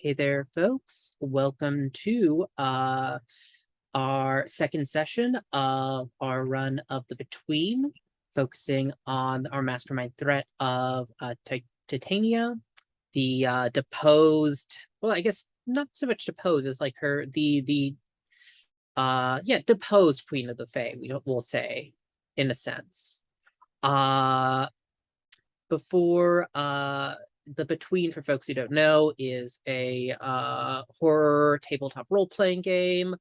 Hey there, folks. Welcome to our second session of our run of the Between, focusing on our mastermind threat of Titania, the deposed, well, I guess not so much deposed as like her deposed Queen of the Fae, we'll say, in a sense. Before the Between, for folks who don't know, is a horror tabletop role-playing game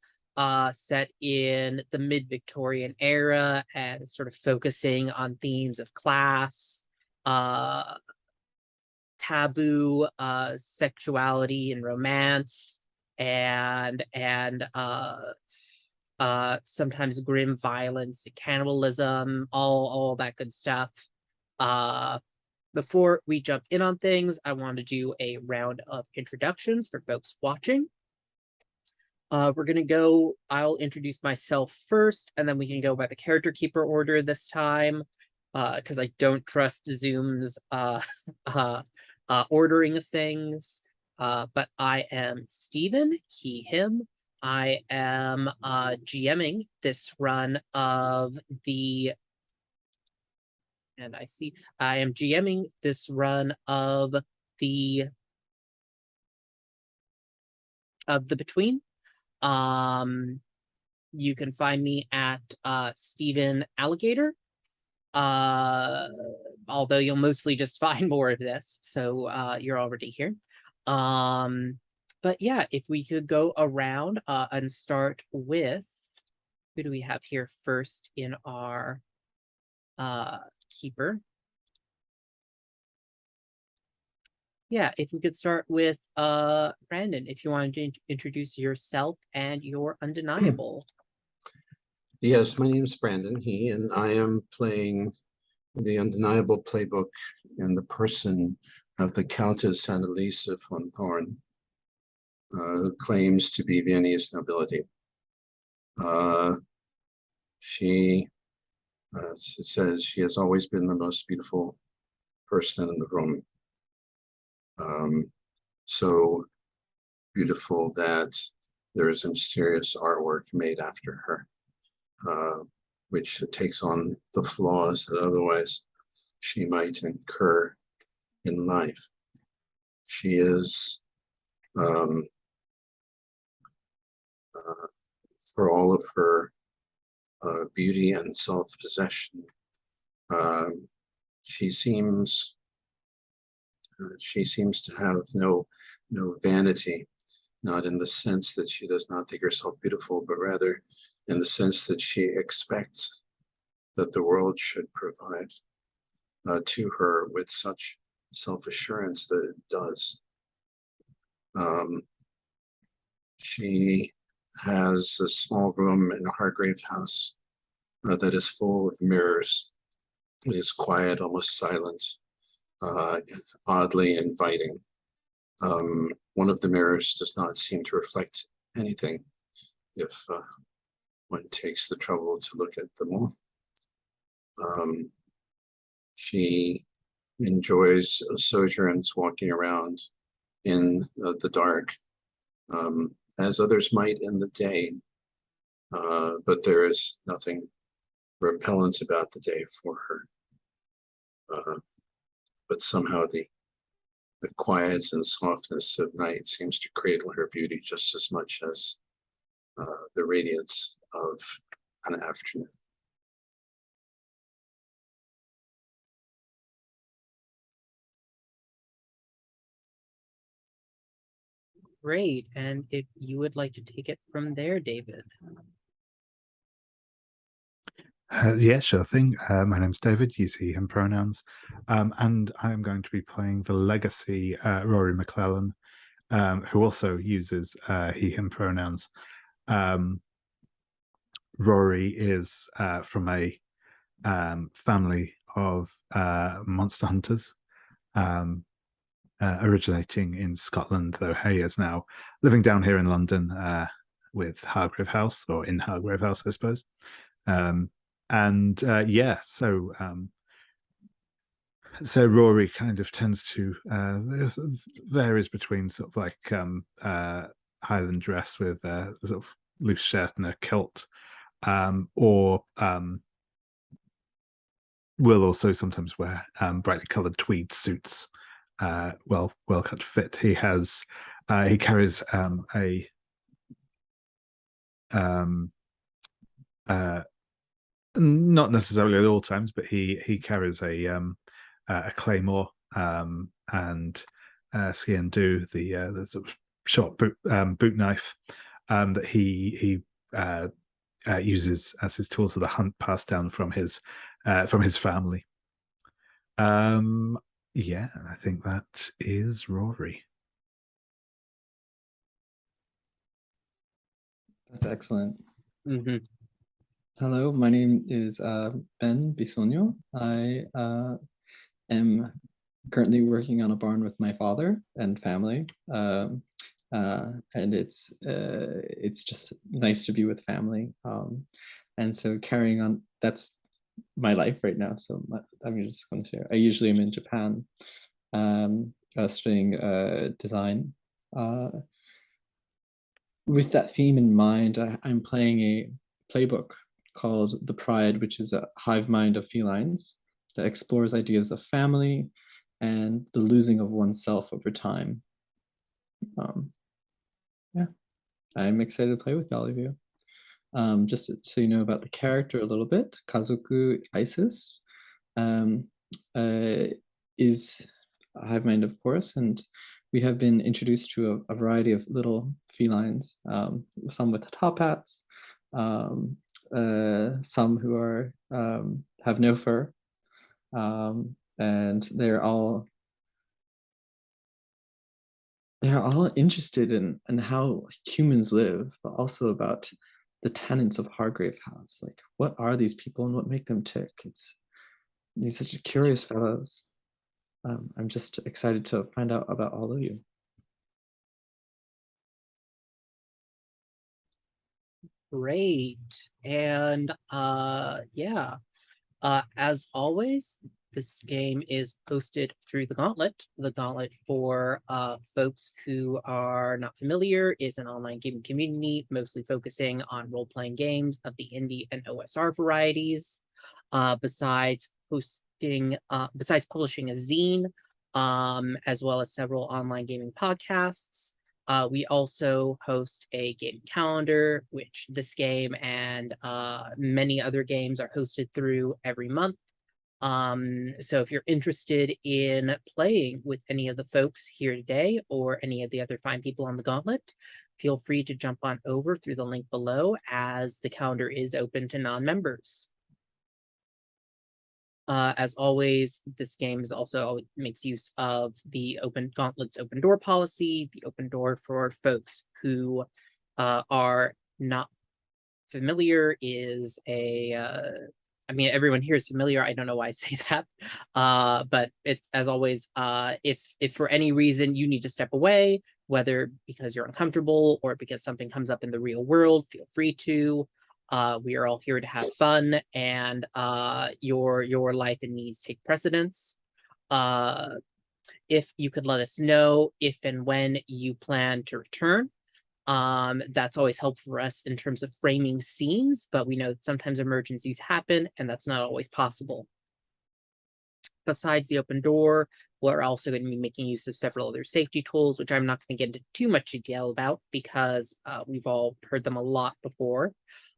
set in the mid-Victorian era and sort of focusing on themes of class, uh, taboo, sexuality and romance, and sometimes grim violence, cannibalism, all that good stuff. Before we jump in on things, I want to do a round of introductions for folks watching. We're going to go, I'll introduce myself first, and then we can go by the character keeper order this time, because I don't trust Zoom's ordering of things. But I am Steven, he, him. I am GMing this run of the and I am GMing this run of the Between. You can find me at Steven Alligator. Although you'll mostly just find more of this, so you're already here. But yeah, if we could go around and start with who do we have here first in our keeper? Yeah, if we could start with Brandon, if you wanted to introduce yourself and your undeniable. Yes, my name is Brandon, and I am playing the undeniable playbook in the person of the Countess Annaliese von Thorn, who claims to be Viennese nobility. She says she has always been the most beautiful person in the room. So beautiful that there is a mysterious artwork made after her, which takes on the flaws that otherwise she might incur in life. She is, for all of her beauty and self-possession, she seems to have no vanity, not in the sense that she does not think herself beautiful, but rather in the sense that she expects that the world should provide to her with such self-assurance that it does. She has a small room in a Hargrave House that is full of mirrors. It is quiet, almost silent, oddly inviting. One of the mirrors does not seem to reflect anything if one takes the trouble to look at them all. She enjoys sojourns walking around in the dark, as others might in the day, but there is nothing repellent about the day for her. But somehow the quiet and softness of night seems to cradle her beauty just as much as the radiance of an afternoon. Great, and if you would like to take it from there, David. Yeah, sure thing. My name's David, use he, him pronouns. And I'm going to be playing the legacy Rory McClellan, who also uses he, him pronouns. Rory is from a family of monster hunters, originating in Scotland, though he is now living down here in London with Hargrave House, or in Hargrave House, I suppose. So So Rory kind of tends to varies between sort of like Highland dress with a sort of loose shirt and a kilt, or will also sometimes wear brightly coloured tweed suits, well cut fit. He carries a not necessarily at all times, but he carries a claymore, and do the sort of short boot knife that he uses as his tools of the hunt, passed down from his family. Yeah, I think that is Rory. That's excellent. Mm-hmm. Hello, my name is Ben Bisogno. I am currently working on a barn with my father and family, and it's just nice to be with family. And so carrying on, that's my life right now. So I'm just going to. I usually am in Japan, studying design. With that theme in mind, I'm playing a playbook called The Pride, which is a hive mind of felines that explores ideas of family and the losing of oneself over time. Yeah, I'm excited to play with all of you. Just so you know about the character a little bit, Kazoku Isis um, is a hive mind, of course, and we have been introduced to a variety of little felines, some with top hats, some who are have no fur, and they're all interested in how humans live, but also about the tenets of Hargrave House. Like, what are these people and what make them tick? It's these such curious fellows. I'm just excited to find out about all of you. Great. And yeah. As always, this game is posted through the Gauntlet. The Gauntlet, for folks who are not familiar, is an online gaming community mostly focusing on role-playing games of the indie and OSR varieties. Besides publishing a zine, as well as several online gaming podcasts. We also host a game calendar, which this game and many other games are hosted through every month. So if you're interested in playing with any of the folks here today or any of the other fine people on the Gauntlet, feel free to jump on over through the link below, as the calendar is open to non-members. As always, this game also makes use of the Gauntlet's open door policy. The open door, for folks who are not familiar, is I mean, everyone here is familiar. I don't know why I say that. But it's, as always, if for any reason you need to step away, whether because you're uncomfortable or because something comes up in the real world, feel free to. We are all here to have fun, and your life and needs take precedence. If you could let us know if and when you plan to return. That's always helpful for us in terms of framing scenes, but we know that sometimes emergencies happen, and that's not always possible. Besides the open door, we're also going to be making use of several other safety tools, which I'm not going to get into too much detail about because we've all heard them a lot before.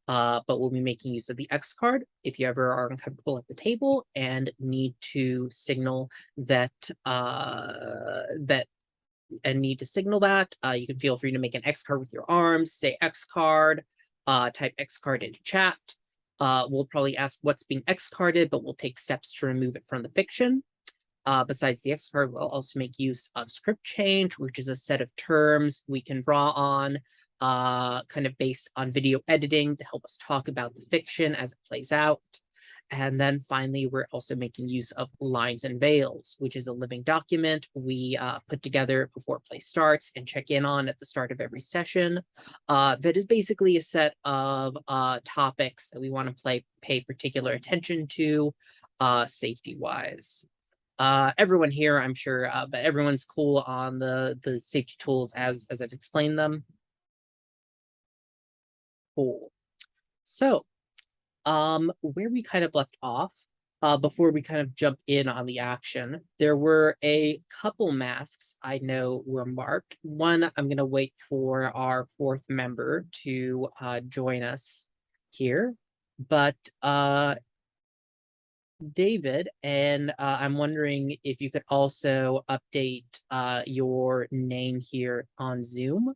But we'll be making use of the X card if you ever are uncomfortable at the table and need to signal that need to signal that. You can feel free to make an X card with your arms, say X card, type X card into chat. We'll probably ask what's being X carded, but we'll take steps to remove it from the fiction. Besides the X card, we'll also make use of script change, which is a set of terms we can draw on, kind of based on video editing to help us talk about the fiction as it plays out. And then finally, we're also making use of lines and veils, which is a living document we put together before play starts and check in on at the start of every session. That is basically a set of topics that we want to pay particular attention to, safety-wise. everyone here, I'm sure, but everyone's cool on the safety tools as I've explained them. Cool. So, where we kind of left off, before we kind of jump in on the action, there were a couple masks I know were marked. One, I'm gonna wait for our fourth member to join us here, but David, and I'm wondering if you could also update your name here on Zoom.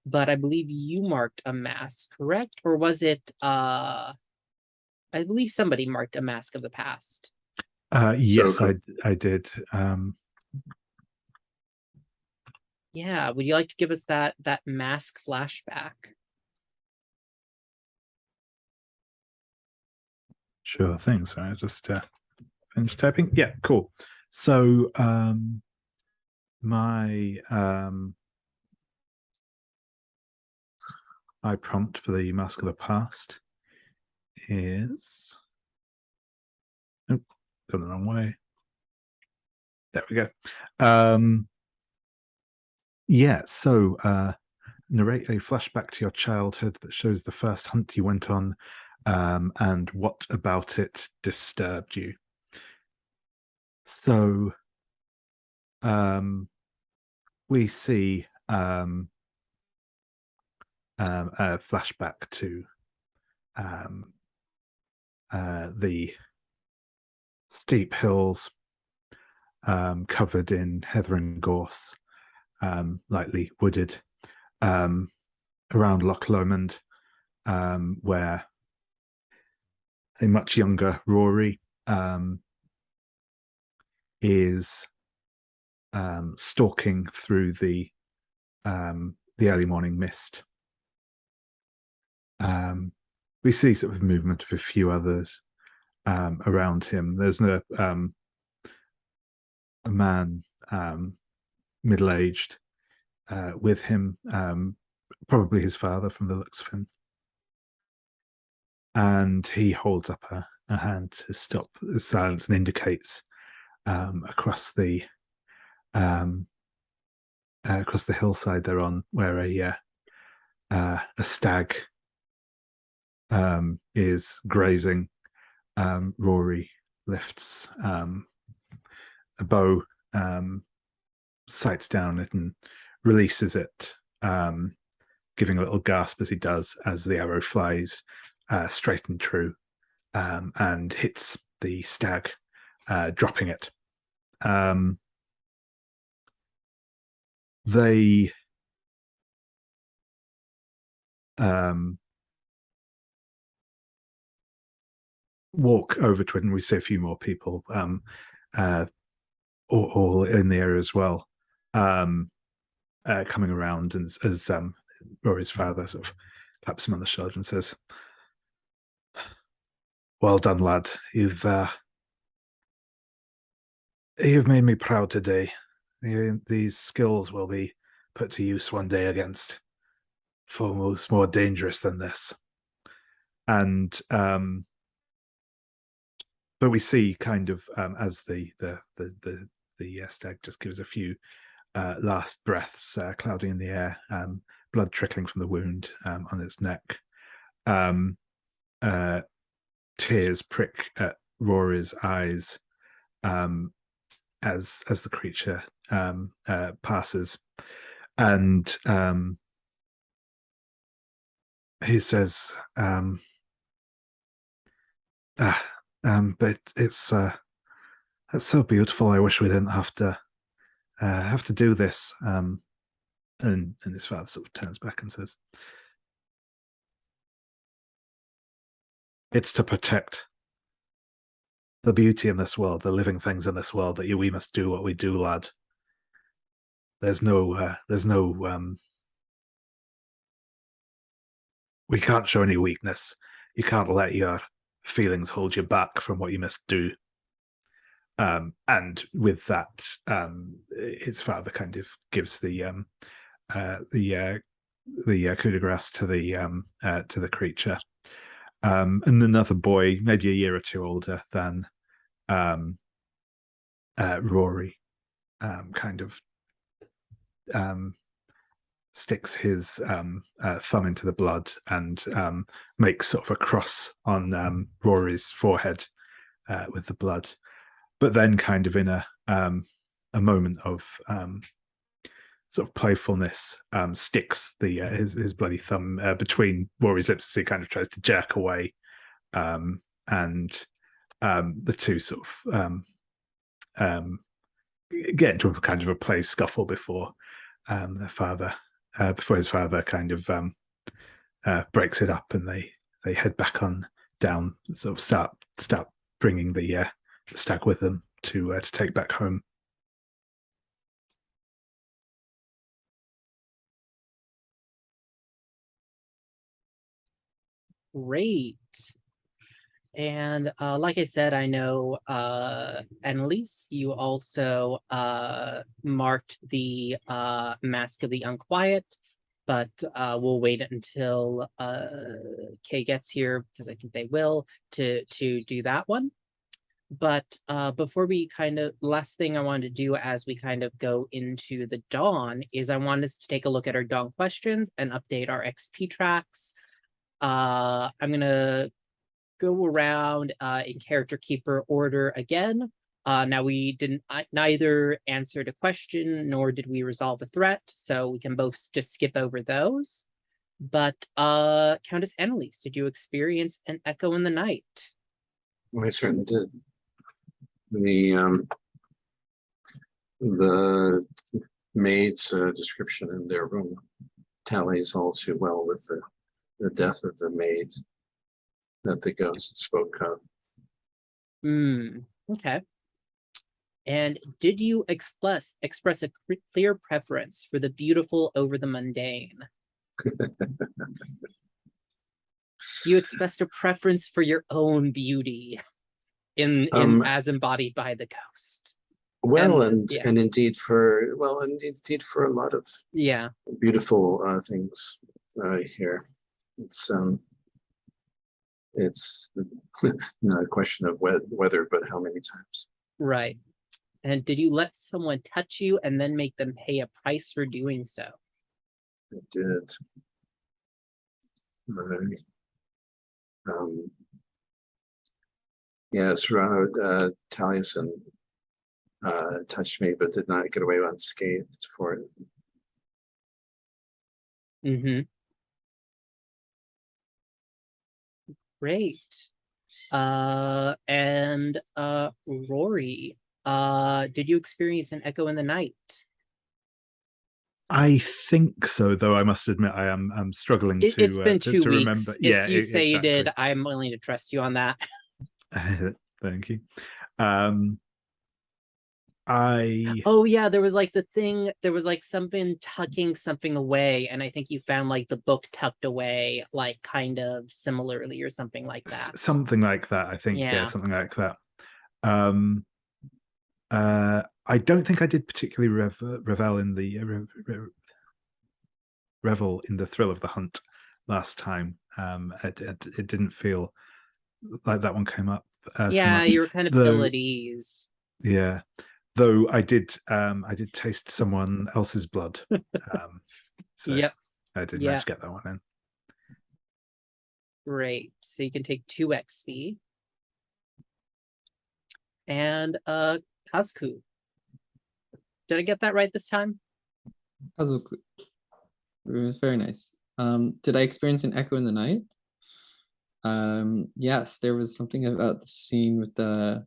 But I believe you marked a mask, correct? Or was it I believe somebody marked a mask of the past. Yes, Joker. I did. Yeah, would you like to give us that mask flashback? Sure thing. So I just finish typing. Yeah, cool. So my my prompt for the Mask of the Past is gone the wrong way. There we go. Yeah, so narrate a flashback to your childhood that shows the first hunt you went on, and what about it disturbed you. So we see a flashback to the steep hills covered in heather and gorse, lightly wooded, around Loch Lomond, where a much younger Rory is stalking through the early morning mist. We see sort of movement of a few others around him. There's a man, middle-aged, with him, probably his father from the looks of him. And he holds up a hand to stop the silence and indicates across the hillside they're on, where a stag is grazing. Rory lifts a bow, sights down it, and releases it, giving a little gasp as he does, as the arrow flies straight and true, and hits the stag, dropping it. They walk over to it, and we see a few more people, all in the area as well, coming around, and as Rory's father sort of taps him on the shoulder and says, "Well done, lad. You've made me proud today. These skills will be put to use one day against foes more dangerous than this." And but we see kind of as the stag just gives a few last breaths, cloudy in the air, blood trickling from the wound on its neck. Tears prick at Rory's eyes as the creature passes, and he says, "But it's so beautiful. I wish we didn't have to do this." And his father sort of turns back and says, "It's to protect the beauty in this world, the living things in this world, that we must do what we do, lad. There's no we can't show any weakness. You can't let your feelings hold you back from what you must do." And with that, his father kind of gives the coup de grace to the creature. And another boy, maybe a year or two older than Rory kind of sticks his thumb into the blood and makes sort of a cross on Rory's forehead with the blood, but then kind of in a moment of sort of playfulness, sticks his bloody thumb between Rory's lips as he kind of tries to jerk away, and the two sort of get into a kind of a play scuffle before their father, before his father kind of breaks it up, and they head back on down, sort of start bringing the stag with them to take back home. Great. And like I said, I know Annaliese, you also marked the Mask of the Unquiet, but we'll wait until Kay gets here, because I think they will, to do that one. But before we last thing I wanted to do as we kind of go into the dawn is I want us to take a look at our dawn questions and update our XP tracks. I'm gonna go around in character keeper order again. Now we didn't neither answered a question nor did we resolve a threat, so we can both just skip over those. But Countess Annaliese, did you experience an echo in the night? I certainly did. The maid's description in their room tallies all too well with the death of the maid that the ghost spoke of. Okay. And did you express a clear preference for the beautiful over the mundane? You expressed a preference for your own beauty in as embodied by the ghost. Well, and indeed for a lot of beautiful things here. It's not a question of whether, but how many times. Right. And did you let someone touch you and then make them pay a price for doing so? I did. Yes, Taliesin touched me, but did not get away unscathed for it. Great. And Rory, did you experience an echo in the night? I think so, though I must admit I'm struggling to. It's been 2 weeks. Remember. If you say exactly. You did, I'm willing to trust you on that. Thank you. Oh yeah, there was like the thing. There was like something tucking something away, and I think you found like the book tucked away, like kind of similarly or something like that. Something like that, I think. Yeah, something like that. I don't think I did particularly revel in the thrill of the hunt last time. It didn't feel like that one came up. Yeah, you were kind of ill at ease. Yeah, though I did taste someone else's blood. So yep, I did manage to get that one in. Great. So you can take 2 XP. And Kazoku. Did I get that right this time? Kazoku. It was very nice. Did I experience an echo in the night? Yes, there was something about the scene with the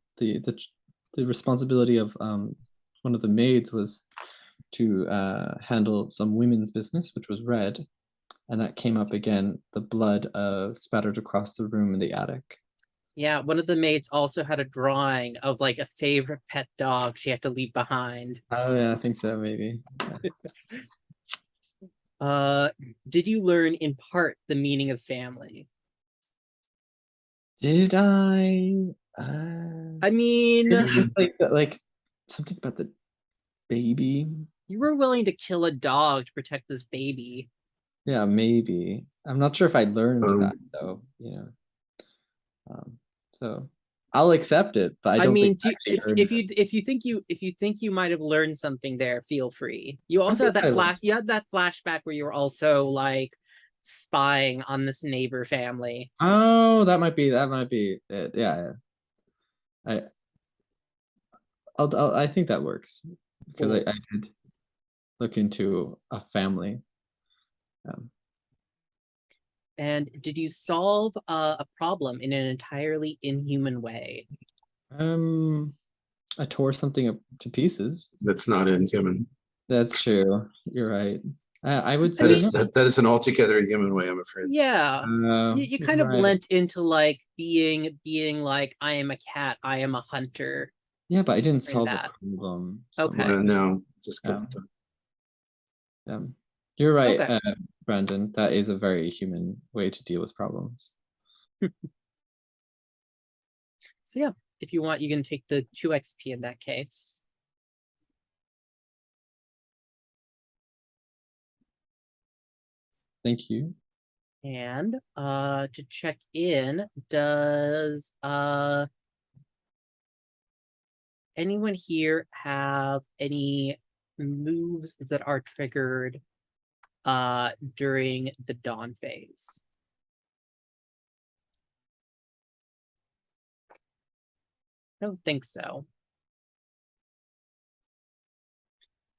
responsibility of one of the maids was to handle some women's business, which was red, and that came up again. The blood spattered across the room in the attic. Yeah, one of the maids also had a drawing of like a favorite pet dog she had to leave behind. Oh yeah, I think so, maybe. Yeah. Did you learn in part the meaning of family? Did I? I mean, like something about the baby. You were willing to kill a dog to protect this baby. Yeah, maybe. I'm not sure if I learned that though. Yeah. So I'll accept it, but I I don't mean, think I actually earned it. if you think you might have learned something there, feel free. You I also think had that I learned. you had that flashback where you were also like spying on this neighbor family. Oh, that might be it. Yeah, I I think that works because Cool. I did look into a family. Um, And did you solve a problem in an entirely inhuman way? um, I tore something up to pieces. That's not inhuman. That's true. You're right. I would I That say mean, is that is an altogether human way, I'm afraid. yeah. You you're kind of right. lent into like being like, I am a cat, I am a hunter, Yeah, but I didn't in solve a that. problem. So Okay. No, just get it um, done. you're right, Okay. Brandon. That is a very human way to deal with problems. So yeah, if you want, you can take the 2 XP in that case. Thank you. And to check in, does anyone here have any moves that are triggered during the dawn phase? I don't think so.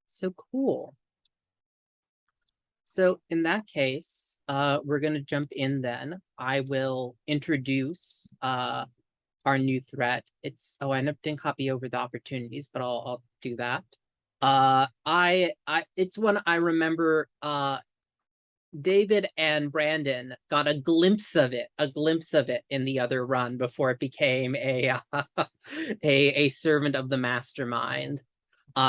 So cool. So in that case, we're gonna jump in then. I will introduce our new threat. It's I didn't copy over the opportunities, but I'll do that. It's one I remember David and Brandon got a glimpse of it in the other run before it became a servant of the mastermind.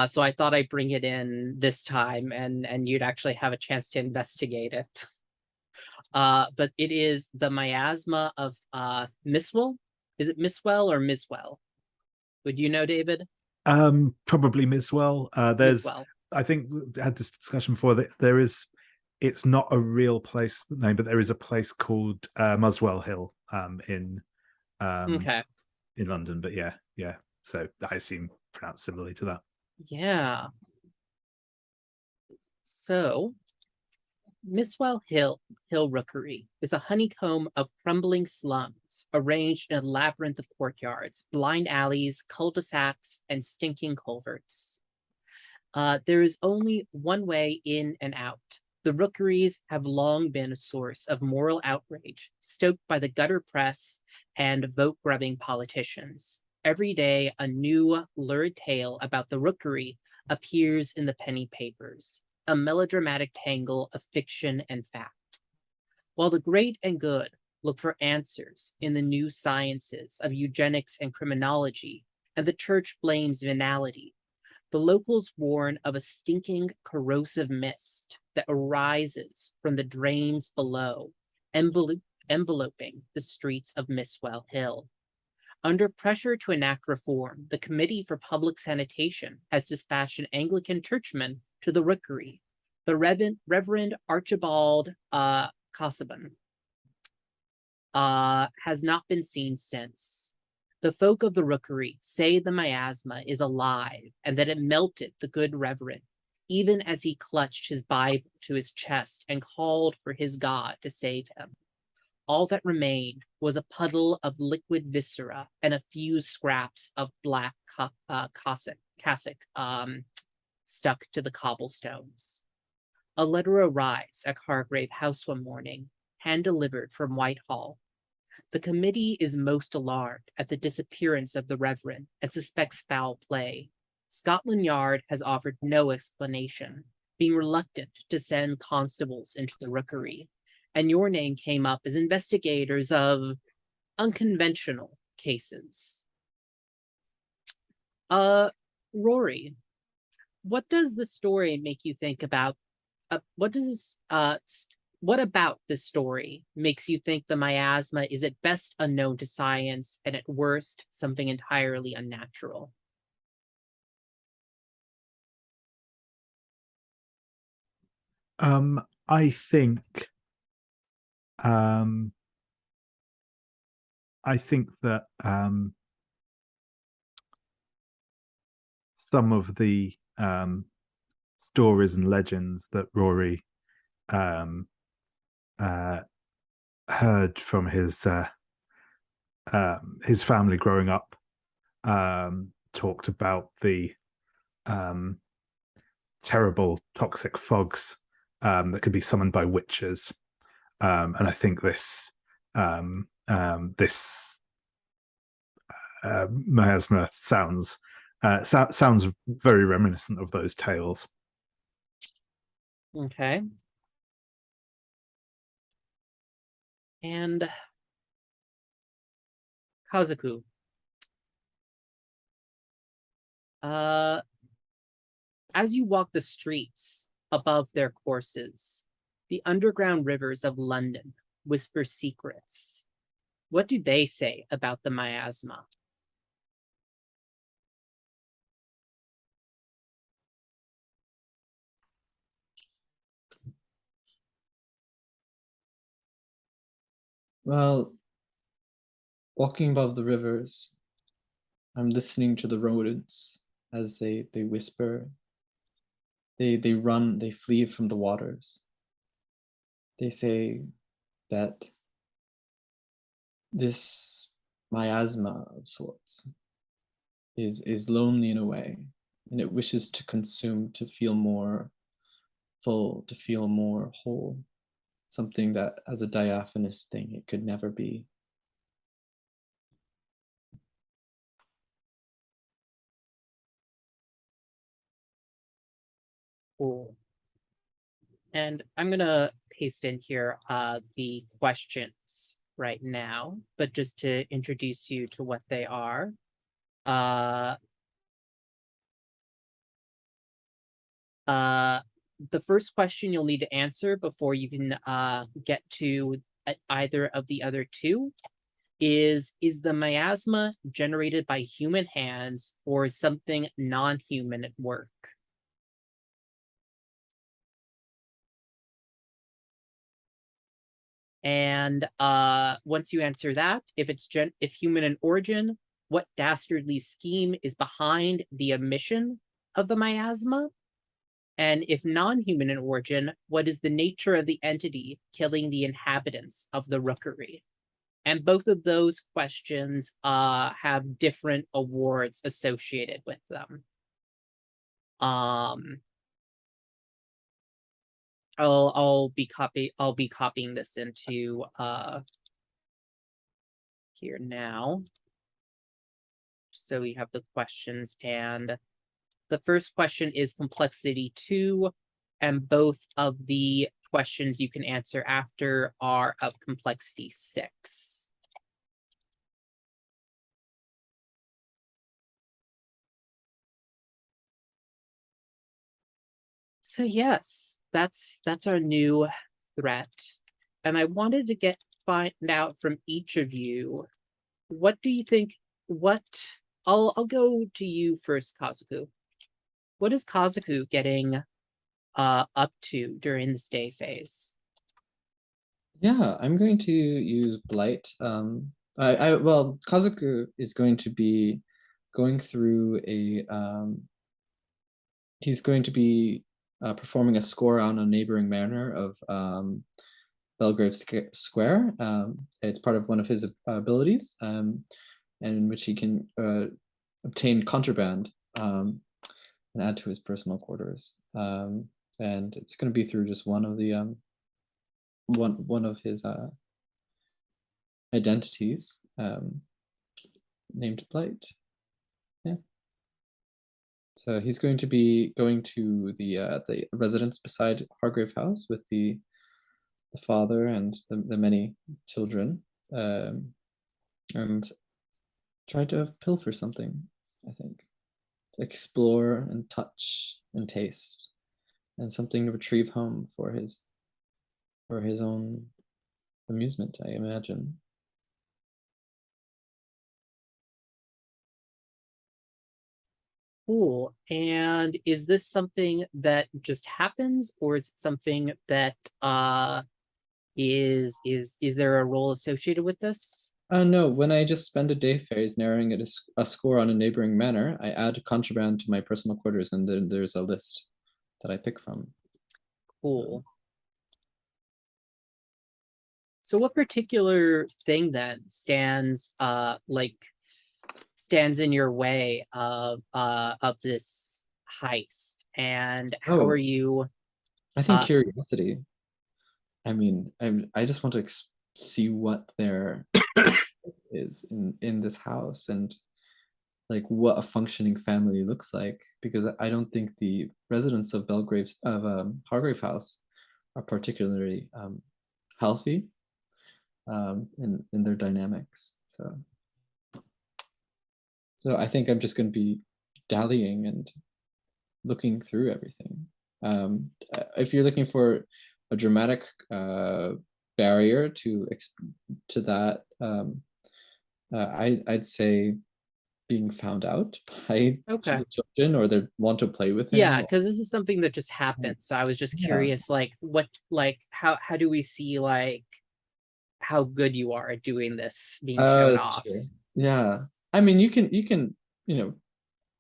So I thought I'd bring it in this time, and you'd actually have a chance to investigate it. But it is the miasma of Miswell. Is it Miswell or Miswell? Would you know, David? Probably Miswell. There's, Miswell. I think we had this discussion before that there is, it's not a real place name, but there is a place called Muswell Hill Okay. in London. But yeah. So I assume pronounced similarly to that. Yeah. So Miswell Hill Rookery is a honeycomb of crumbling slums arranged in a labyrinth of courtyards, blind alleys, cul-de-sacs, and stinking culverts. There is only one way in and out. The rookeries have long been a source of moral outrage, stoked by the gutter press and vote-grubbing politicians. Every day, a new, lurid tale about the rookery appears in the penny papers, a melodramatic tangle of fiction and fact. While the great and good look for answers in the new sciences of eugenics and criminology, and the church blames venality, the locals warn of a stinking, corrosive mist that arises from the drains below, enveloping the streets of Miswell Hill. Under pressure to enact reform, the Committee for Public Sanitation has dispatched an Anglican churchman to the rookery, the Reverend Archibald Casaubon. Has not been seen since. The folk of the rookery say the miasma is alive and that it melted the good reverend, even as he clutched his Bible to his chest and called for his God to save him. All that remained was a puddle of liquid viscera and a few scraps of black cassock stuck to the cobblestones. A letter arrives at Hargrave House one morning, hand-delivered from Whitehall. The committee is most alarmed at the disappearance of the Reverend and suspects foul play. Scotland Yard has offered no explanation, being reluctant to send constables into the rookery, and your name came up as investigators of unconventional cases. Rory, what does the story make you think about? What about this story makes you think the miasma is at best unknown to science and at worst something entirely unnatural? I think um I think that some of the stories and legends that Rory heard from his family growing up, talked about the terrible toxic fogs that could be summoned by witches, and I think this miasma sounds very reminiscent of those tales. Okay. And Kazoku. As you walk the streets above their courses, the underground rivers of London whisper secrets. What do they say about the miasma? Well, walking above the rivers, I'm listening to the rodents as they whisper. They run, they flee from the waters. They say that this miasma of sorts is lonely in a way, and it wishes to consume, to feel more full, to feel more whole, something that as a diaphanous thing it could never be. Cool. And I'm gonna paste in here the questions right now, but just to introduce you to what they are. The first question you'll need to answer before you can get to either of the other two is the miasma generated by human hands or something non-human at work? And once you answer that, if it's if human in origin, what dastardly scheme is behind the emission of the miasma? And if non-human in origin, what is the nature of the entity killing the inhabitants of the rookery? And both of those questions have different awards associated with them. I'll be copying this into here now. So we have the questions, and the first question is complexity 2, and both of the questions you can answer after are of complexity 6. So yes, that's our new threat. And I wanted to find out from each of you, what do you think, I'll go to you first, Kazoku. What is Kazoku getting up to during the stay phase? Yeah, I'm going to use Blight. Well, Kazoku is going to be going through a he's going to be performing a score on a neighboring manor of Belgrave Square. It's part of one of his abilities, and in which he can obtain contraband and add to his personal quarters. And it's going to be through just one of the one of his identities, named Blight. Yeah. So he's going to be going to the residence beside Hargrave House with the father and the many children, and try to pilfer something, I think. To explore and touch and taste, and something to retrieve home for his own amusement, I imagine. Cool. And is this something that just happens, or is it something that is there a role associated with this? No, when I just spend a day phase narrowing a score on a neighboring manor, I add contraband to my personal quarters, and then there's a list that I pick from. Cool. So what particular thing then stands stands in your way of this heist? And how Oh. are you I think uh curiosity. I mean, I just want to see what there is in this house, and like what a functioning family looks like, because I don't think the residents of Hargrave House are particularly healthy in their dynamics. So I think I'm just going to be dallying and looking through everything. If you're looking for a dramatic barrier to that, I'd say being found out by okay. the children, or they want to play with Yeah, him. because this is something that just happened. So I was just Yeah, curious, how do we see how good you are at doing this being shown that's off? true. Yeah, I mean, you can, you know,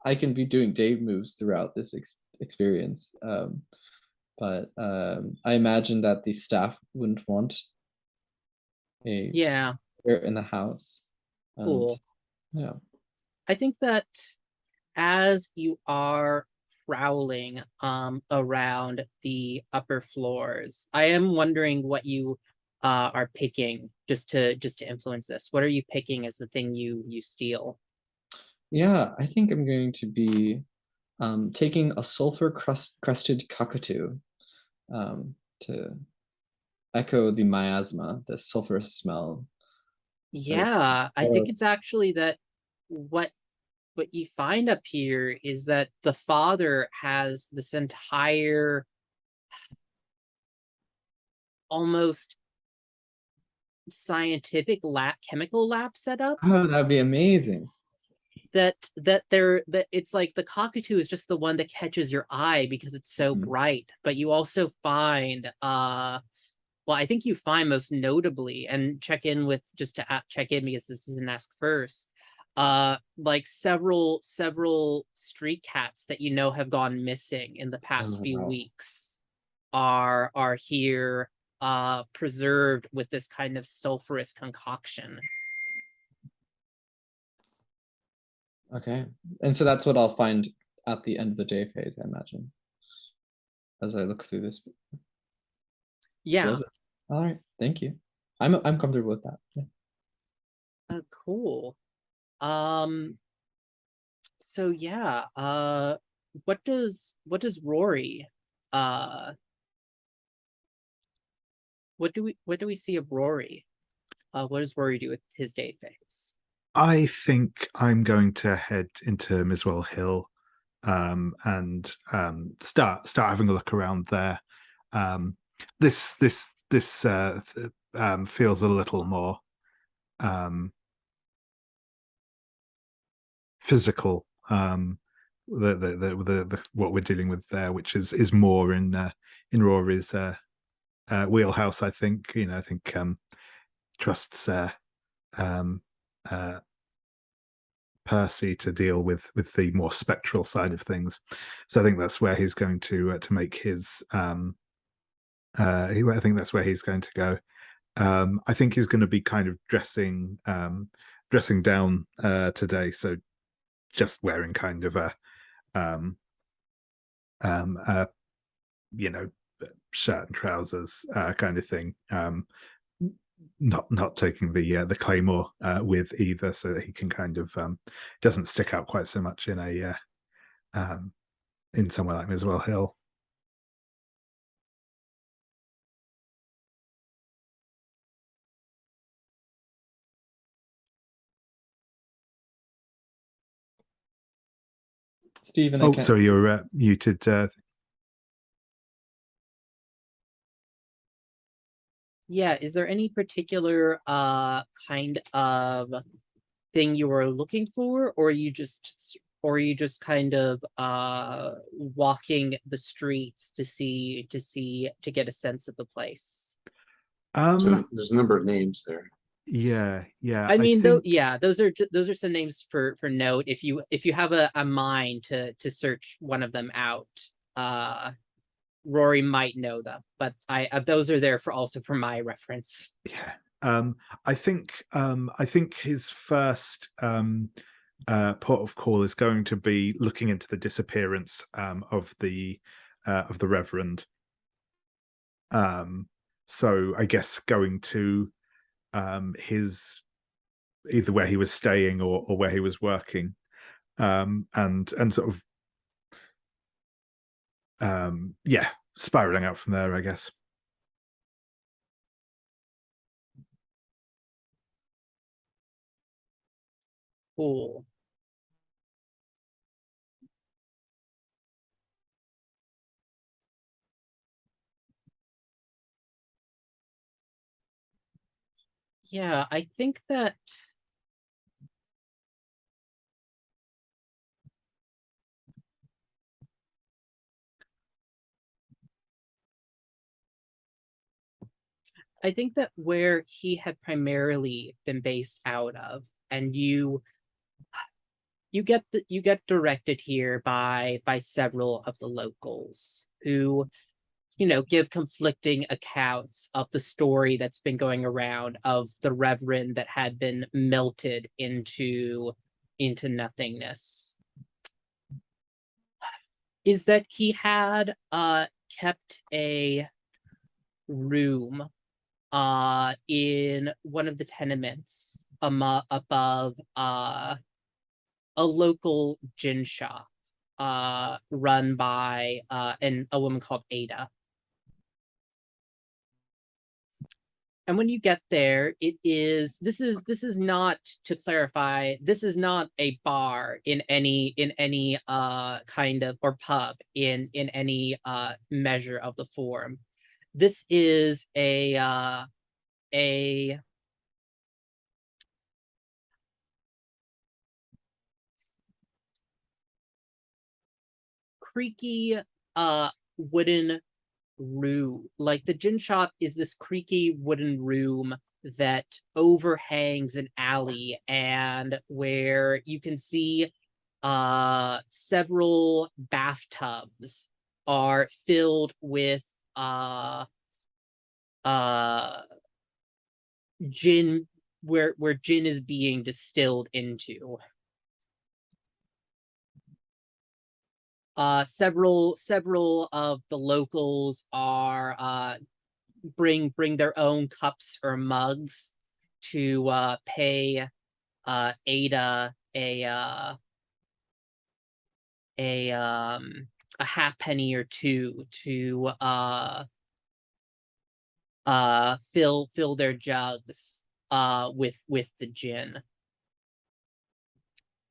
I can be doing Dave moves throughout this experience. But I imagine that the staff wouldn't want a Yeah, player in the house, and cool. yeah. I think that as you are prowling around the upper floors, I am wondering what you are picking just to influence this. What are you picking as the thing you steal? Yeah, I think I'm going to be taking a sulfur crested cockatoo to echo the miasma, the sulfurous smell. So it's Yeah, I more think of- it's actually that what what you find up here is that the father has this entire almost scientific chemical lab set up oh, that'd be amazing. that it's like the cockatoo is just the one that catches your eye because it's so Mhm. bright, but you also find well, I think you find most notably, and check in with just to check in because this is an ask first, like several street cats that you know have gone missing in the past Oh, few wow. weeks are here preserved with this kind of sulfurous concoction. Okay, and so that's what I'll find at the end of the day phase, I imagine, as I look through this. Yeah. Pleasant. All right, thank you. I'm comfortable with that. Yeah. Cool. Um, so yeah, what does Rory uh what do we see of Rory? What does Rory do with his day phase? I think I'm going to head into Miswell Hill and start having a look around there. Um, this feels a little more um, physical. The what we're dealing with there, which is more in Rory's wheelhouse. I think I think trusts um, uh, Percy to deal with the more spectral side of things. So I think that's where he's going to make his. I think that's where he's going to go. I think he's going to be kind of dressing down today, so just wearing kind of a um, um, uh, you know shirt and trousers kind of thing. Not taking the claymore with either, so that he can kind of doesn't stick out quite so much in somewhere like Miswell Hill. Stephen, I Oh, can't. sorry, you're muted. Yeah, is there any particular kind of thing you were looking for, or are you just kind of walking the streets to get a sense of the place? So Um, there's a number of names there. Yeah, yeah. I I mean, though, think yeah, those are some names for note. If you have a mind to search one of them out, uh, Rory might know them, but those are there for also for my reference. yeah. I think his first port of call is going to be looking into the disappearance of the Reverend. So I guess going to his either where he was staying or where he was working, and sort of yeah, spiraling out from there, I guess. Cool. Yeah, I think that where he had primarily been based out of, and you get directed here by several of the locals who, give conflicting accounts of the story that's been going around of the reverend that had been melted into nothingness. Is that he had kept a room in one of the tenements above a local gin shop run by a woman called Ada. And when you get there, this is not, to clarify, this is not a bar in any kind of, or pub in any measure of the form. This is a creaky wooden room. Like, the gin shop is this creaky wooden room that overhangs an alley, and where you can see several bathtubs are filled with uh gin, where gin is being distilled into. Several of the locals are bring their own cups or mugs to pay Ada a halfpenny or two to fill their jugs with the gin.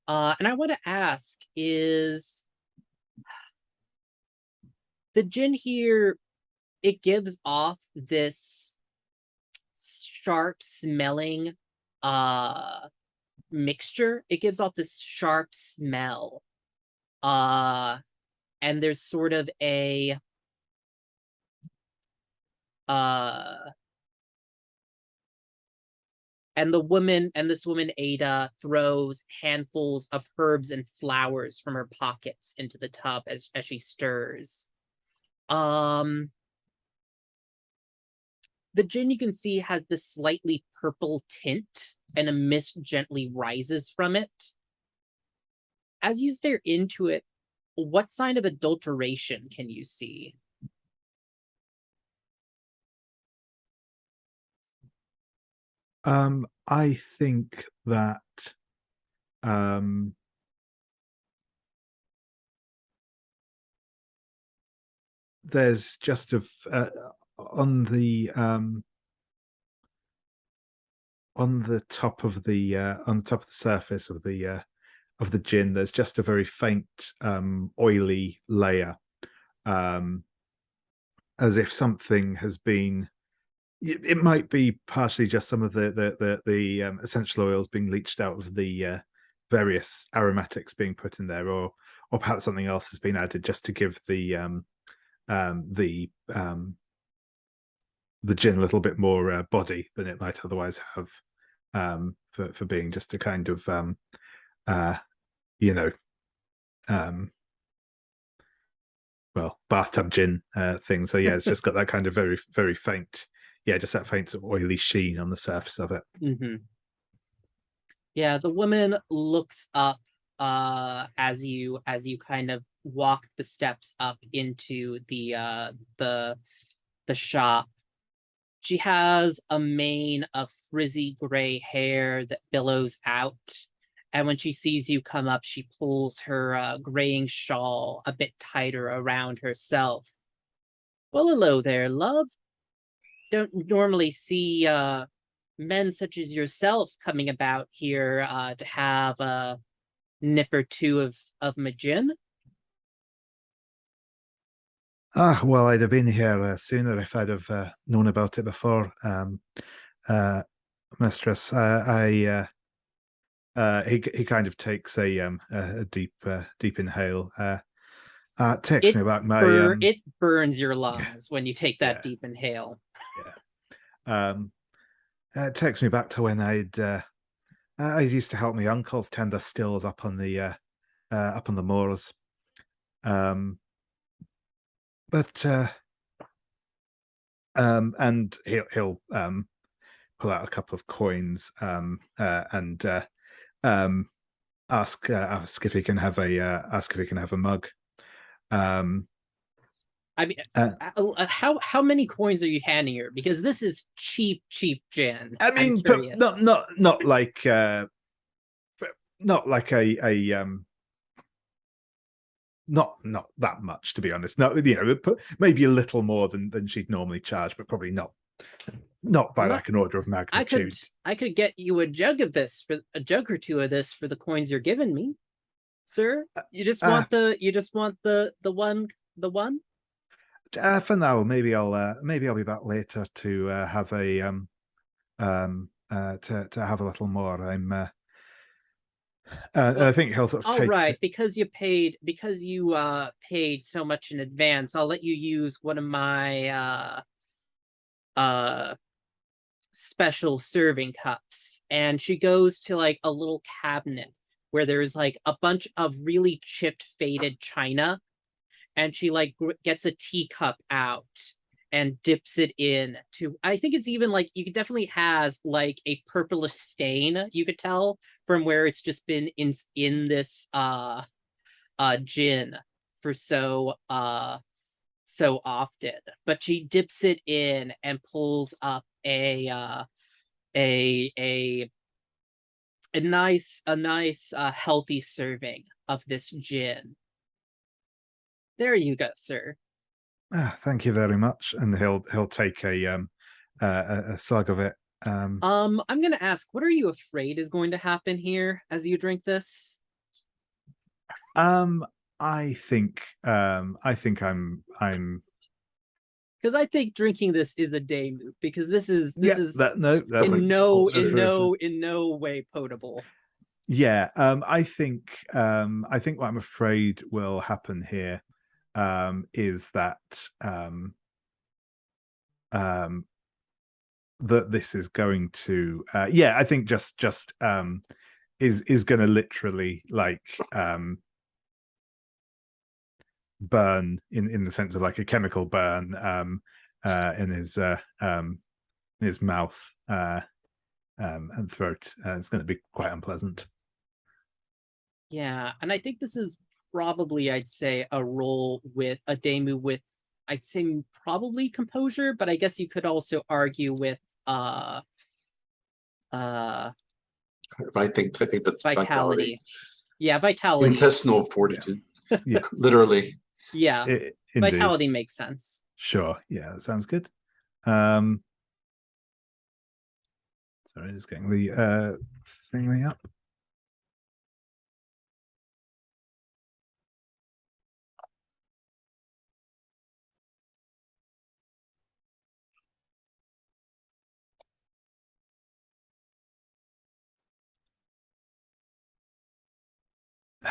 And I want to ask, is the gin here, it gives off this sharp smelling mixture. It gives off this sharp smell. And there's sort of a and this woman Ada throws handfuls of herbs and flowers from her pockets into the tub as she stirs. The gin, you can see, has this slightly purple tint, and a mist gently rises from it. As you stare into it, what sign of adulteration can you see? I think that um, there's just on the on the top of the surface of the gin, there's just a very faint oily layer, as if something has been. It might be partially just some of the essential oils being leached out of the various aromatics being put in there, or perhaps something else has been added just to give the gin a little bit more body than it might otherwise have. for being just a kind of you know, well, bathtub gin thing. So yeah, it's just got that kind of very, very faint, just that faint sort of oily sheen on the surface of it. Mm-hmm. Yeah, the woman looks up as you kind of walk the steps up into the shop. She has a mane of frizzy gray hair that billows out. And when she sees you come up, she pulls her graying shawl a bit tighter around herself. Well, hello there, love. Don't normally see men such as yourself coming about here to have a nip or two of my gin. Ah, well, I'd have been here sooner if I'd have known about it before, mistress. He kind of takes a deep inhale. Takes It me back my it burns your lungs when you take that yeah. deep inhale. It takes me back to when I used to help my uncles tend the stills up on the moors. But and he'll pull out a couple of coins and ask if he can have a mug. I mean, how many coins are you handing her? Because this is cheap gin. I mean, I'm curious. not like not like not that much, to be honest. No, maybe a little more than she'd normally charge, but probably not by like an order of magnitude. I could get you a jug of this for a jug or two of this for the coins you're giving me, sir. You just want the one. For now, maybe I'll be back later to have a to have a little more. I think he'll sort of all take. Right, because you paid so much in advance. I'll let you use one of my special serving cups. And she goes to like a little cabinet where there's like a bunch of really chipped faded china, and she like gets a teacup out and dips it in to, I think it's even like, you could definitely has like a purplish stain, you could tell from where it's just been in this gin for so often. But she dips it in and pulls up a nice healthy serving of this gin. There you go, sir. Thank you very much, and he'll take a slug of it. I'm gonna ask, what are you afraid is going to happen here as you drink this? I think I'm because I think drinking this is a day move, because this is in no way potable. Yeah, I think what I'm afraid will happen here is that that this is going to I think just is going to literally like burn in the sense of like a chemical burn in his mouth and throat. It's going to be quite unpleasant. Yeah, and I think this is probably, I'd say, a role with a Demu with, I'd say, probably composure, but I guess you could also argue with I think that's vitality. Yeah, vitality. Intestinal fortitude. Yeah. Literally. Yeah. Vitality makes sense. Sure. Yeah, that sounds good. Sorry, just getting the thingy up.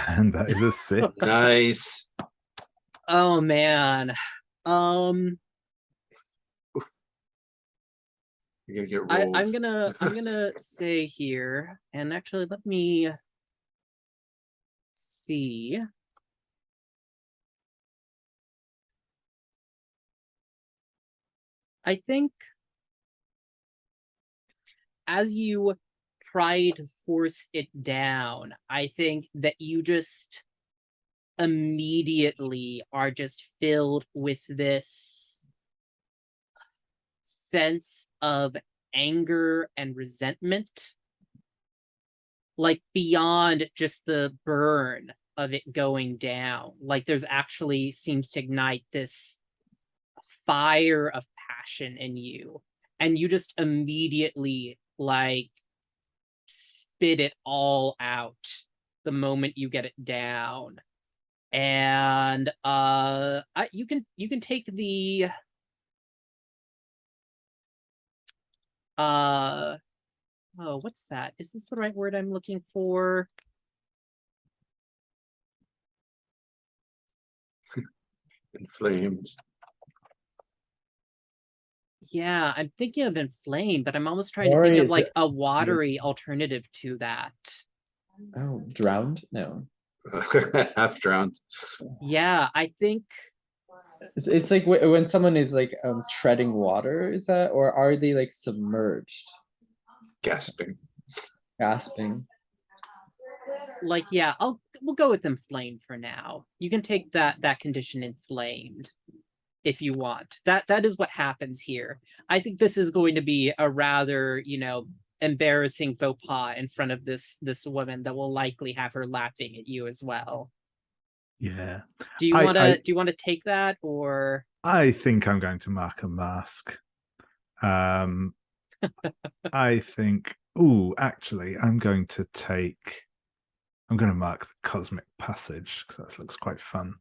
And that is a 6. Nice. Oh man. You're gonna get I'm rolled. gonna say here, and actually let me see. I think as you try to force it down, I think that you just immediately are just filled with this sense of anger and resentment, like beyond just the burn of it going down. Like there's actually seems to ignite this fire of passion in you, and you just immediately like spit it all out the moment you get it down. And you can take the uh oh, what's that? Is this the right word I'm looking for? In flames. Yeah, I'm thinking of inflame, but I'm almost trying to Rory think of is like a watery alternative to that. oh, drowned? No. Half drowned. Yeah, I think It's like when someone is like treading water, is that, or are they like submerged, Gasping. gasping? like yeah, we'll go with inflamed for now. You can take that condition inflamed if you want. That is what happens here. I think this is going to be a rather, embarrassing faux pas in front of this woman that will likely have her laughing at you as well. Yeah. Do you I, want I to take that, or I think I'm going to mark a mask. I think. Oh, actually, I'm going to take. I'm going to mark the cosmic passage because that looks quite fun.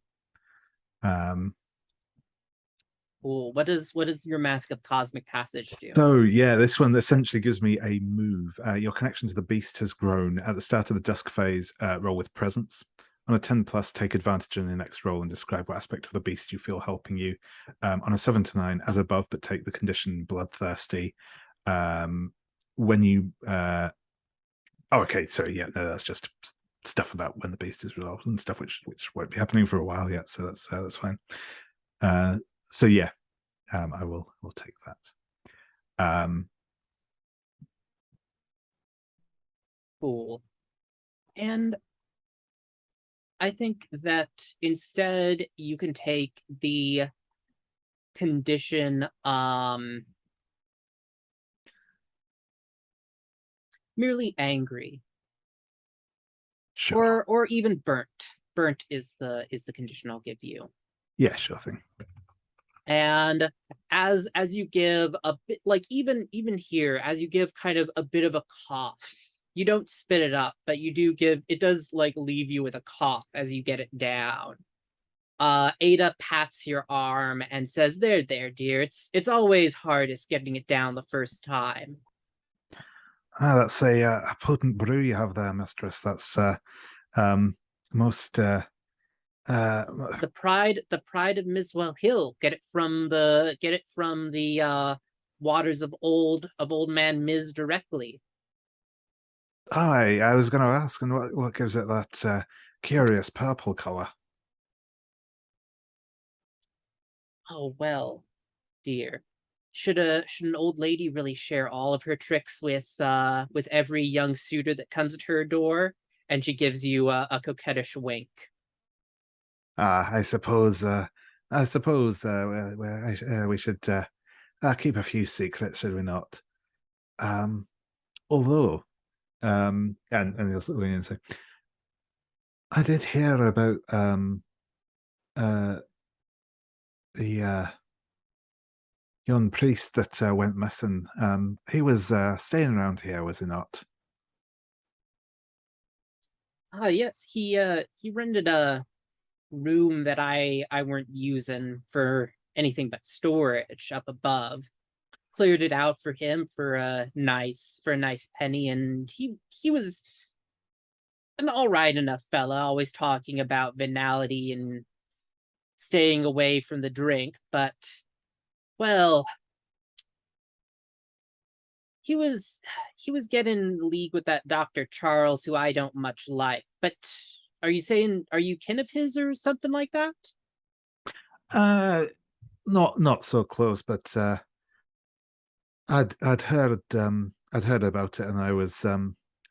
ooh, what does your Mask of Cosmic Passage do? So yeah, this one essentially gives me a move. Your connection to the beast has grown. At the start of the dusk phase, roll with presence. On a 10 plus, take advantage in the next roll and describe what aspect of the beast you feel helping you. On a 7 to 9, as above, but take the condition bloodthirsty. When you okay, so yeah, no, that's just stuff about when the beast is resolved and stuff which won't be happening for a while yet, so that's fine. So yeah, I will take that. Cool. And I think that instead you can take the condition merely angry, Sure. or even burnt. Burnt is the condition I'll give you. Yeah, sure thing. And as you give a bit, like even here, as you give kind of a bit of a cough, you don't spit it up, but you do give, it does like leave you with a cough as you get it down. Ada pats your arm and says, there, dear, it's always hardest getting it down the first time. That's a potent brew you have there, mistress. That's most The pride of Miswell Hill. Get it from the waters of old man Miz directly. I was going to ask, and what gives it that curious purple color? Oh well, dear. Should an old lady really share all of her tricks with every young suitor that comes at her door? And she gives you a coquettish wink. I suppose. We should keep a few secrets, should we not? Although, and he'll lean in and say, I did hear about uh, the young priest that went missing. He was staying around here, was he not? Ah, yes, he rented a room that I weren't using for anything but storage up above. Cleared it out for him for a nice penny, and he was an all right enough fella, always talking about venality and staying away from the drink, but well, he was getting in league with that Dr. Charles, who I don't much like. But are you saying, are you kin of his or something like that? Not so close, but I'd heard about it, and I was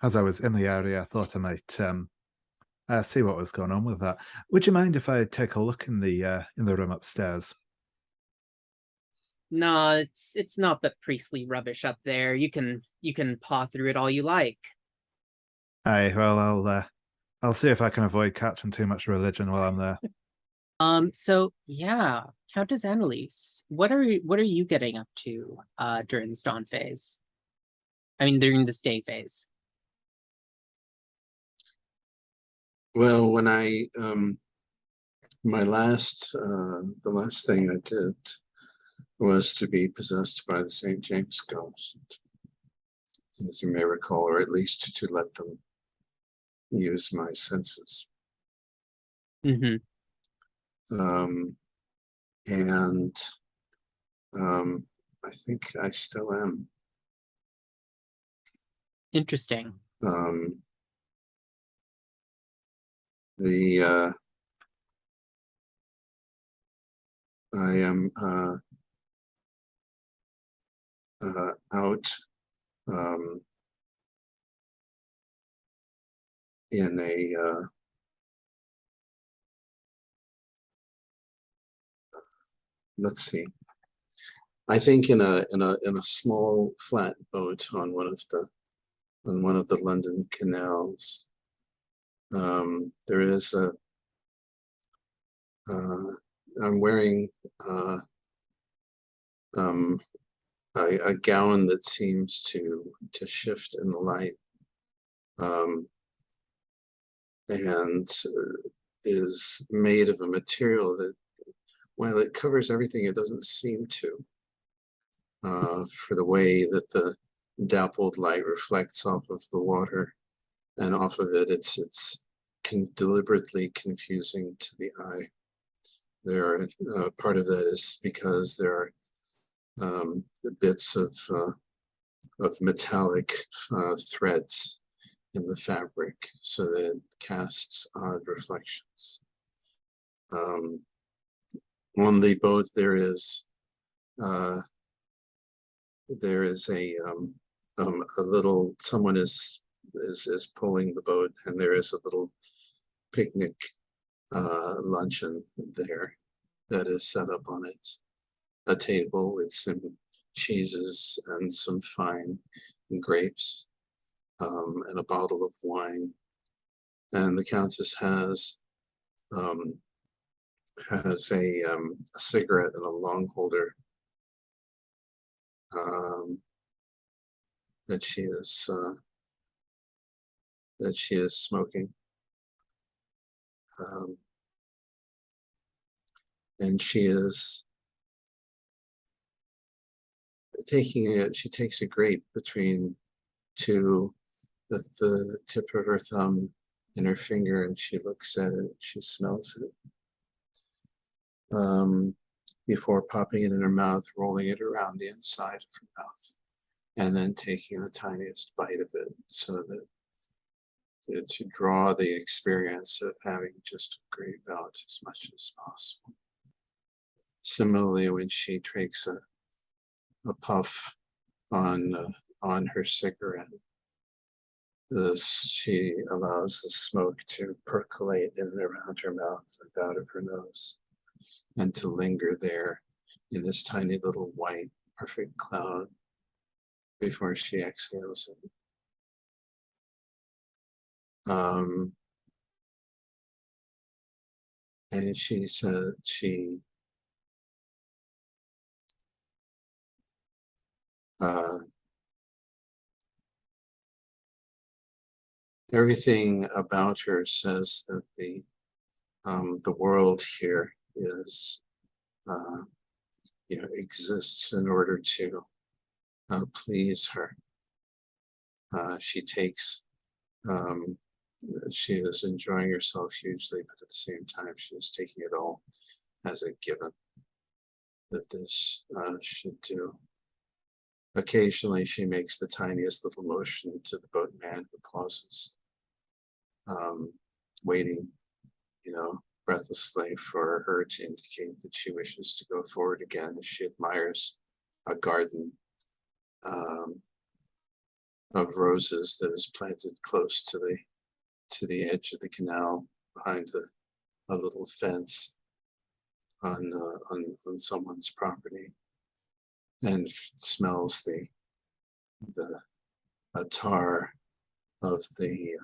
as I was in the area, I thought I might see what was going on with that. Would you mind if I take a look in the room upstairs? No, it's not but priestly rubbish up there. You can paw through it all you like. Aye, well, I'll see if I can avoid catching too much religion while I'm there. So yeah, Countess Annaliese, what are you getting up to during the dawn phase? I mean during the stay phase. Well, when I my last the last thing I did was to be possessed by the St. James ghost, as you may recall, or at least to let them use my senses. Mm-hmm. And I think I still am. Interesting. The I am out in a let's see. I think in a small flat boat on one of the London canals. There is I'm wearing a gown that seems to shift in the light, and is made of a material that, while it covers everything, it doesn't seem to, for the way that the dappled light reflects off of the water and off of it. It's deliberately confusing to the eye. There are part of that is because there are bits of metallic threads in the fabric, so that it casts odd reflections. On the boat, there is a little, someone is pulling the boat, and there is a little picnic luncheon there that is set up on it. A table with some cheeses and some fine grapes, and a bottle of wine. And the Countess has a cigarette and a long holder that she is smoking. And she is she takes a grape between the tip of her thumb and her finger, and she looks at it, she smells it, before popping it in her mouth, rolling it around the inside of her mouth, and then taking the tiniest bite of it, so that to draw the experience of having just a grape out as much as possible. Similarly, when she takes a puff on her cigarette, she allows the smoke to percolate in and around her mouth and out of her nose, and to linger there in this tiny little white perfect cloud before she exhales it. And she said everything about her says that the world here is exists in order to please her. She takes she is enjoying herself hugely, but at the same time she is taking it all as a given that this should do. Occasionally, she makes the tiniest little motion to the boatman who pauses, waiting, breathlessly for her to indicate that she wishes to go forward again as she admires a garden of roses that is planted close to the edge of the canal behind a little fence on someone's property, and smells the tar of the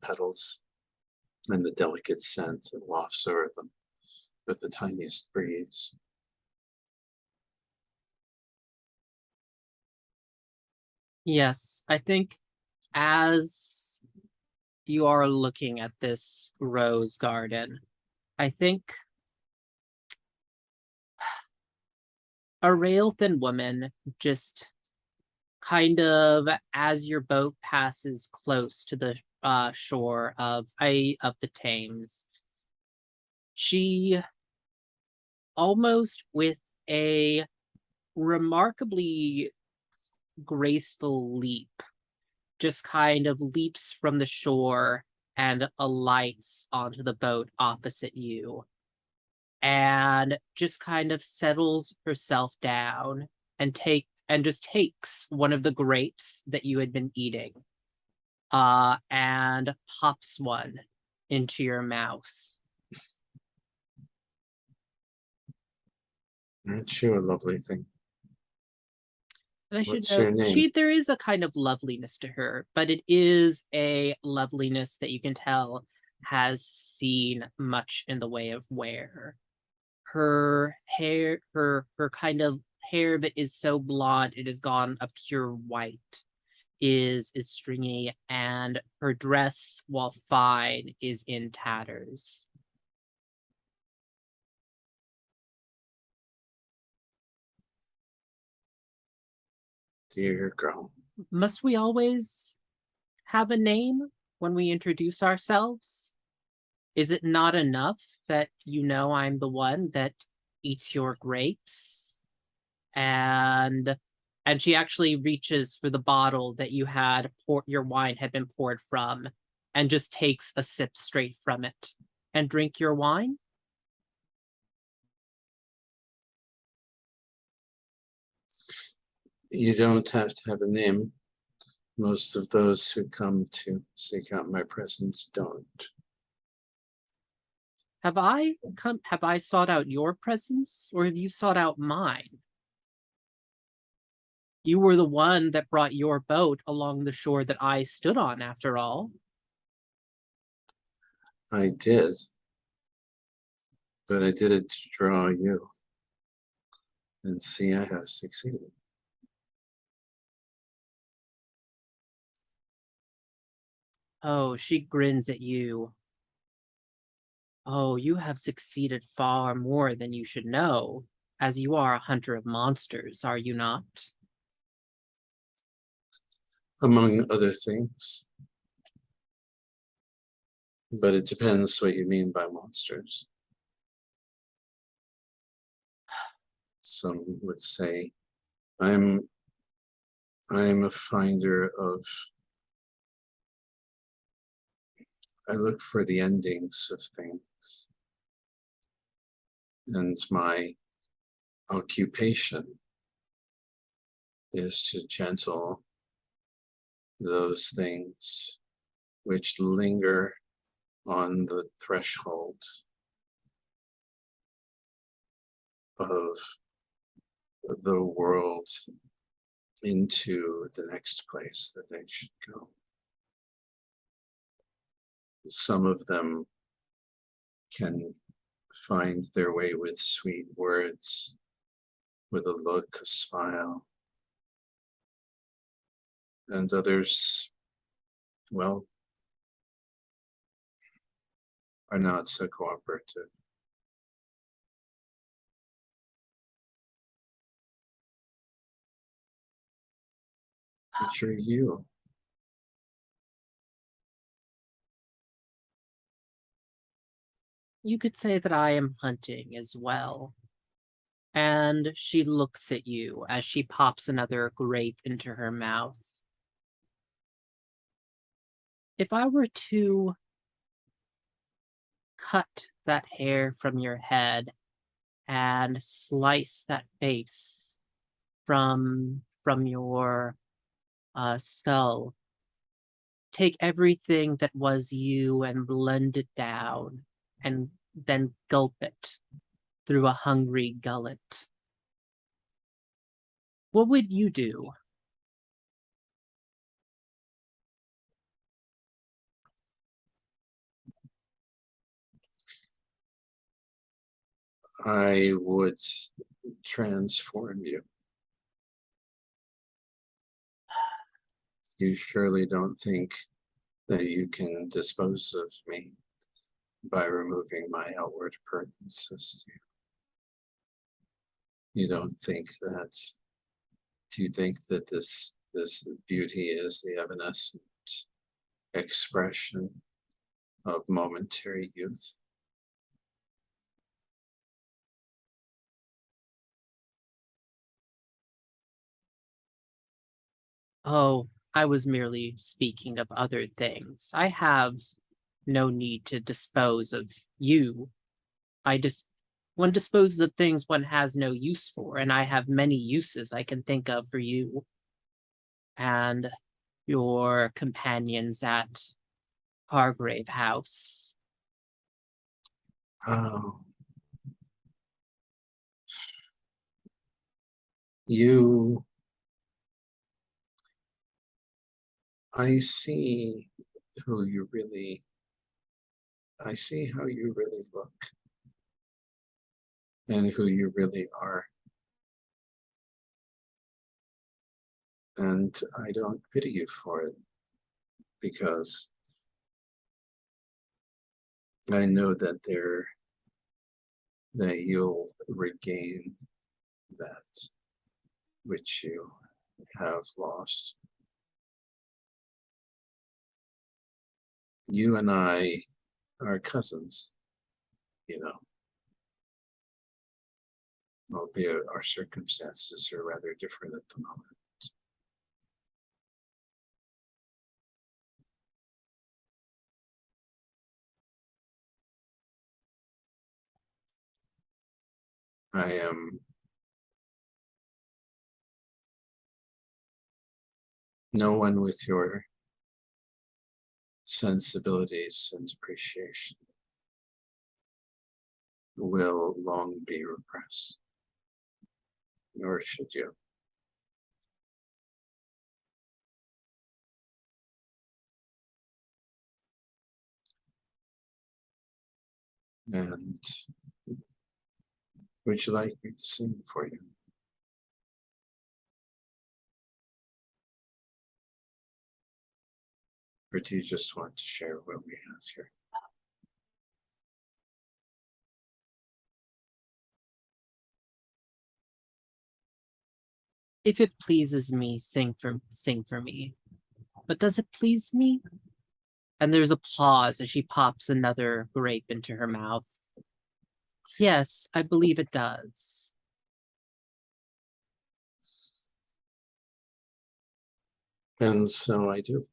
petals and the delicate scent that wafts over them with the tiniest breeze. Yes, I think as you are looking at this rose garden, I think a rail thin woman just kind of as your boat passes close to the shore of the Thames, she almost with a remarkably graceful leap just kind of leaps from the shore and alights onto the boat opposite you and just kind of settles herself down and just takes one of the grapes that you had been eating and pops one into your mouth. Aren't you a lovely thing? And I should What's your note, name? there is a kind of loveliness to her, but it is a loveliness that you can tell has seen much in the way of wear. Her hair, her kind of hair that is so blonde it has gone a pure white, is stringy, and her dress, while fine, is in tatters. Dear girl. Must we always have a name when we introduce ourselves? Is it not enough that you know I'm the one that eats your grapes? And she actually reaches for the bottle that your wine had been poured from, and just takes a sip straight from it. And drink your wine? You don't have to have a name. Most of those who come to seek out my presence don't. Have I sought out your presence, or have you sought out mine? You were the one that brought your boat along the shore that I stood on, after all. I did, but I did it to draw you. And see, I have succeeded. Oh, she grins at you. Oh, you have succeeded far more than you should know, as you are a hunter of monsters, are you not? Among other things. But it depends what you mean by monsters. Some would say I'm a finder of, I look for the endings of things. And my occupation is to gentle those things which linger on the threshold of the world into the next place that they should go. Some of them can find their way with sweet words, with a look, a smile. And others, well, are not so cooperative. Which are you? You could say that I am hunting as well. And she looks at you as she pops another grape into her mouth. If I were to cut that hair from your head and slice that face from your skull, take everything that was you and blend it down, and then gulp it through a hungry gullet, what would you do? I would transform you. You surely don't think that you can dispose of me by removing my outward appearances. You don't think that, do you think that this beauty is the evanescent expression of momentary youth? Oh, I was merely speaking of other things. I have no need to dispose of you. One disposes of things one has no use for, and I have many uses I can think of for you and your companions at Hargrave House. Oh, you, I see who you really, I see how you really look and who you really are. And I don't pity you for it, because I know that that you'll regain that which you have lost. You and I are cousins, you know, albeit our circumstances are rather different at the moment. I am no one with your sensibilities and appreciation will long be repressed, nor should you. And would you like me to sing for you? Or do you just want to share what we have here? If it pleases me, sing for me. But does it please me? And there's a pause as she pops another grape into her mouth. Yes, I believe it does. And so I do.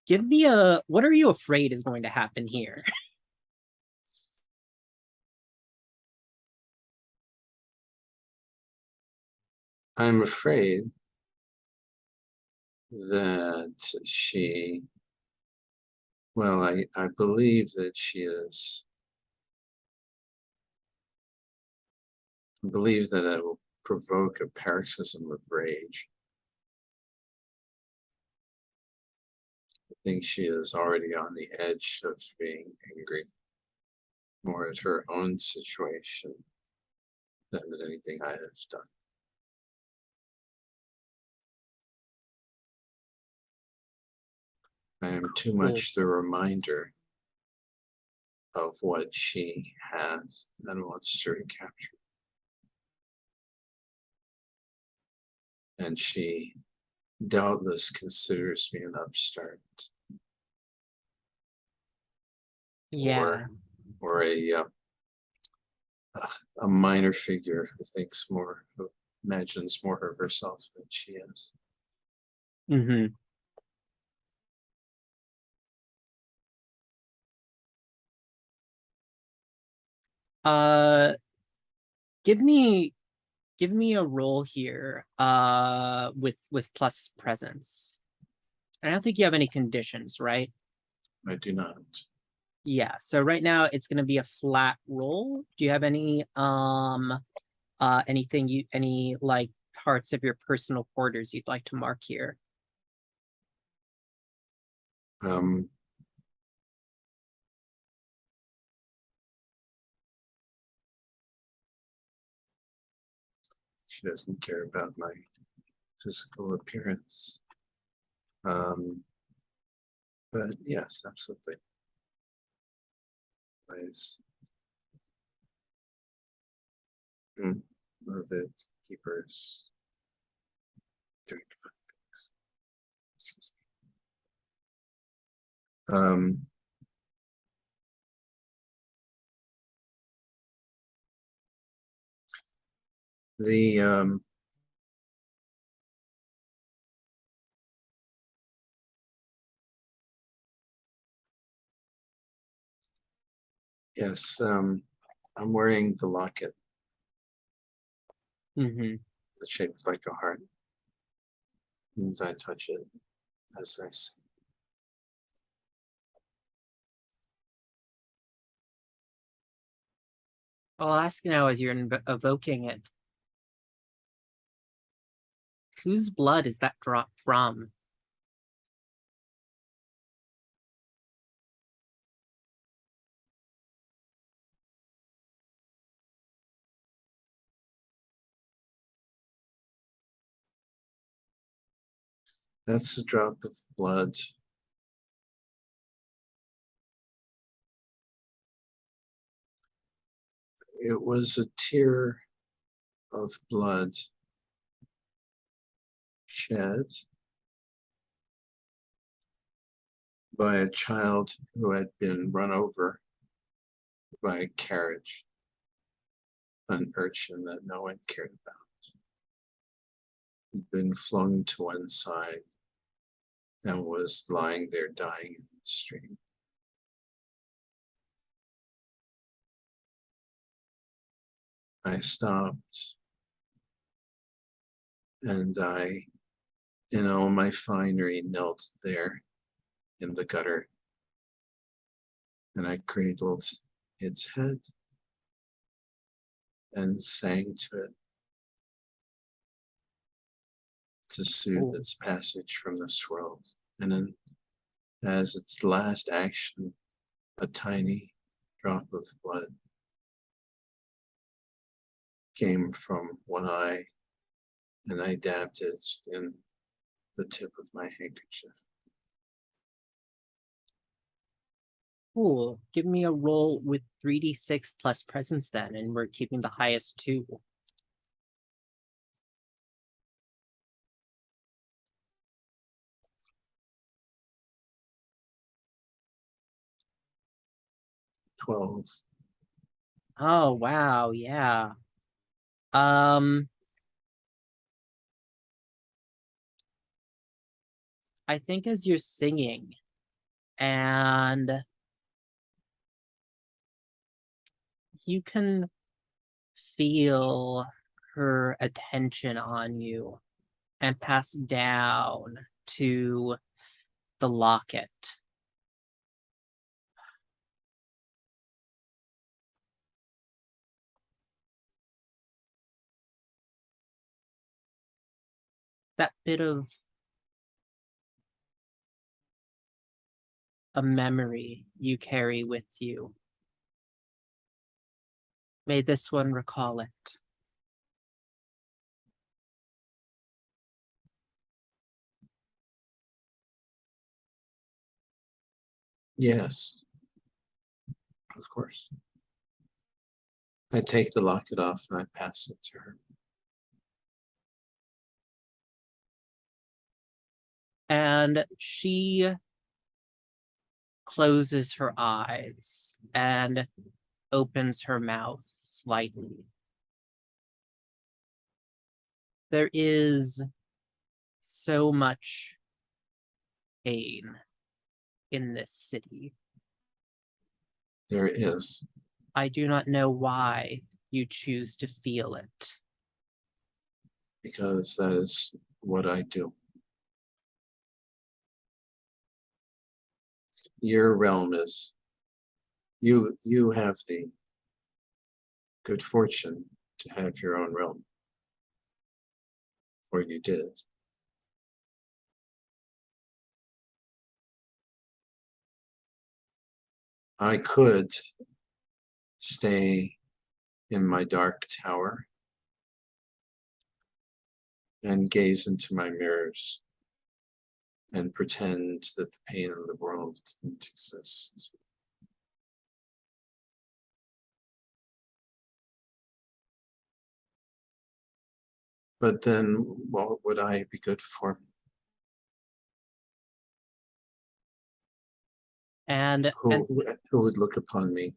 Give me what are you afraid is going to happen here? I'm afraid that she, well, I believe that she is, I believe that it will provoke a paroxysm of rage. I think she is already on the edge of being angry, more at her own situation than at anything I have done. I am too much the reminder of what she has and wants to recapture. And she doubtless considers me an upstart. Yeah. Or a a minor figure who thinks more, who imagines more of herself than she is. Mm-hmm. Uh, give me a roll here. With plus presence. I don't think you have any conditions, right? I do not. Yeah. So right now it's going to be a flat roll. Do you have any any like parts of your personal quarters you'd like to mark here? Um, she doesn't care about my physical appearance. But yes, absolutely. Nice. The keepers doing fun things. Excuse me. The yes, I'm wearing the locket Mm-hmm. that's shaped like a heart. And I touch it as I sing. I'll ask now as you're evoking it. Whose blood is that drop from? That's a drop of blood. It was a tear of blood shed by a child who had been run over by a carriage, an urchin that no one cared about. He'd been flung to one side and was lying there dying in the street. I stopped and I, in all my finery, knelt there in the gutter and I cradled its head and sang to it to soothe its passage from this world. And then, as its last action, a tiny drop of blood came from one eye, and I dabbed it in the tip of my handkerchief. Cool. Give me a roll with 3d6 plus presence then, and we're keeping the highest two. "12. Oh wow, yeah. Um I think as you're singing and you can feel her attention on you and pass down to the locket. That bit of a memory you carry with you. May this one recall it. Yes, of course." I take the locket off and I pass it to her. And she closes her eyes and opens her mouth slightly. There is so much pain in this city. There is. I do not know why you choose to feel it. Because that is what I do. Your realm is, you have the good fortune to have your own realm. Or you did. I could stay in my dark tower and gaze into my mirrors and pretend that the pain in the world didn't exist. But then what would I be good for? And Who would look upon me?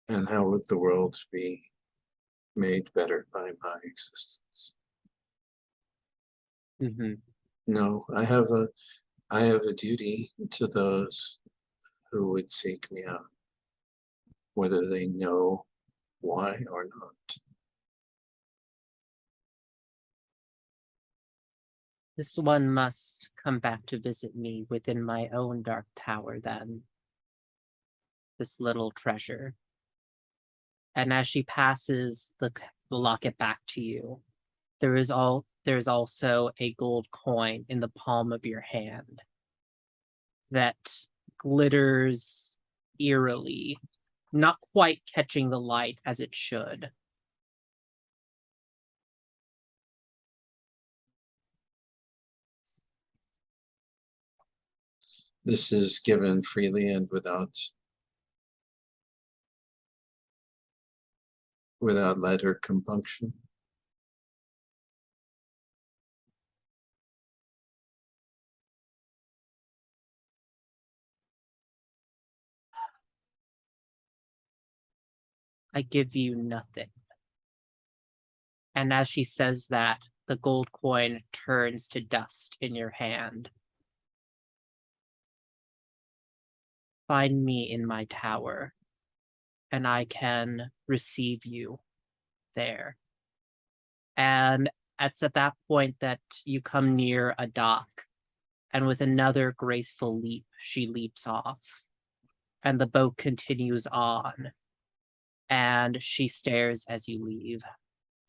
And how would the world be made better by my existence? Mhm. No, I have a duty to those who would seek me out, whether they know why or not. This one must come back to visit me within my own dark tower then. This little treasure. And as she passes the locket back to you, there's also a gold coin in the palm of your hand that glitters eerily, not quite catching the light as it should. This is given freely and without lead or compunction. I give you nothing. And as she says that, the gold coin turns to dust in your hand. Find me in my tower, and I can receive you there. And it's at that point that you come near a dock, and with another graceful leap, she leaps off. And the boat continues on, and she stares as you leave.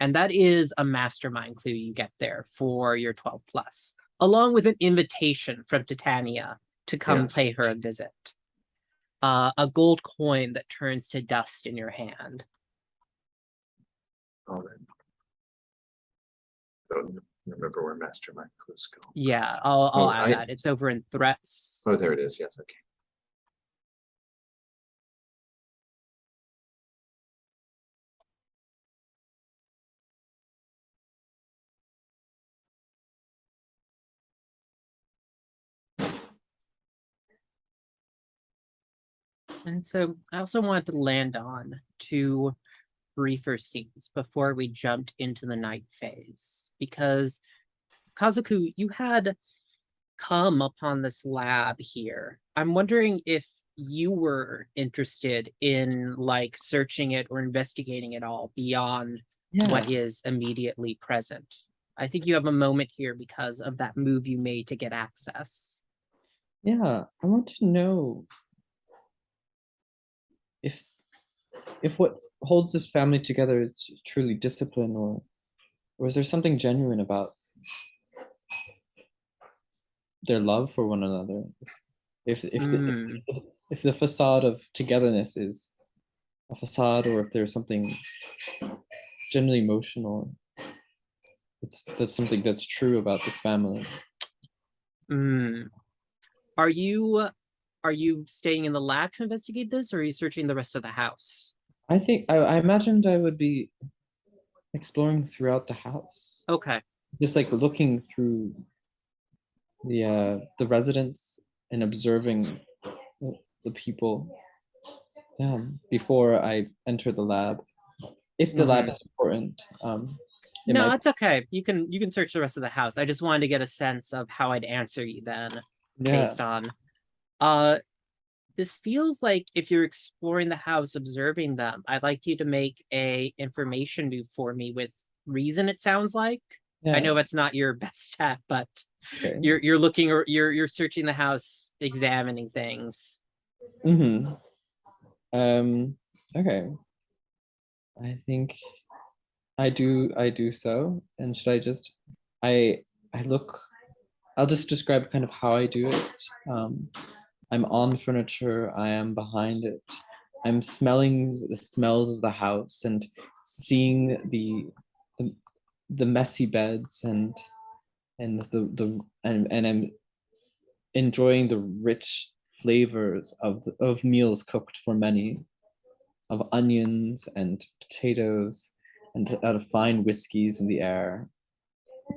And that is a mastermind clue you get there for your 12 plus, along with an invitation from Titania to come Yes. pay her a visit. A gold coin that turns to dust in your hand. All right. Don't remember where mastermind clues go. Yeah, I'll add I- that. It's over in threats. Oh, there it is. Yes, okay. And so I also wanted to land on two briefer scenes before we jumped into the night phase. Because Kazoku, you had come upon this lab here. I'm wondering if you were interested in like searching it or investigating it all beyond what is immediately present. I think you have a moment here because of that move you made to get access. Yeah, I want to know if what holds this family together is truly discipline, or is there something genuine about their love for one another? If the facade of togetherness is a facade, or if there's something generally emotional, that's something that's true about this family. Are you staying in the lab to investigate this, or are you searching the rest of the house? I think I imagined I would be exploring throughout the house, Okay. just like looking through the residents and observing the people before I enter the lab. If the lab is important, it No, might. it's okay. You can search the rest of the house. I just wanted to get a sense of how I'd answer you then, Yeah. based on this feels like if you're exploring the house, observing them, I'd like you to make a information move for me with reason, it sounds like. I know that's not your best stat, but Okay. you're looking or you're searching the house, examining things. Mm-hmm. Okay. I think I do so. And should I just I look, I'll just describe kind of how I do it. I'm on furniture, I am behind it. I'm smelling the smells of the house and seeing the messy beds and I'm enjoying the rich flavors of meals cooked for many, of onions and potatoes and out of fine whiskeys in the air.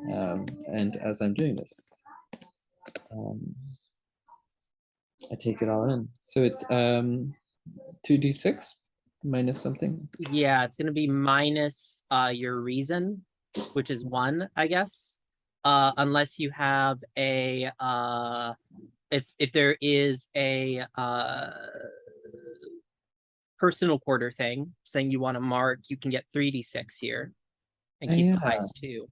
And as I'm doing this, I take it all in. So it's 2d6 minus something. Yeah, it's gonna be minus your reason, which is 1, I guess. Unless you have a if there is a personal quarter thing saying you want to mark, you can get 3d6 here and keep the Yeah, highest 2.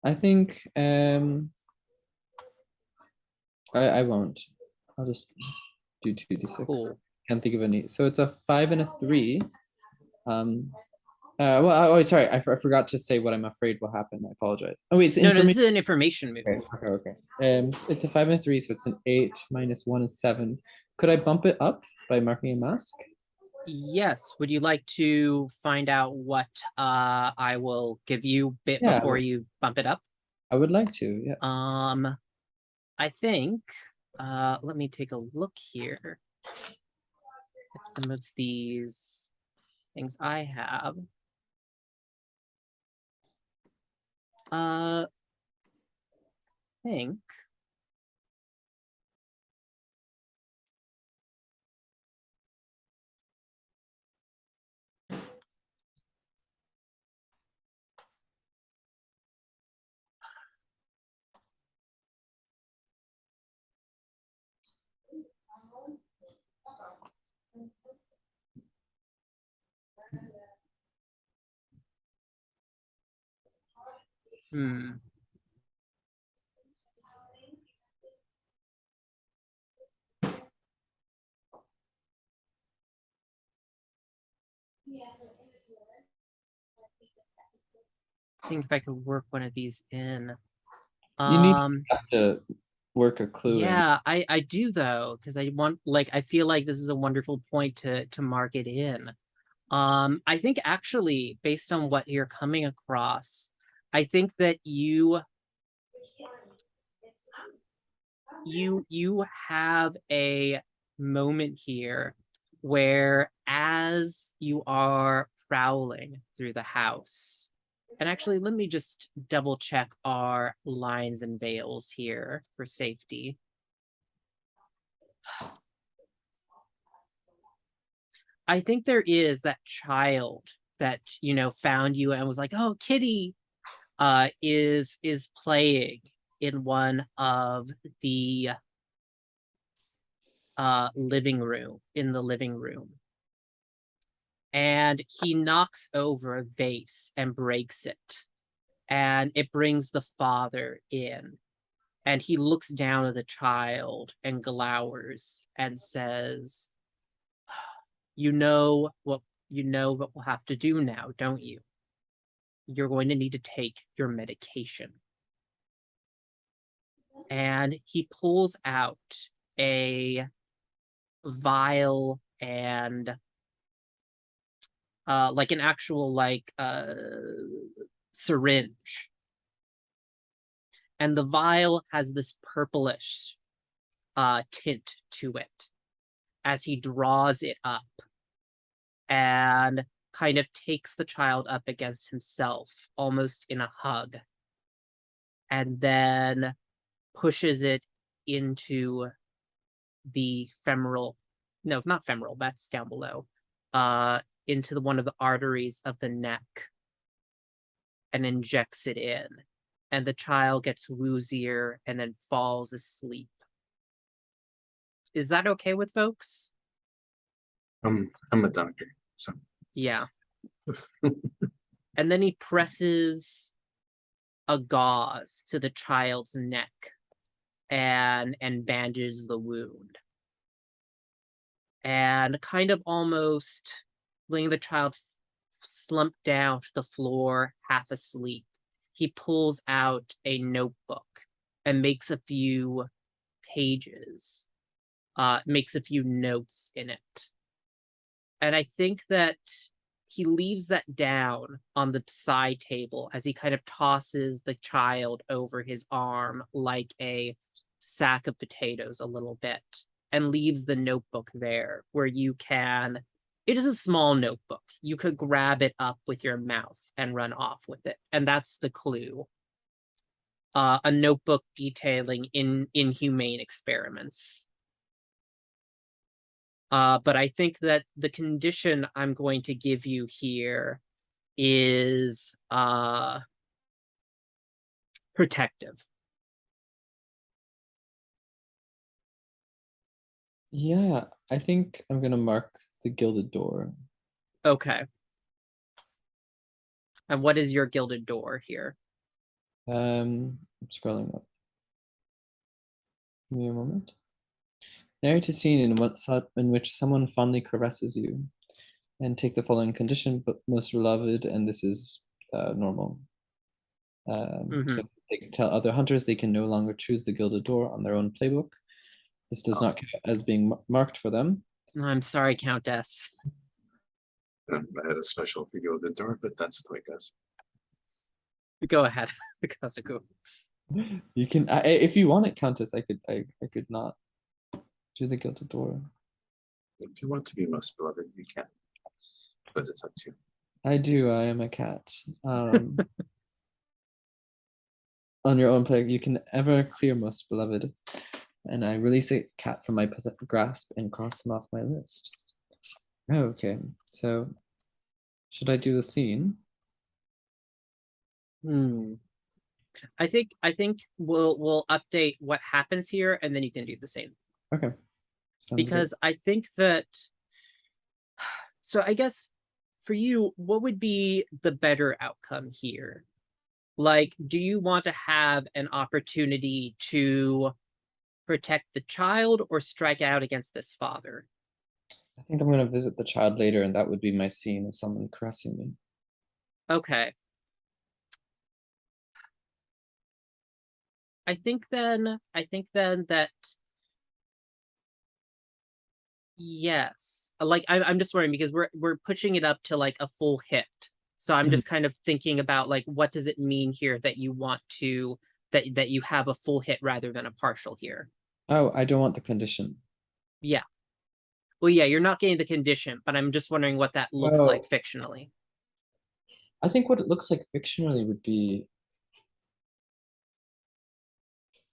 I think I won't. I'll just do 2d6. Cool. Can't think of any. So it's a 5 and a 3. Well, oh, sorry, I forgot to say what I'm afraid will happen. I apologize. Oh wait, it's No, this information. is an information move. Okay. It's a 5 and a 3, so it's an 8 minus 1 is 7. Could I bump it up by marking a mask? Yes. Would you like to find out what I will give you before you bump it up? I would like to, yes. I think let me take a look here at some of these things I have. I think seeing if I could work one of these in. You need to have to work a clue in. Yeah, I do though, because I want I feel like this is a wonderful point to mark it in. I think actually, based on what you're coming across, I think that you have a moment here where as you are prowling through the house, and actually let me just double check our lines and veils here for safety. I think there is that child that found you and was like, "Oh, Kitty," is playing in one of the living room, and he knocks over a vase and breaks it, and it brings the father in, and he looks down at the child and glowers and says, you know what we'll have to do now, don't you? You're going to need to take your medication. And he pulls out a vial and like an actual syringe. And the vial has this purplish tint to it as he draws it up and kind of takes the child up against himself, almost in a hug, and then pushes it into the femoral no, not femoral, that's down below, into one of the arteries of the neck and injects it in. And the child gets woozier and then falls asleep. Is that okay with folks? I'm a doctor, so Yeah. And then he presses a gauze to the child's neck and bandages the wound. And kind of almost letting the child slump down to the floor, half asleep, he pulls out a notebook and makes a few pages, makes a few notes in it. And I think that he leaves that down on the side table as he kind of tosses the child over his arm like a sack of potatoes a little bit, and leaves the notebook there where you can. It is a small notebook. You could grab it up with your mouth and run off with it. And that's the clue. A notebook detailing inhumane experiments. But I think that the condition I'm going to give you here is protective. Yeah, I think I'm gonna mark the gilded door. Okay. And what is your gilded door here? I'm scrolling up. Give me a moment. Narrate a scene in which someone fondly caresses you, and take the following condition, but most beloved, and this is normal. So they can tell other hunters they can no longer choose the gilded door on their own playbook. This does not count as being marked for them. I'm sorry, Countess. I had a special for you at the door, but that's the way it goes. Go ahead, Kazoku. You can, if you want it, Countess. I could not do the gilded door. If you want to be most beloved, you can, but it's up to you. I do. I am a cat. On your own play, you can ever clear most beloved, and I release a cat from my grasp and cross them off my list. Okay, so should I do the scene? I think we'll update what happens here, and then you can do the same. Okay. Because I think that. So I guess for you, what would be the better outcome here? Like, do you want to have an opportunity to protect the child or strike out against this father? I think I'm going to visit the child later, and that would be my scene of someone caressing me. Okay. I think then that yes. Like I'm just worrying because we're pushing it up to like a full hit. So I'm just kind of thinking about like what does it mean here that you want to that you have a full hit rather than a partial here. Oh, I don't want the condition. Yeah. Well, yeah, you're not getting the condition, but I'm just wondering what that looks like fictionally. I think what it looks like fictionally would be.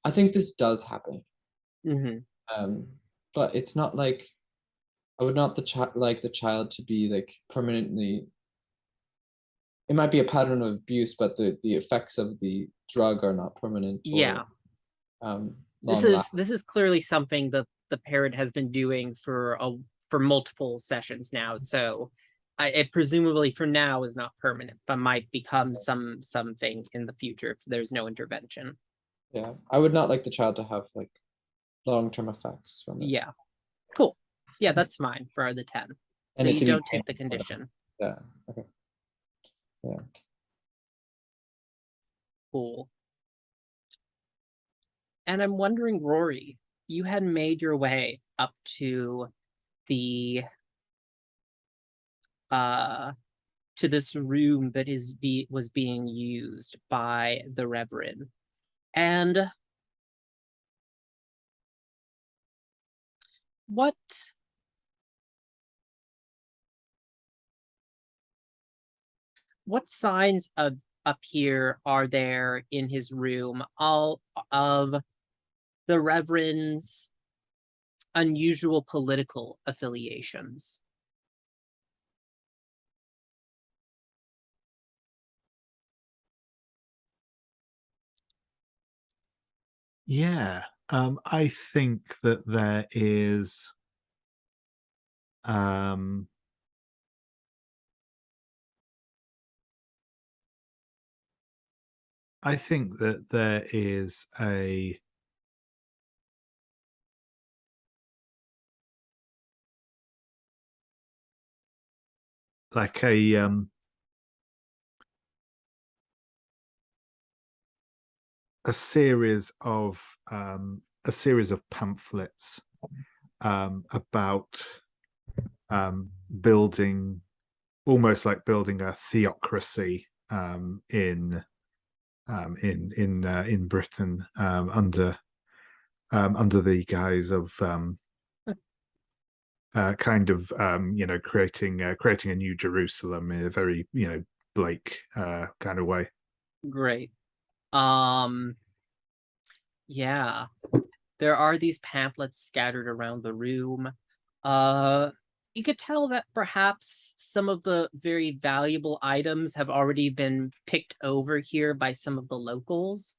I think this does happen. But it's not like I would not like the child to be like permanently. It might be a pattern of abuse, but the effects of the drug are not permanent. Yeah. This is clearly something the parent has been doing for multiple sessions now. So it presumably for now is not permanent, but might become something in the future if there's no intervention. Yeah, I would not like the child to have like long-term effects from it. Yeah, cool. Yeah, that's fine for the 10. So you don't take the condition. Yeah. Okay. Yeah. Cool. And I'm wondering, Rory, you had made your way up to the to this room that was being used by the Reverend. And what signs up here are there in his room all of the Reverend's unusual political affiliations. Yeah, I think that there is I think that there is a like a series of pamphlets about building, almost like building a theocracy in Britain under the guise of creating a new Jerusalem in a very Blake kind of way. Great. Yeah, there are these pamphlets scattered around the room. You could tell that perhaps some of the very valuable items have already been picked over here by some of the locals,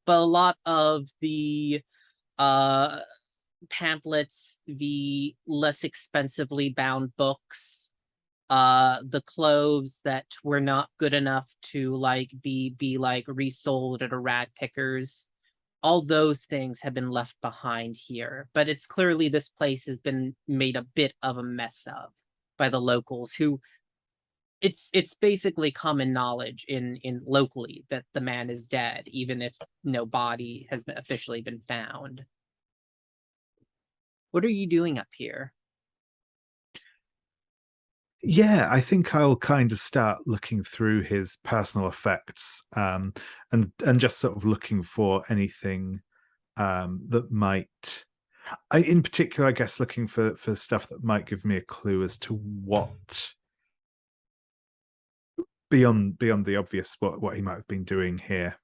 but a lot of the uh pamphlets, the less expensively bound books, the clothes that were not good enough to be like resold at a rag pickers, all those things have been left behind here. But it's clearly this place has been made a bit of a mess of by the locals, who it's basically common knowledge in locally that the man is dead, even if no body has been officially been found. What are you doing up here? Yeah, I think I'll kind of start looking through his personal effects, and just sort of looking for anything that might, in particular, I guess, looking for stuff that might give me a clue as to what beyond the obvious what he might have been doing here.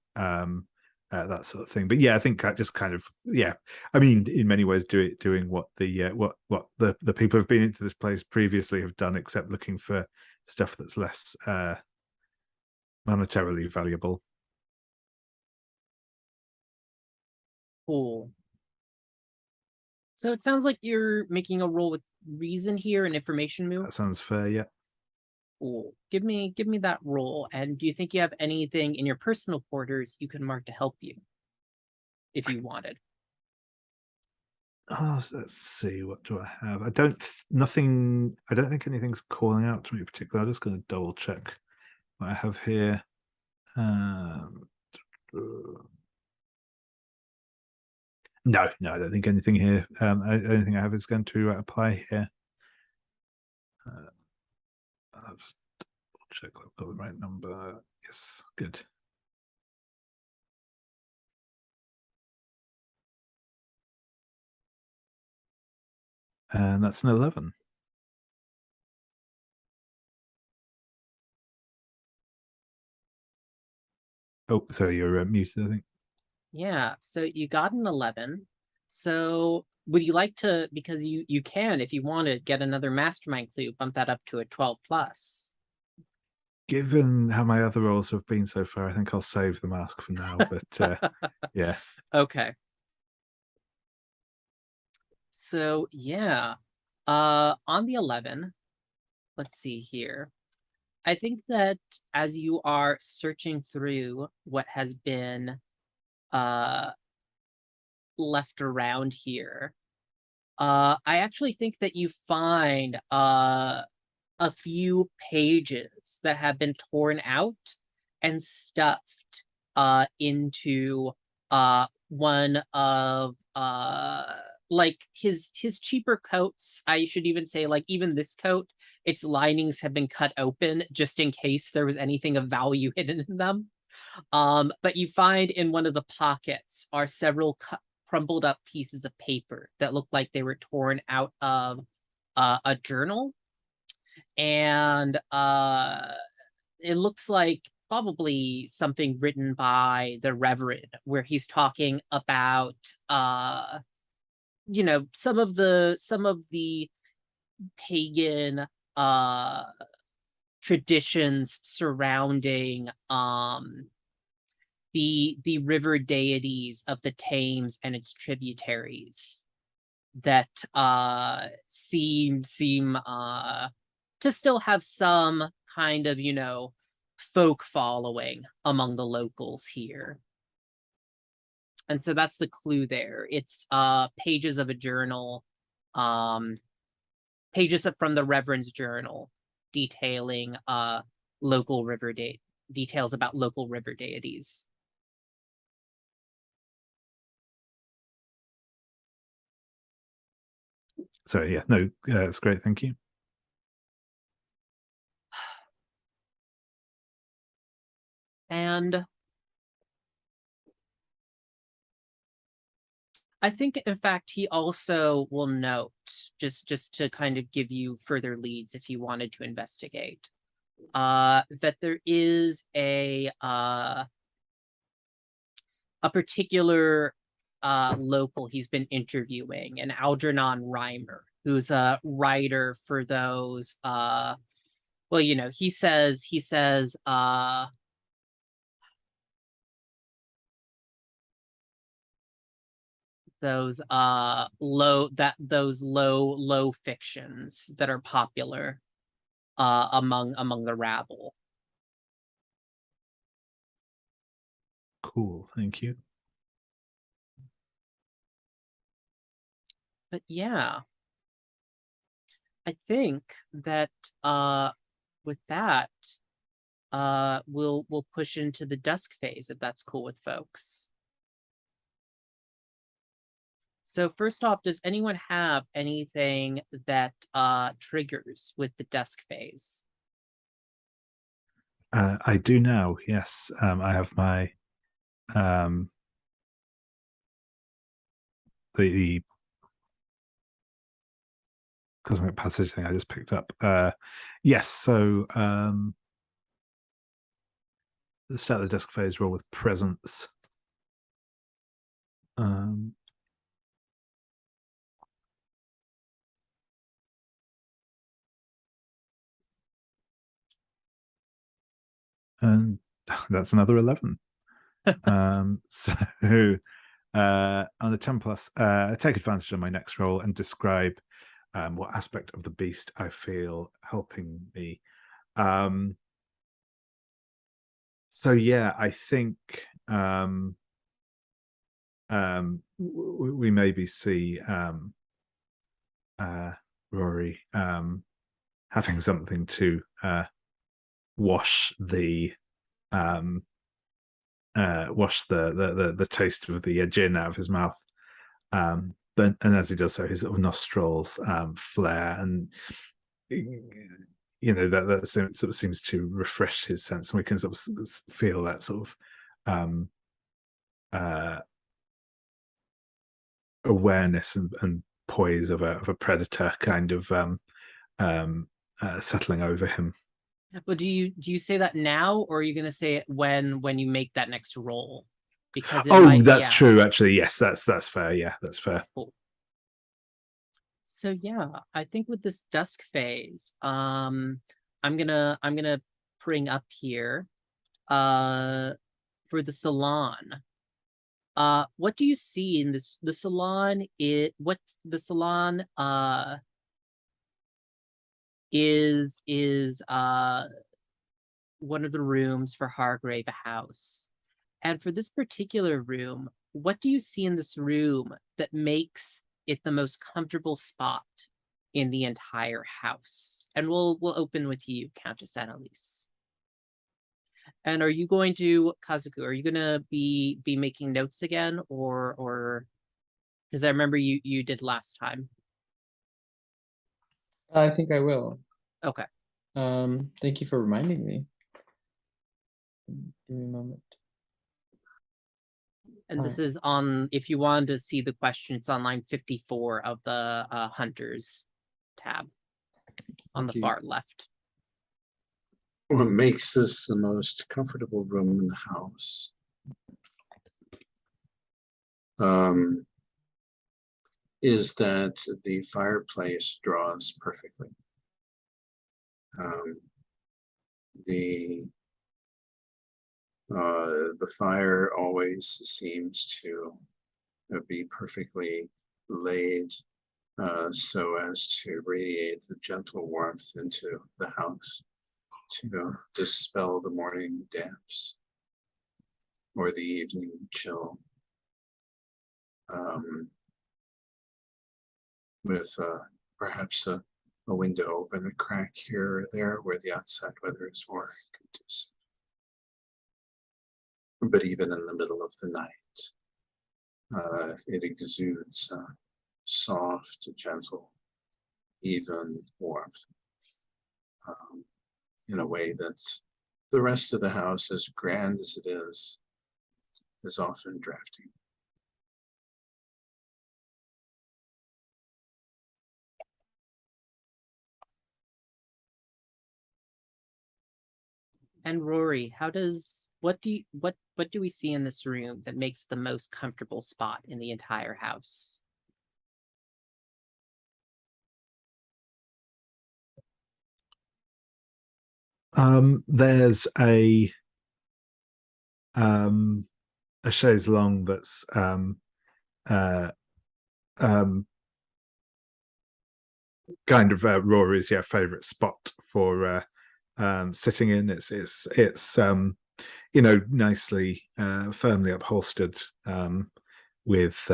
That sort of thing. But yeah, I think I just kind of, yeah. I mean, in many ways, doing what the people who've been into this place previously have done, except looking for stuff that's less monetarily valuable. Cool. So it sounds like you're making a roll with reason here, an information move. That sounds fair. Yeah. Cool. Give me that roll. And do you think you have anything in your personal quarters you can mark to help you, if you wanted? Oh, let's see. What do I have? I don't. Nothing. I don't think anything's calling out to me particularly. I'm just going to double check what I have here. No, I don't think anything here. Anything I have is going to apply here. I'll just check I've got the right number. Yes, good. And that's an 11. Oh, sorry, you're muted, I think. Yeah, so you got an 11. So would you like to, because you can, if you want to, get another mastermind clue, bump that up to a 12 plus? Given how my other rolls have been so far, I think I'll save the mask for now. But yeah. Okay. So yeah, on the 11, let's see here. I think that as you are searching through what has been uh left around here, I actually think that you find a few pages that have been torn out and stuffed into one of like his cheaper coats. I should even say, like, even this coat, its linings have been cut open just in case there was anything of value hidden in them. But you find in one of the pockets are several crumpled up pieces of paper that look like they were torn out of a journal. And it looks like probably something written by the Reverend, where he's talking about you know, some of the pagan traditions surrounding the river deities of the Thames and its tributaries that seem to still have some kind of, you know, folk following among the locals here. And so that's the clue there. It's pages of a journal, pages from the Reverend's journal detailing local river details about local river deities. So yeah, no, it's great. Thank you. And I think, in fact, he also will note, just to kind of give you further leads if you wanted to investigate, that there is a particular local he's been interviewing, an Algernon rhymer, who's a writer for those well, you know, he says those low fictions that are popular among the rabble. Cool, thank you. But yeah, I think that with that we'll push into the dusk phase, if that's cool with folks. So first off, does anyone have anything that triggers with the dusk phase? I do now, yes. I have my the cosmic passage thing I just picked up. Yes, so the start of the dusk phase roll with presence. And that's another 11. So on the 10 plus, take advantage of my next roll and describe what aspect of the beast I feel helping me. So yeah, I think we maybe see Rory having something to wash the taste of the gin out of his mouth. And as he does so, his sort of nostrils flare, and you know that sort of seems to refresh his sense, and we can sort of feel that sort of awareness and poise of a predator kind of settling over him. But do you say that now, or are you going to say it when you make that next roll? Because that's true. Actually, yes, that's fair. Yeah, that's fair. Cool. So yeah, I think with this dusk phase, I'm gonna bring up here, for the salon. What do you see in the salon? The salon is one of the rooms for Hargrave House. And for this particular room, what do you see in this room that makes it the most comfortable spot in the entire house? And we'll open with you, Countess Annaliese. And are you going to, Kazoku, are you gonna be making notes again, or because I remember you did last time. I think I will. Okay. Thank you for reminding me. Give me a moment. And this is on, if you wanted to see the question, it's on line 54 of the Hunters tab on the far left. What makes this the most comfortable room in the house? is that the fireplace draws perfectly. The fire always seems to be perfectly laid so as to radiate the gentle warmth into the house to dispel the morning damps or the evening chill. With perhaps a window open, a crack here or there where the outside weather is more conducive. But even in the middle of the night, it exudes soft, gentle, even warmth in a way that the rest of the house, as grand as it is often drafty. And Rory, what do we see in this room that makes the most comfortable spot in the entire house? There's a chaise longue that's kind of Rory's favorite spot for sitting in. It's nicely firmly upholstered with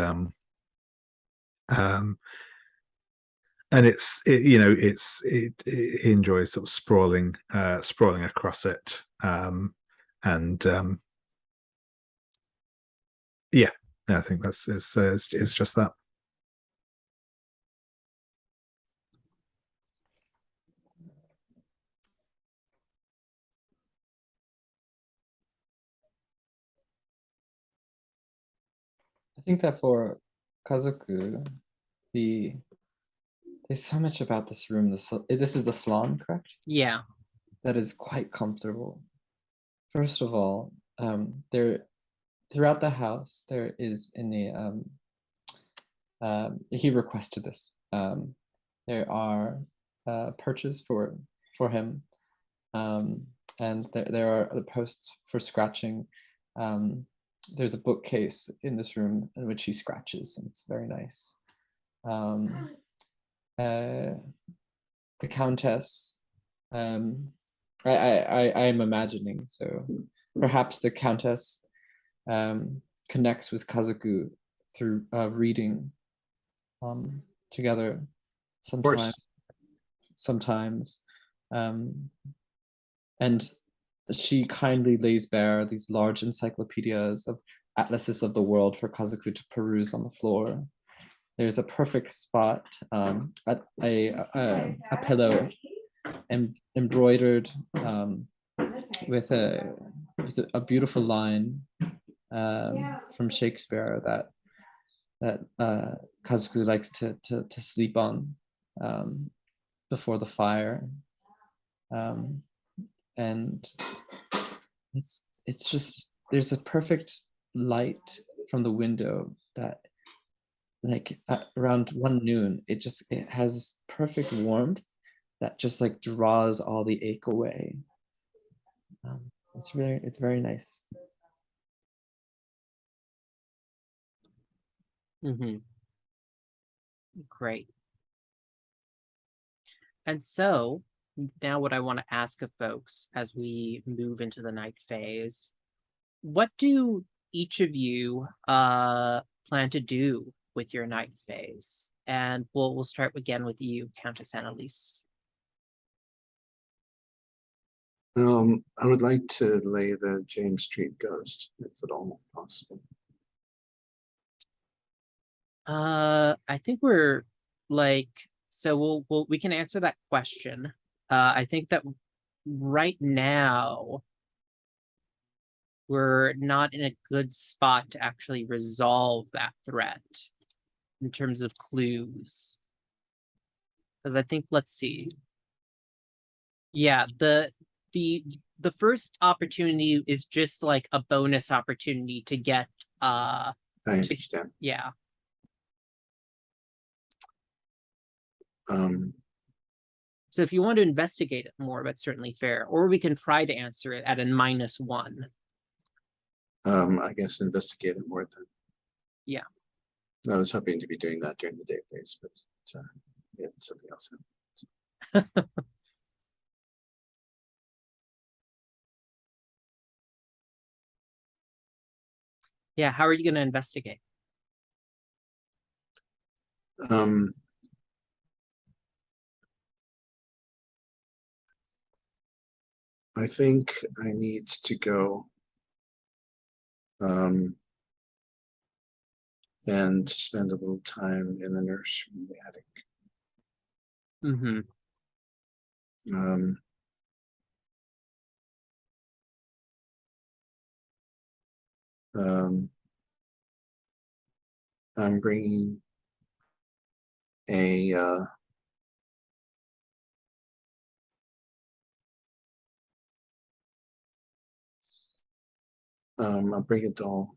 and it enjoys sort of sprawling across it, and yeah, I think it's just that. I think that for Kazoku, there's so much about this room. This is the salon, correct? Yeah. That is quite comfortable. First of all, there throughout the house there is he requested this. There are perches for him, and there are the posts for scratching. There's a bookcase in this room in which he scratches, and it's very nice. The Countess, I am imagining, so perhaps the Countess connects with Kazoku through reading together sometimes, and she kindly lays bare these large encyclopedias of atlases of the world for Kazoku to peruse on the floor. There's a perfect spot, a pillow embroidered with a beautiful line from Shakespeare that Kazoku likes to sleep on before the fire, and it's just, there's a perfect light from the window that, like, around 1 noon, it has perfect warmth that just like draws all the ache away. It's very nice. Mm-hmm. Great. And so now what I want to ask of folks as we move into the night phase, what do each of you plan to do with your night phase? And we'll start again with you, Countess Annaliese. I would like to lay the James Street ghost, if at all possible. I think we're like, so we can answer that question. I think that right now we're not in a good spot to actually resolve that threat in terms of clues. Because I think, let's see. Yeah, the first opportunity is just like a bonus opportunity to get I understand. yeah. So if you want to investigate it more, that's certainly fair. Or we can try to answer it at a -1. I guess investigate it more than. Yeah. I was hoping to be doing that during the day phase, but yeah, something else. Yeah, how are you going to investigate? I think I need to go and spend a little time in the nursery in the attic. Mm-hmm. I'm bringing a I'll bring a doll.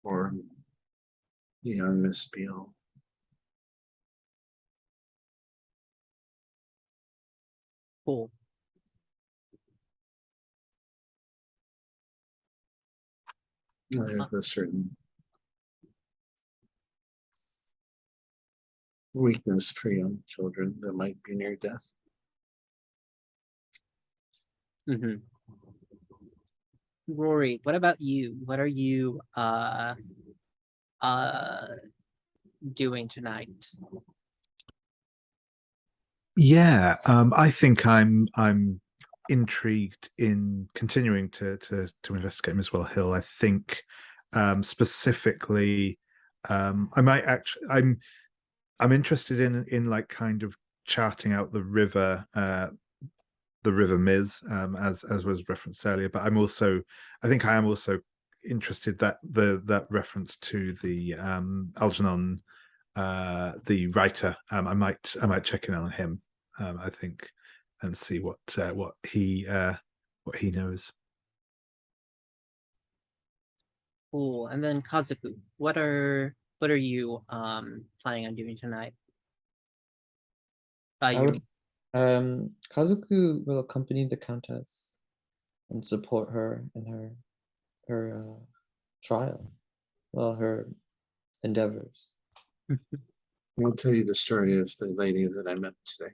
Or young Miss Beale. Cool. I have a certain weakness for young children that might be near death. Mm-hmm. Rory, what about you? What are you doing tonight? Yeah, I think I'm intrigued in continuing to investigate Miswell Hill. I think specifically, I might actually I'm interested in like kind of charting out the river Mis, as was referenced earlier. But I think I am also interested that that reference to the Algernon, the writer. I might check in on him. I think, and see what he knows. Cool. And then Kazoku, what are you planning on doing tonight? I would Kazoku will accompany the Countess and support her in her trial. Well, her endeavors. I'll tell you the story of the lady that I met today.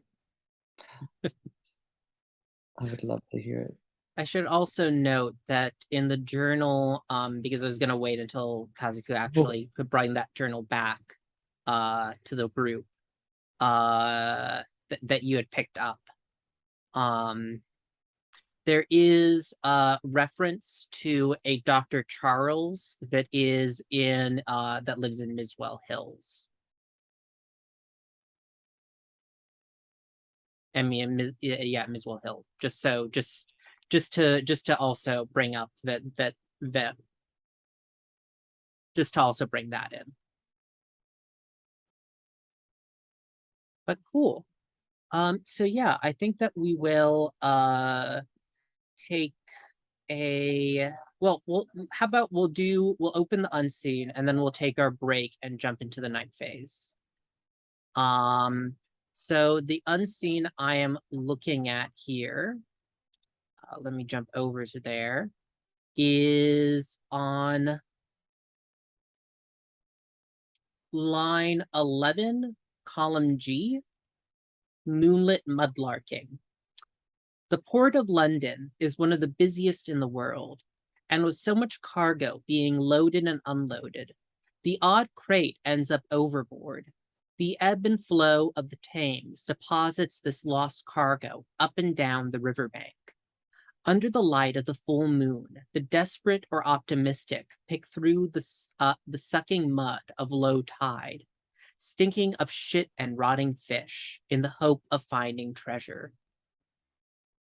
I would love to hear it. I should also note that in the journal, because I was gonna wait until Kazuku actually could bring that journal back to the group that you had picked up. There is a reference to a Dr. Charles that is in that lives in Miswell Hills. I mean, yeah, Miswell Hill. Just to also bring up that just to also bring that in. But cool. So yeah, I think that we will take a we'll how about we'll open the unseen and then we'll take our break and jump into the night phase. So the unseen I am looking at here, let me jump over to there, is on line 11, column G, moonlit mudlarking. The Port of London is one of the busiest in the world, and with so much cargo being loaded and unloaded, the odd crate ends up overboard. The ebb and flow of the Thames deposits this lost cargo up and down the riverbank. Under the light of the full moon, the desperate or optimistic pick through the sucking mud of low tide, stinking of shit and rotting fish, in the hope of finding treasure.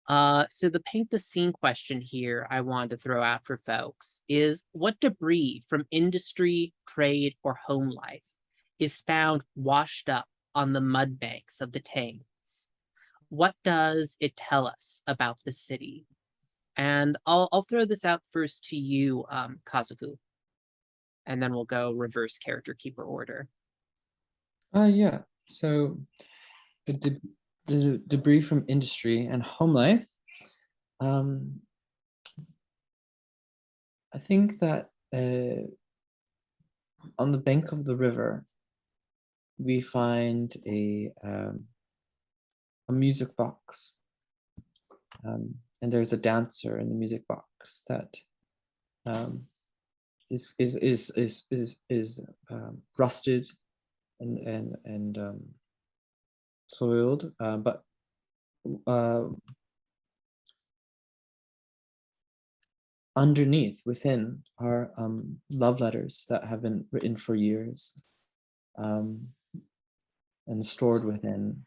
So the paint the scene question here I wanted to throw out for folks is, what debris from industry, trade, or home life is found washed up on the mud banks of the Thames? What does it tell us about the city? And I'll throw this out first to you, Kazoku, and then we'll go reverse character keeper order. Yeah. So the debris from industry and home life. I think that on the bank of the river, we find a music box, and there's a dancer in the music box that is rusted and soiled, but underneath, within, are love letters that have been written for years, and stored within.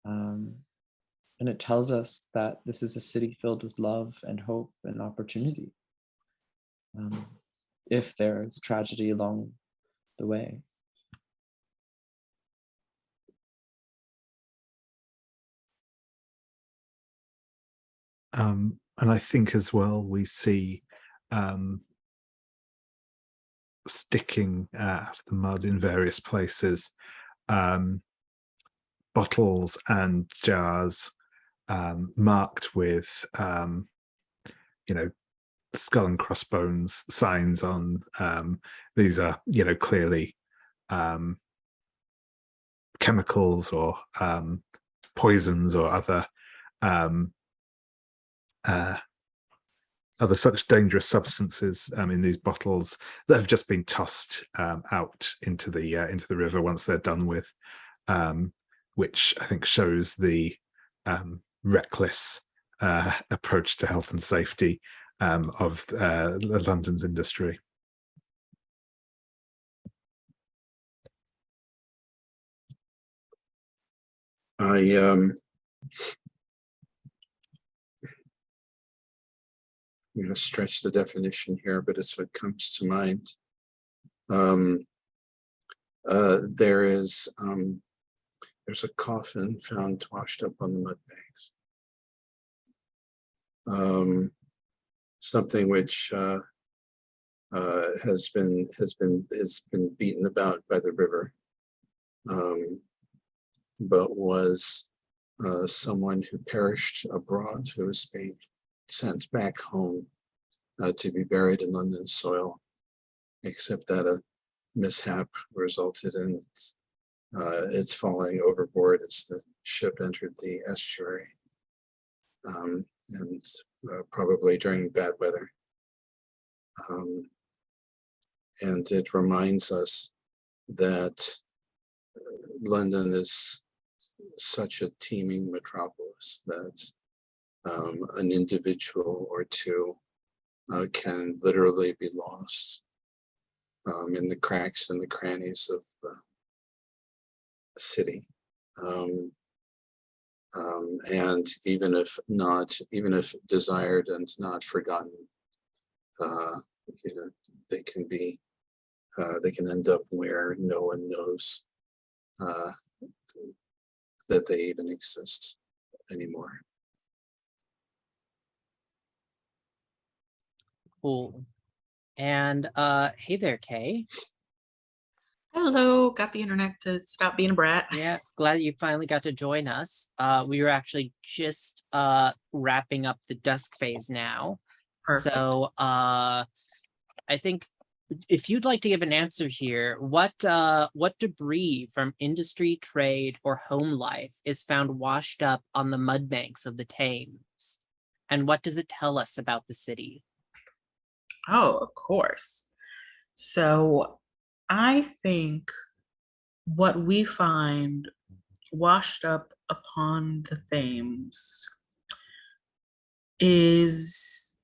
And it tells us that this is a city filled with love and hope and opportunity, if there is tragedy along the way. And I think as well we see sticking out of the mud in various places, bottles and jars marked with skull and crossbones signs on. These are clearly chemicals or poisons or other such dangerous substances in these bottles that have just been tossed out into the river once they're done with, which I think shows the reckless approach to health and safety of London's industry. I'm going to stretch the definition here, but it's what comes to mind. There's a coffin found washed up on the mud banks. Something which has been beaten about by the river, but was someone who perished abroad, who was being sent back home to be buried in London soil, except that a mishap resulted in its falling overboard as the ship entered the estuary, and probably during bad weather. And it reminds us that London is such a teeming metropolis that an individual or two can literally be lost in the cracks and the crannies of the city. And even if desired and not forgotten, they can end up where no one knows that they even exist anymore. Cool. And hey there, Kay. Hello, got the internet to stop being a brat. Yeah, glad you finally got to join us. We were actually just wrapping up the dusk phase now. Perfect. So I think if you'd like to give an answer here, what debris from industry, trade, or home life is found washed up on the mud banks of the Thames? And what does it tell us about the city? Oh, of course. So I think what we find washed up upon the Thames is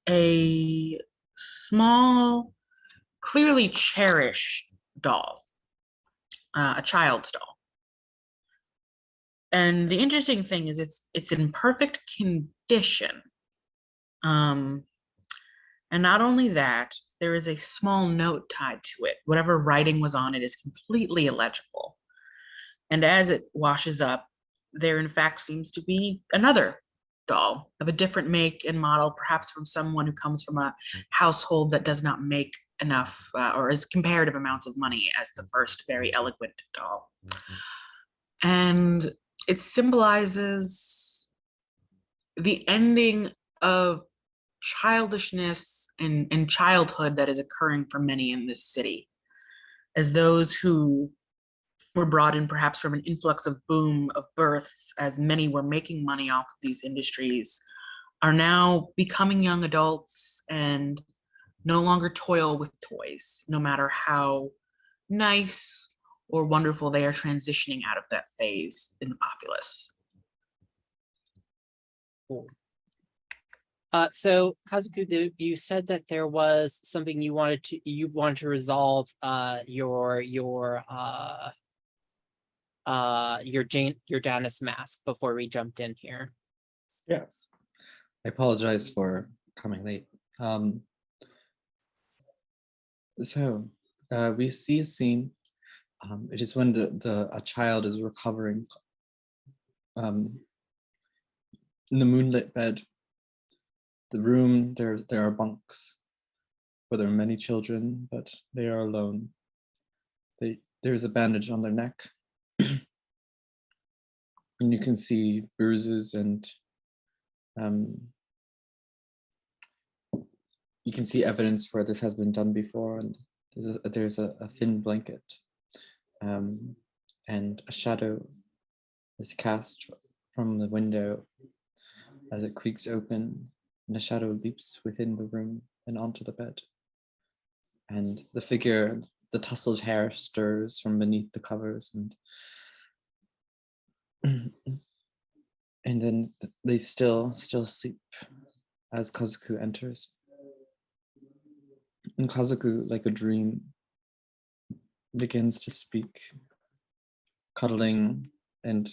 a small, clearly cherished doll, a child's doll. And the interesting thing is it's in perfect condition. And not only that, there is a small note tied to it. Whatever writing was on it is completely illegible. And as it washes up, there in fact seems to be another doll of a different make and model, perhaps from someone who comes from a household that does not make enough or as comparative amounts of money as the first very eloquent doll. And it symbolizes the ending of childishness and childhood that is occurring for many in this city, as those who were brought in perhaps from an influx of boom of births, as many were making money off of these industries, are now becoming young adults and no longer toil with toys, no matter how nice or wonderful they are transitioning out of that phase in the populace. Cool. So Kazoku, you said that there was something you wanted to resolve your Janus mask before we jumped in here. Yes. I apologize for coming late. So we see a scene. It is when a child is recovering in the moonlit bed. The room, there are bunks where there are many children, but they are alone. There's a bandage on their neck. And you can see bruises and you can see evidence where this has been done before, and there's a thin blanket, and a shadow is cast from the window as it creaks open, and a shadow leaps within the room and onto the bed. And the figure, the tousled hair stirs from beneath the covers, and then they still sleep as Kazoku enters. And Kazoku, like a dream, begins to speak, cuddling and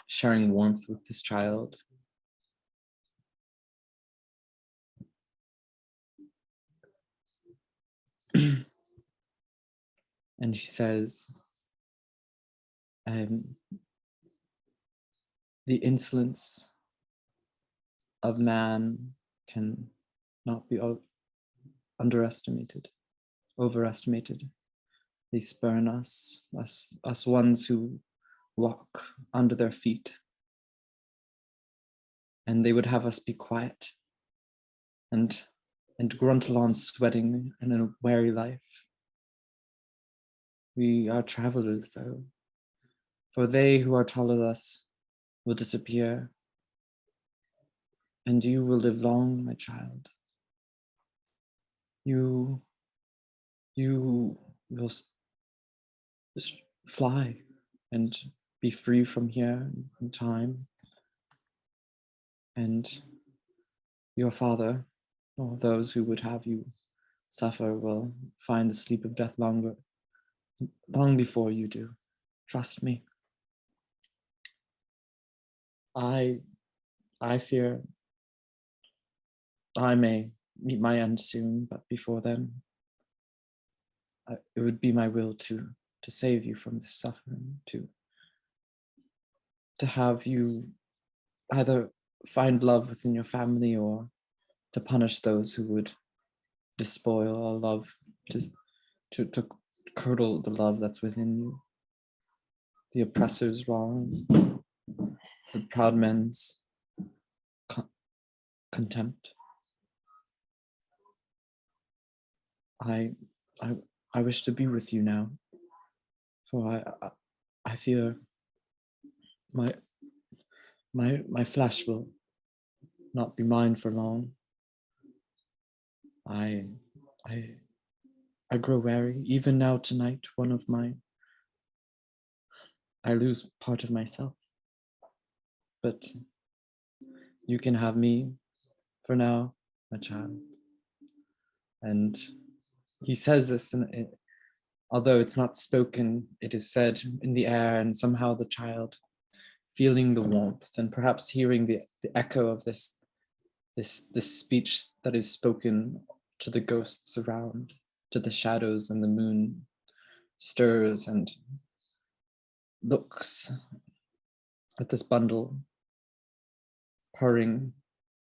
sharing warmth with this child. And she says, the insolence of man can not be overestimated. They spurn us ones who walk under their feet. And they would have us be quiet and gruntle on, sweating in a weary life. We are travelers, though, for they who are taller than us will disappear, and you will live long, my child. You will fly and be free from here in time, and your father, or those who would have you suffer, will find the sleep of death long before you do. Trust me. I fear I may meet my end soon, but before then, it would be my will to save you from this suffering, to have you either find love within your family or to punish those who would despoil our love, to curdle the love that's within you. The oppressor's wrong, the proud man's contempt. I wish to be with you now, for I fear my flesh will not be mine for long. I grow weary. Even now tonight, I lose part of myself. But you can have me for now, my child. And he says this, although it's not spoken, it is said in the air, and somehow the child, feeling the warmth and perhaps hearing the echo of this speech that is spoken to the ghosts around, to the shadows and the moon, stirs and looks at this bundle purring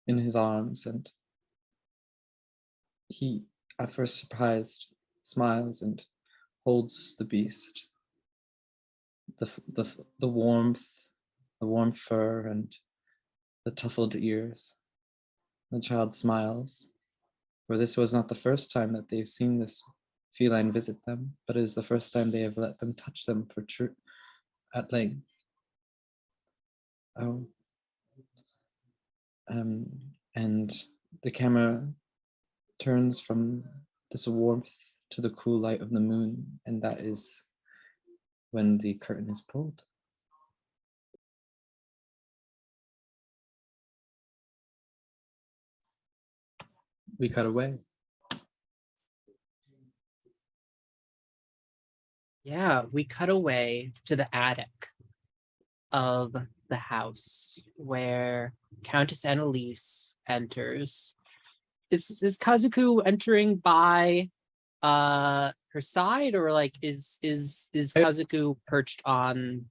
in his arms, and he, at first surprised, smiles and holds the beast. The warmth, the warm fur, and the tuffled ears. The child smiles, for this was not the first time that they've seen this feline visit them, but it is the first time they have let them touch them for true at length. Oh. And the camera turns from this warmth to the cool light of the moon, and that is when the curtain is pulled. We cut away. Yeah, we cut away to the attic of the house where Countess Annaliese enters. Is Kazoku entering by her side, or like is Kazoku perched on?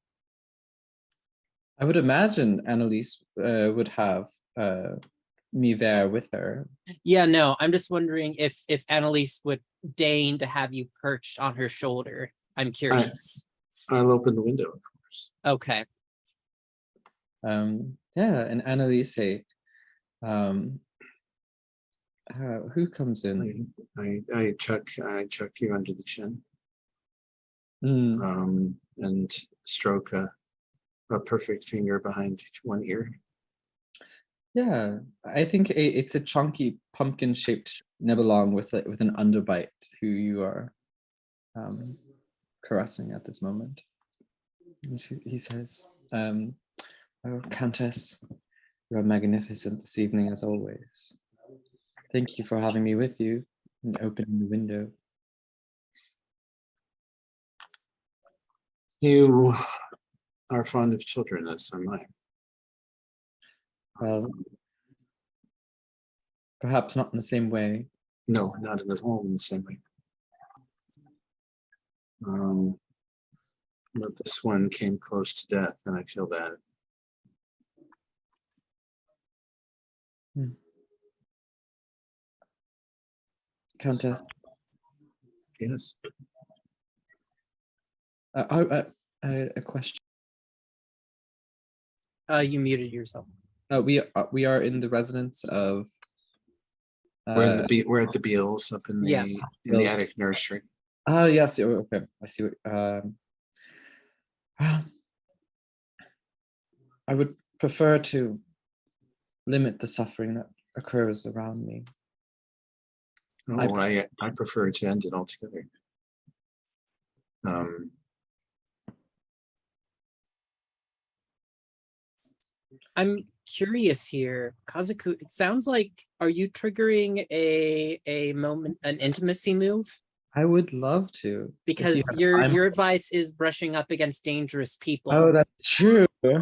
I would imagine Annaliese would have me there with her. Yeah, no, I'm just wondering if Annaliese would deign to have you perched on her shoulder. I'm curious. I'll open the window, of course. Okay. Yeah, and Annaliese, who comes in? I chuck you under the chin, Mm, and stroke a perfect finger behind one ear. yeah, I think it's a chunky pumpkin-shaped nibbelong with an underbite who you are caressing at this moment. And he says, "Oh, Countess, you are magnificent this evening as always. Thank you for having me with you and opening the window." You are fond of children, as am I. Well, perhaps not in the same way. No, not at all in the same way. But this one came close to death, and I feel that. Countess, Yes. a question. You muted yourself. We are in the residence of. We're at the Beals up in the Yeah. in the attic nursery. Oh yes, okay. I see. I would prefer to limit the suffering that occurs around me. Oh, I prefer to end it altogether. I'm curious here, Kazoku. It sounds like, are you triggering a moment, an intimacy move? I would love to. Because your advice is brushing up against dangerous people. Oh, that's true. Then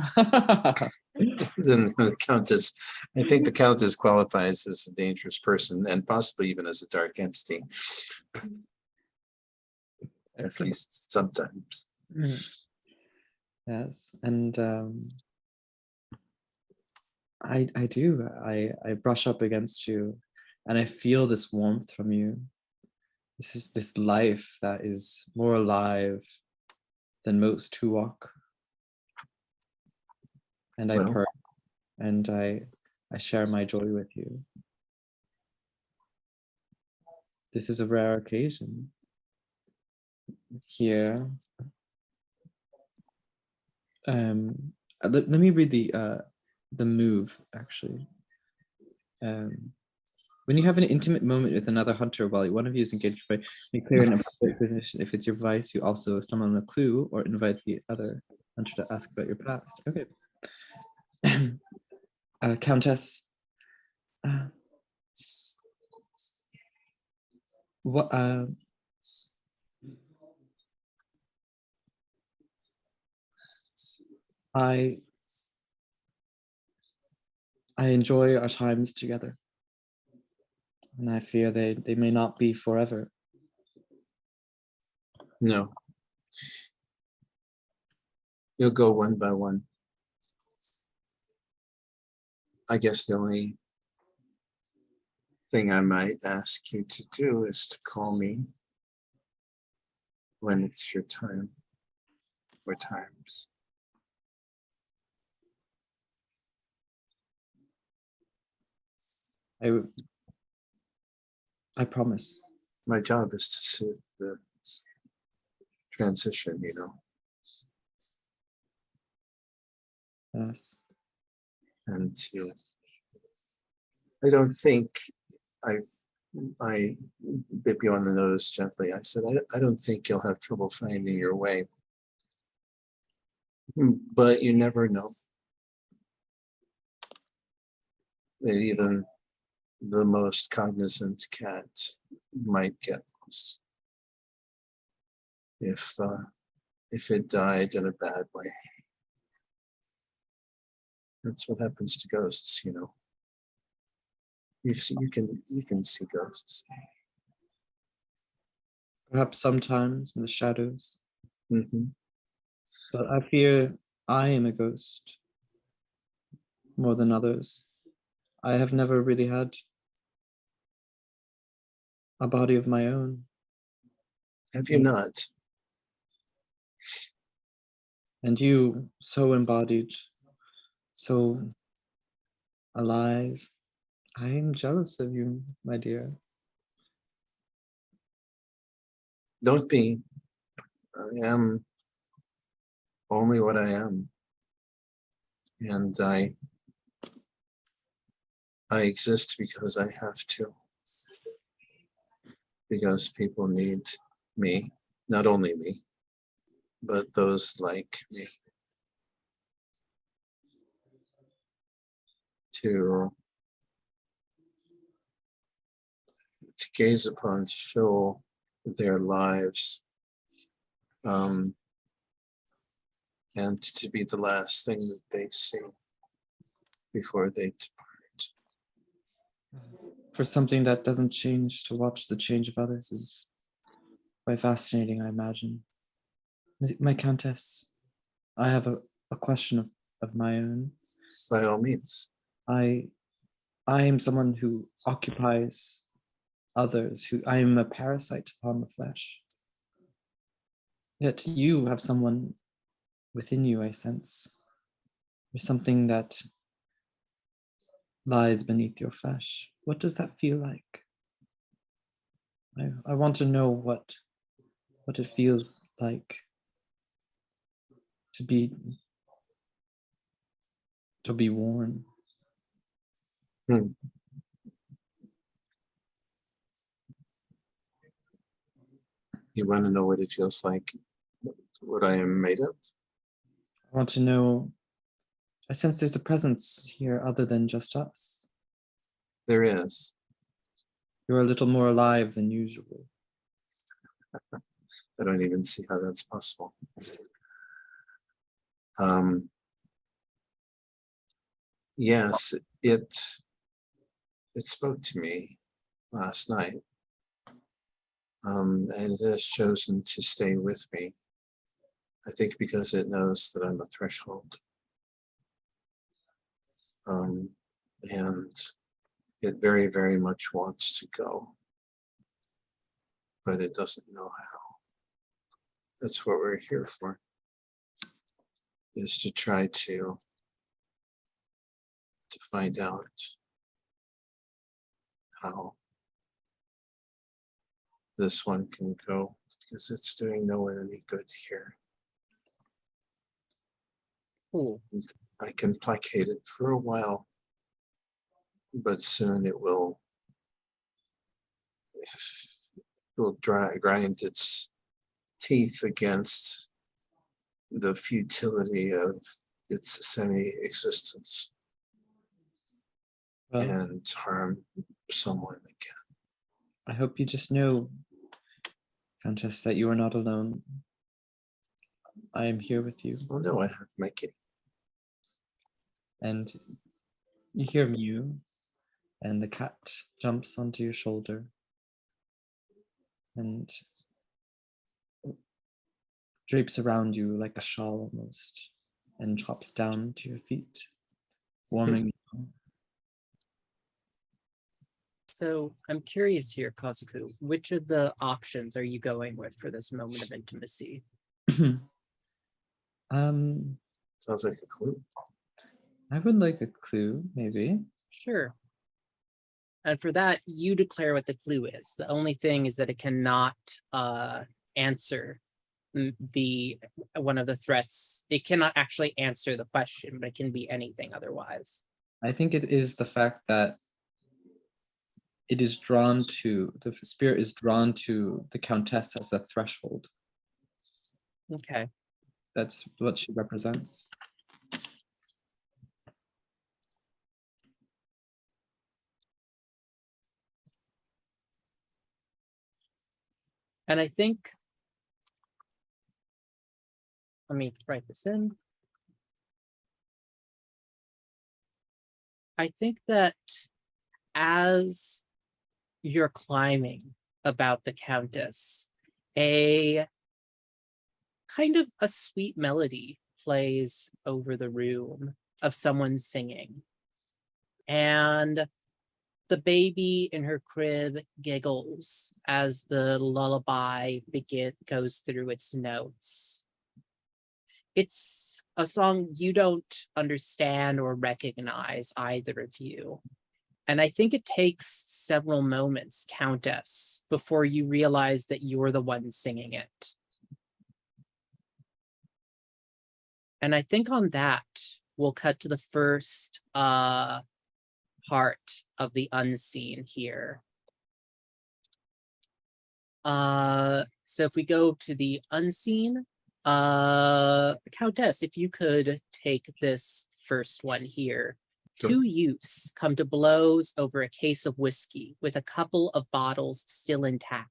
the Countess, I think the Countess qualifies as a dangerous person and possibly even as a dark entity. At least sometimes. Yes, and I do. I brush up against you, and I feel this warmth from you. This is this life that is more alive than most who walk. And I purr, and I share my joy with you. This is a rare occasion. Here. Let me read the move actually. When you have an intimate moment with another hunter while one of you is engaged, make clear in a public position. If it's your advice, you also stumble on a clue or invite the other hunter to ask about your past. Okay. Countess. What? I enjoy our times together, and I fear they may not be forever. No. You'll go one by one. I guess the only thing I might ask you to do is to call me when it's your time or times. I promise. My job is to see the transition, you know, Yes. and to, I don't think I bit you on the nose gently. I said, I don't think you'll have trouble finding your way, but you never know. That even the most cognizant cat might get lost if it died in a bad way. That's what happens to ghosts, you know. You can see ghosts. Perhaps sometimes in the shadows, Mm-hmm. but I fear I am a ghost more than others. I have never really had a body of my own. Have you not? And you, so embodied, so alive. I am jealous of you, my dear. Don't be. I am only what I am, and I exist because I have to. Because people need me, not only me, but those like me, to gaze upon, to fill their lives, and to be the last thing that they see before they depart. For something that doesn't change, to watch the change of others is quite fascinating, I imagine. My Countess, I have a question of my own. By all means. I am someone who occupies others, who I am a parasite upon the flesh. Yet you have someone within you, I sense. There's something that lies beneath your flesh. What does that feel like? I want to know what it feels like to be worn. Hmm. You want to know what it feels like, what I am made of? I want to know, I sense there's a presence here other than just us. There is. You're a little more alive than usual. I don't even see how that's possible. Yes, it spoke to me last night, and it has chosen to stay with me. I think because it knows that I'm a threshold, and it very, very much wants to go, but it doesn't know how. That's what we're here for, is to try to find out how this one can go, because it's doing no one any good here. Cool. I can placate it for a while, but soon it will grind its teeth against the futility of its semi-existence Well, and harm someone again. I hope you just know, Countess, that you are not alone. I am here with you. Well, no, I have my kitty. And you hear mew, and the cat jumps onto your shoulder and drapes around you like a shawl almost, and drops down to your feet, warming you. So I'm curious here, Kazoku, which of the options are you going with for this moment of intimacy? Sounds like a clue. I would like a clue, maybe. Sure. And for that, you declare what the clue is. The only thing is that it cannot answer the one of the threats. It cannot actually answer the question, but it can be anything otherwise. I think it is the fact that it is drawn to, the spirit is drawn to the Countess as a threshold. Okay. That's what she represents. And I think, let me write this in. I think that as you're climbing about the Countess, a kind of a sweet melody plays over the room of someone singing. And the baby in her crib giggles as the lullaby goes through its notes. It's a song you don't understand or recognize, either of you. And I think it takes several moments, Countess, before you realize that you're the one singing it. And I think on that, we'll cut to the first part of the unseen here. So if we go to the unseen, Countess, if you could take this first one here. Sure. Two youths come to blows over a case of whiskey with a couple of bottles still intact.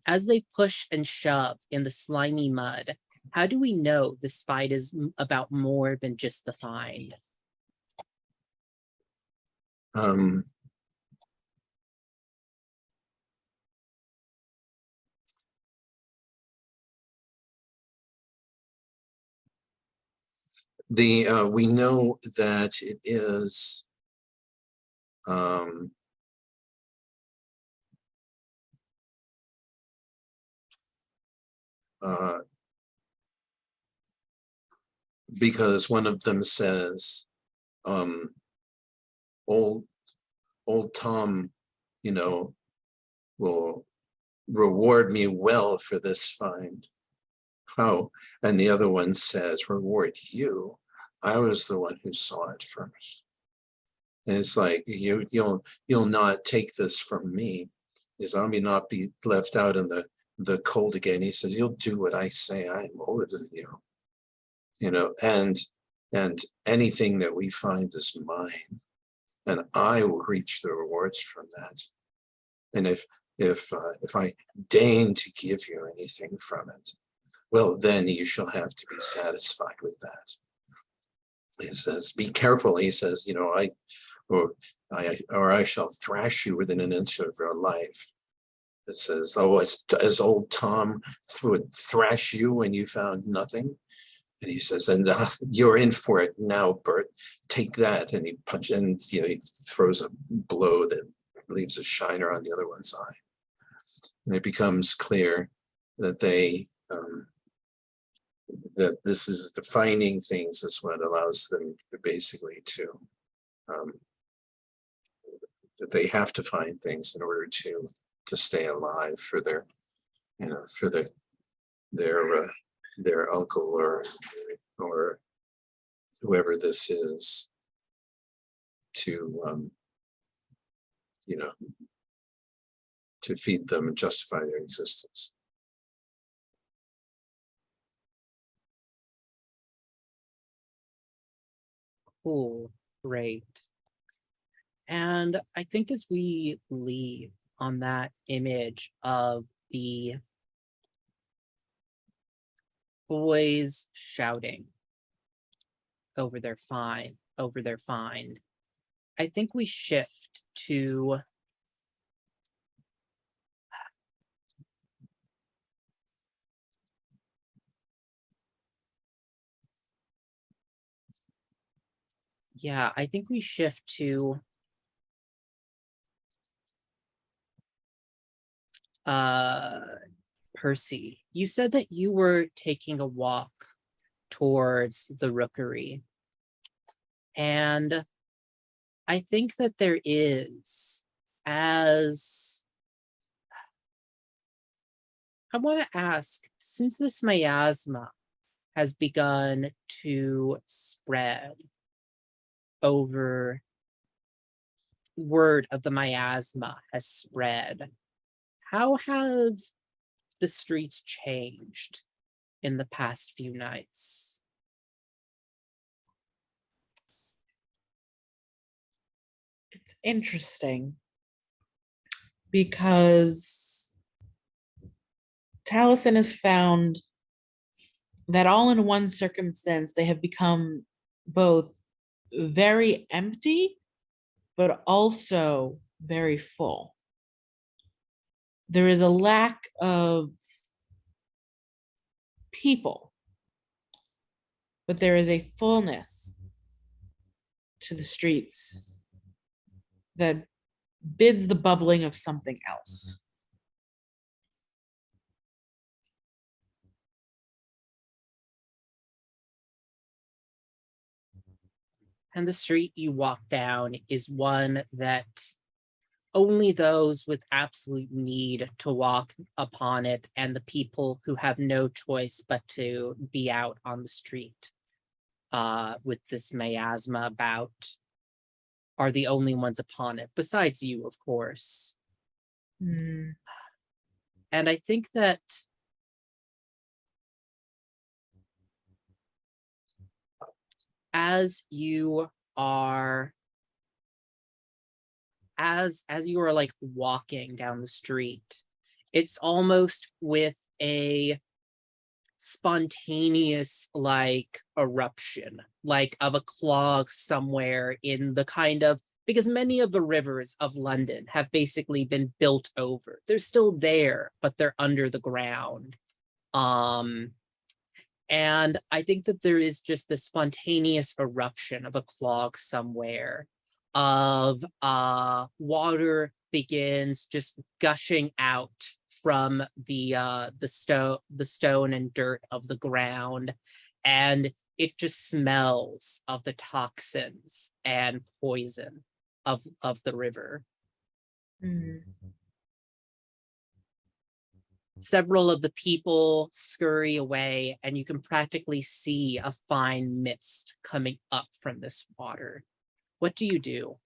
As they push and shove in the slimy mud, how do we know this fight is about more than just the find? We know that it is because one of them says, old Tom, will reward me well for this find. How? And the other one says, reward you. I was the one who saw it first. And it's like, you'll not take this from me. Is I may not be left out in the cold again. He says, you'll do what I say. I am older than you. And anything that we find is mine. And I will reach the rewards from that. And if I deign to give you anything from it, well, then you shall have to be satisfied with that. He says, be careful. He says, I shall thrash you within an inch of your life. It says, oh, as old Tom would thrash you when you found nothing. And he says, and you're in for it now, Bert. Take that. And he punches, and he throws a blow that leaves a shiner on the other one's eye. And it becomes clear that that this is defining things is what allows them to basically that they have to find things in order to stay alive for their their uncle or whoever this is to to feed them and justify their existence. Cool, great. And I think as we leave on that image of the boys shouting over their find, I think we shift to I think we shift to Percy, you said that you were taking a walk towards the rookery. And I think that there is, as I want to ask, since this miasma has begun to spread over, word of the miasma has spread, how have the streets changed in the past few nights? It's interesting because Taliesin has found that all in one circumstance they have become both very empty but also very full. There is a lack of people, but there is a fullness to the streets that bids the bubbling of something else. And the street you walk down is one that only those with absolute need to walk upon it and the people who have no choice but to be out on the street with this miasma about are the only ones upon it, besides you, of course. Mm. And I think that as you are like walking down the street, it's almost with a spontaneous like eruption, like of a clog somewhere in the kind of, because many of the rivers of London have basically been built over. They're still there, but they're under the ground. And I think that there is just this spontaneous eruption of a clog somewhere, of water begins just gushing out from the stone and dirt of the ground, and it just smells of the toxins and poison of the river. Mm. Several of the people scurry away, and you can practically see a fine mist coming up from this water. What do you do?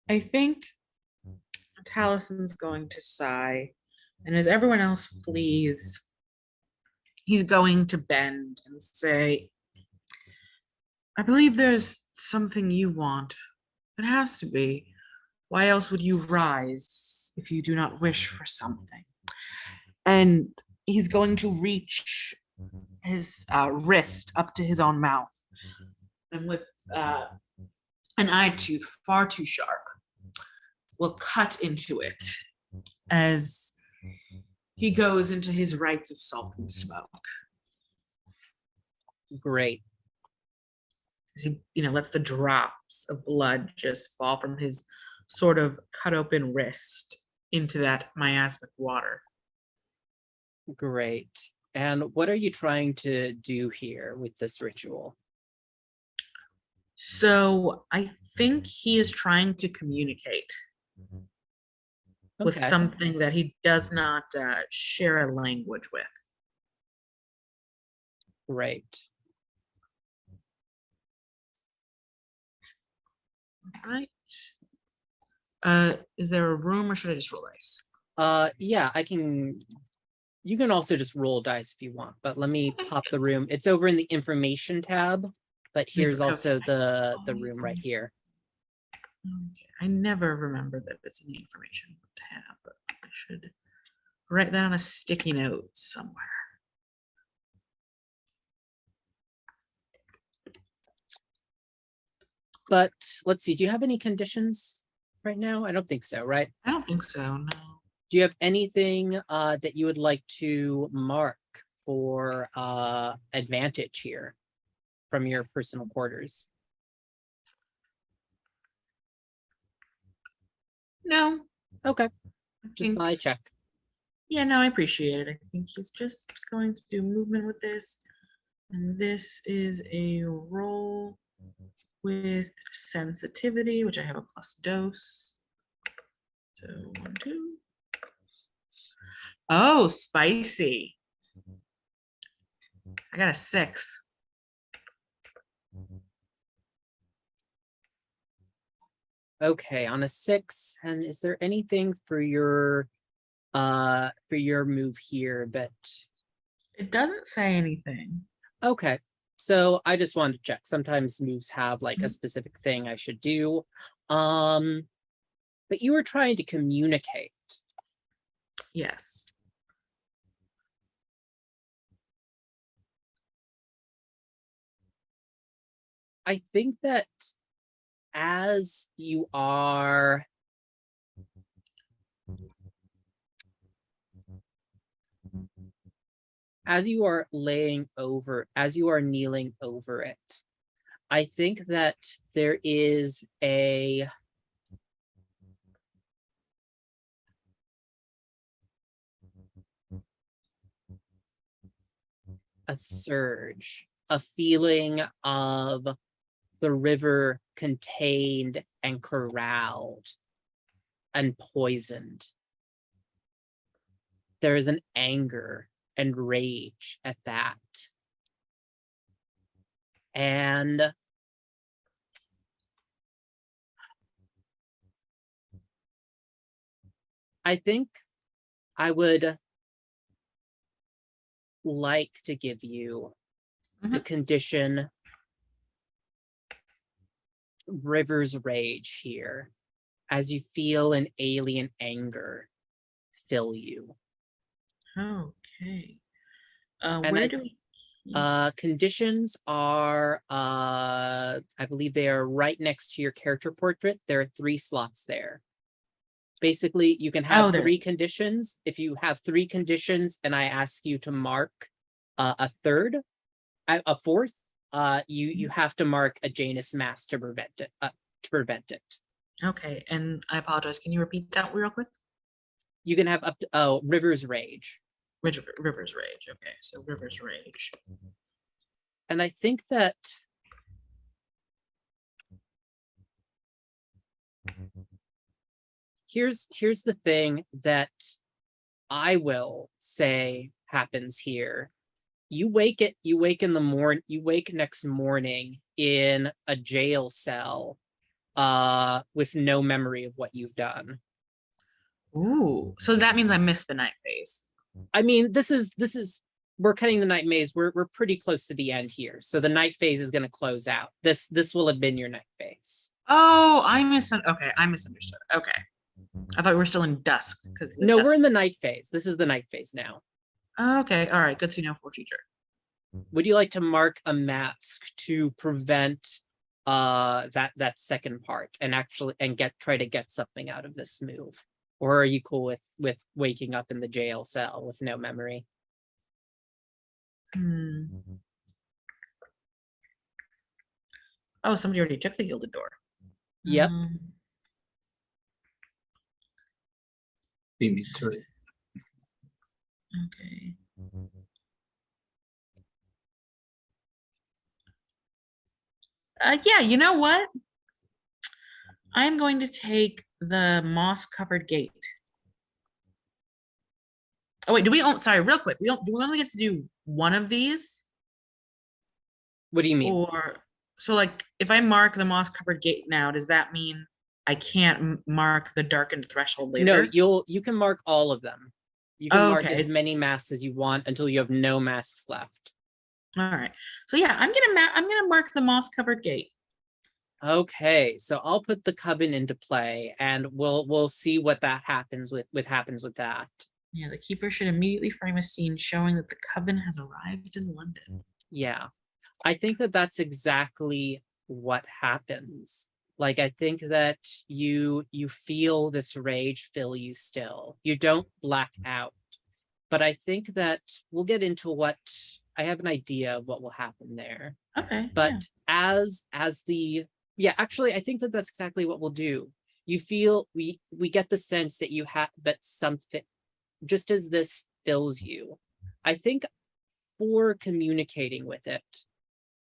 I think Talison's going to sigh, and as everyone else flees, he's going to bend and say, I believe there's something you want. It has to be. Why else would you rise if you do not wish for something? And he's going to reach his wrist up to his own mouth, and with an eye tooth far too sharp, will cut into it as he goes into his rites of salt and smoke. Great. As he, lets the drops of blood just fall from his sort of cut open wrist into that miasmic water. Great. And what are you trying to do here with this ritual? So I think he is trying to communicate with something that he does not share a language with. Great. Right. Is there a room, or should I just roll dice? Yeah, you can also just roll dice if you want, but let me pop the room. It's over in the information tab, but here's also the room right here. Okay. I never remember that it's in the information tab, but I should write that on a sticky note somewhere. But let's see, do you have any conditions right now? I don't think so, right? I don't think so, no. Do you have anything that you would like to mark for advantage here from your personal quarters? No. Okay, I just think- thought I check. Yeah, no, I appreciate it. I think he's just going to do movement with this. And this is a roll with sensitivity, which I have a plus dose. So 1, 2. Oh, spicy. I got a 6. Okay, on a 6, and is there anything for your move here that It doesn't say anything. okay. So I just wanted to check. Sometimes moves have like a Mhm. specific thing I should do. But you were trying to communicate. Yes. I think that as you are as you are kneeling over it, I think that there is a surge, a feeling of the river contained and corralled and poisoned. There is an anger and rage at that. And I think I would like to give you the condition River's Rage here, as you feel an alien anger fill you. Okay. And Where I do we? conditions are I believe they are right next to your character portrait. There are 3 slots there. Basically, you can have there. 3 conditions. If you have 3 conditions and I ask you to mark a fourth, you have to mark a Janus mass to prevent it. Okay, and I apologize. Can you repeat that real quick? You can have up to River's Rage. River's Rage. Okay, so River's Rage. And I think that here's the thing that I will say happens here. You wake next morning in a jail cell with no memory of what you've done. Ooh, so that means I missed the night phase. I mean, this is we're cutting the night maze. We're pretty close to the end here. So the night phase is going to close out. This will have been your night phase. Oh, I misunderstood. Okay. I thought we were still in dusk because No, we're in the night phase. This is the night phase now. Okay, all right. Good to know for future. Would you like to mark a mask to prevent that second part and try to get something out of this move? Or are you cool with waking up in the jail cell with no memory? Oh, somebody already took the gilded door. Yep. Beat me to it. Okay. Yeah, you know what? I'm going to take the moss-covered gate. Oh wait, sorry, real quick. Do we only get to do one of these? What do you mean? Or so like if I mark the moss-covered gate now, does that mean I can't mark the darkened threshold later? No, you can mark all of them. You can mark Okay. as many masks as you want until you have no masks left. All right. So yeah, I'm gonna mark the moss-covered gate. Okay, so I'll put the coven into play, and we'll see what that happens with that. Yeah, the keeper should immediately frame a scene showing that the coven has arrived in London. Yeah, I think that that's exactly what happens. Like, I think that you feel this rage fill you still. You don't black out, but I think that we'll get into what an idea of what will happen there. Okay. But yeah. as the actually, I think that that's exactly what we'll do. You feel we get the sense that you have that something, just as this fills you. I think for communicating with it,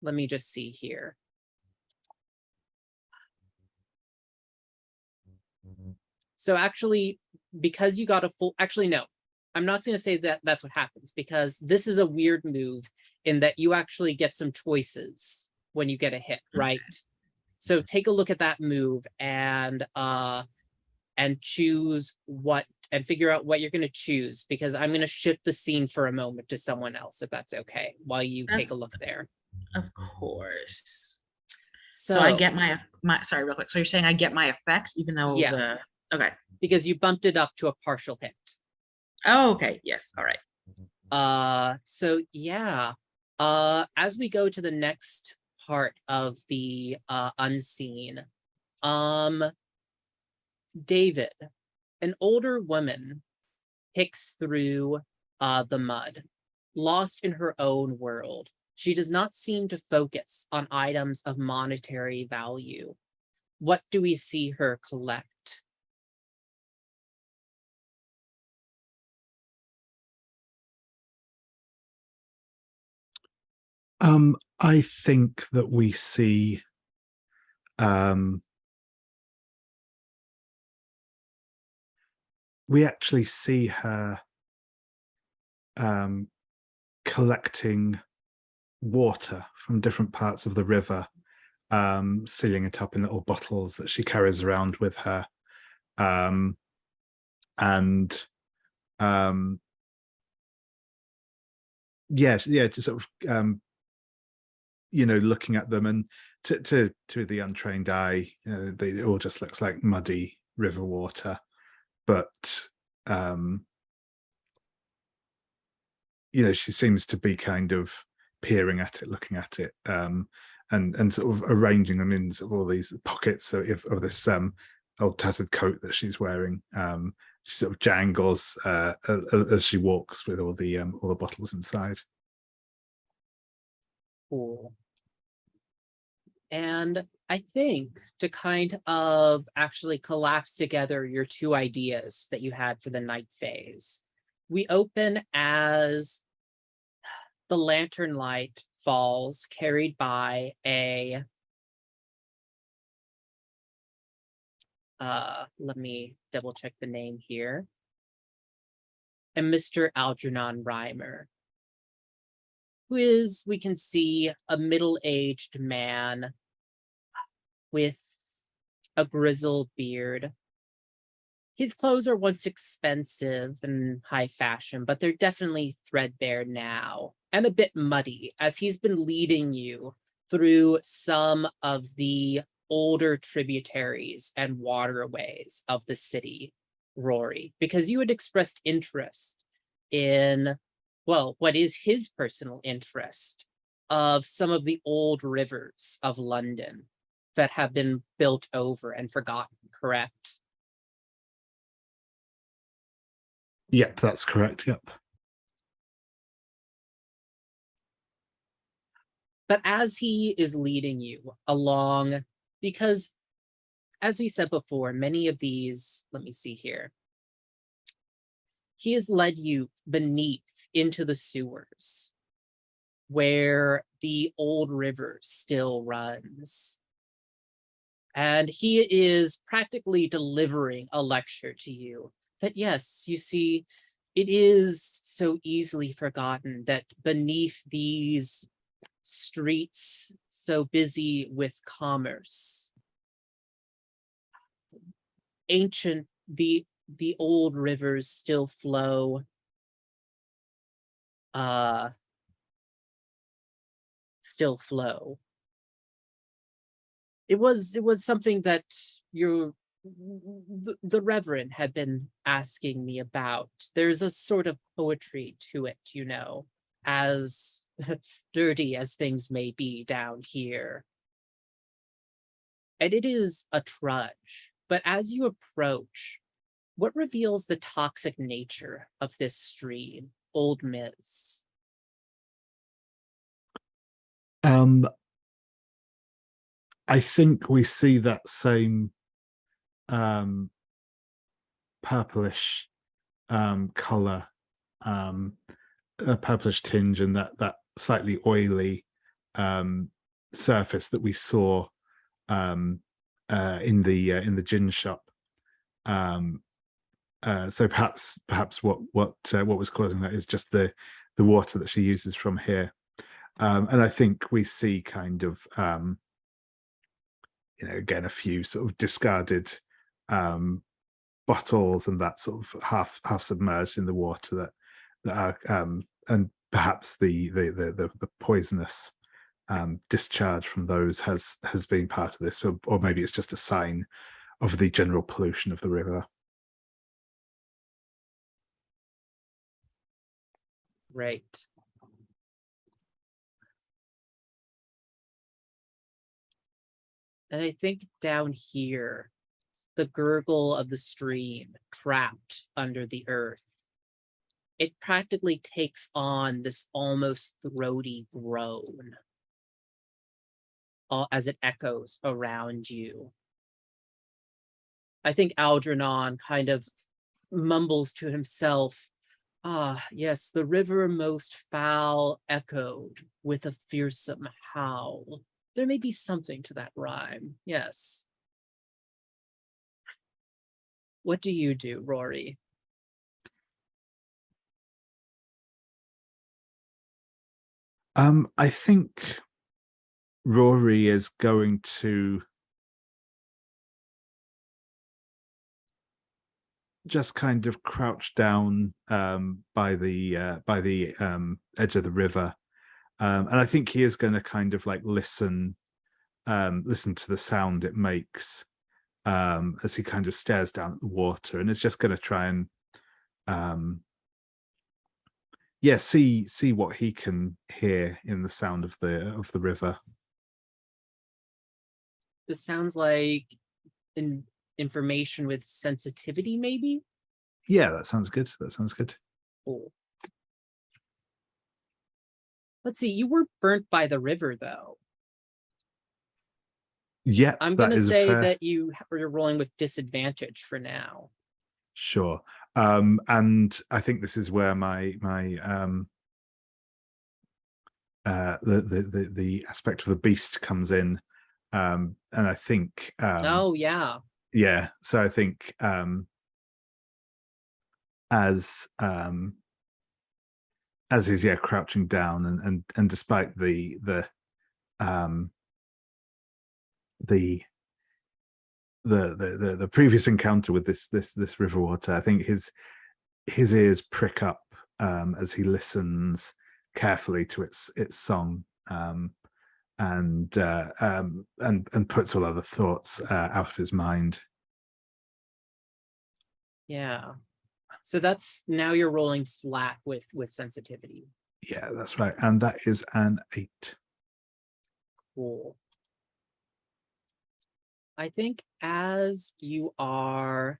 let me just see here. So actually, because you got a full, actually, no, I'm not going to say that that's what happens, because this is a weird move in that you actually get some choices when you get a hit, right? So take a look at that move and choose what, and figure out what you're going to choose, because I'm going to shift the scene for a moment to someone else, if that's okay, while you take a That's- look there. Of course. So, So I get my sorry, real quick. So you're saying I get my effects even though Yeah. the okay. because you bumped it up to a partial hit. Oh, okay. Yes. All right. So yeah. As we go to the next part of the unseen, David, an older woman, picks through the mud, lost in her own world. She does not seem to focus on items of monetary value. What do we see her collect? I think that we see we actually see her collecting water from different parts of the river, sealing it up in little bottles that she carries around with her, and just sort of looking at them, and to the untrained eye, it all just looks like muddy river water, but she seems to be kind of peering at it, looking at it, and sort of arranging them in sort of all these pockets of this old tattered coat that she's wearing. She sort of jangles as she walks with all the bottles inside. Cool. And I think to kind of actually collapse together your two ideas that you had for the night phase, we open as the lantern light falls, carried by a let me double check the name here. And Mr. Algernon Reimer, who is, we can see, a middle-aged man with a grizzled beard. His clothes are once expensive and high fashion, but they're definitely threadbare now and a bit muddy, as he's been leading you through some of the older tributaries and waterways of the city, Rory, because you had expressed interest in, well, what is his personal interest of some of the old rivers of London that have been built over and forgotten, correct? Yep, that's correct. Yep. But as he is leading you along, because as we said before, many of these, let me see here, he has led you beneath into the sewers where the old river still runs. And he is practically delivering a lecture to you that, yes, you see, it is so easily forgotten that beneath these streets so busy with commerce, ancient, the old rivers still flow It was something that the Reverend had been asking me about. There's a sort of poetry to it, as dirty as things may be down here. And it is a trudge. But as you approach, what reveals the toxic nature of this stream, Old Miss? I think we see that same purplish color, a purplish tinge, and that slightly oily surface that we saw in the gin shop. So perhaps what was causing that is just the water that she uses from here, and I think we see kind of again a few sort of discarded bottles and that sort of half submerged in the water that are and perhaps the poisonous discharge from those has been part of this, or maybe it's just a sign of the general pollution of the river. Right. And I think down here, the gurgle of the stream trapped under the earth, it practically takes on this almost throaty groan as it echoes around you. I think Algernon kind of mumbles to himself, "Ah, yes, the river most foul echoed with a fearsome howl. There may be something to that rhyme, yes." What do you do, Rory? I think Rory is going to just kind of crouch down by the edge of the river, and I think he is going to kind of like listen to the sound it makes as he kind of stares down at the water, and it's just going to try and see what he can hear in the sound of the river. This sounds like information with sensitivity, maybe? Yeah, that sounds good. Cool. Let's see, you were burnt by the river, though. Yeah, I'm going to say that you're rolling with disadvantage for now. Sure. And I think this is where my the aspect of the beast comes in, and I think Oh yeah, so I think as he's crouching down, and despite the previous encounter with this river water, I think his ears prick up as he listens carefully to its song, and puts all other thoughts out of his mind. yeah. So that's now you're rolling flat with sensitivity. Yeah, that's right, and that is an 8. Cool. I think as you are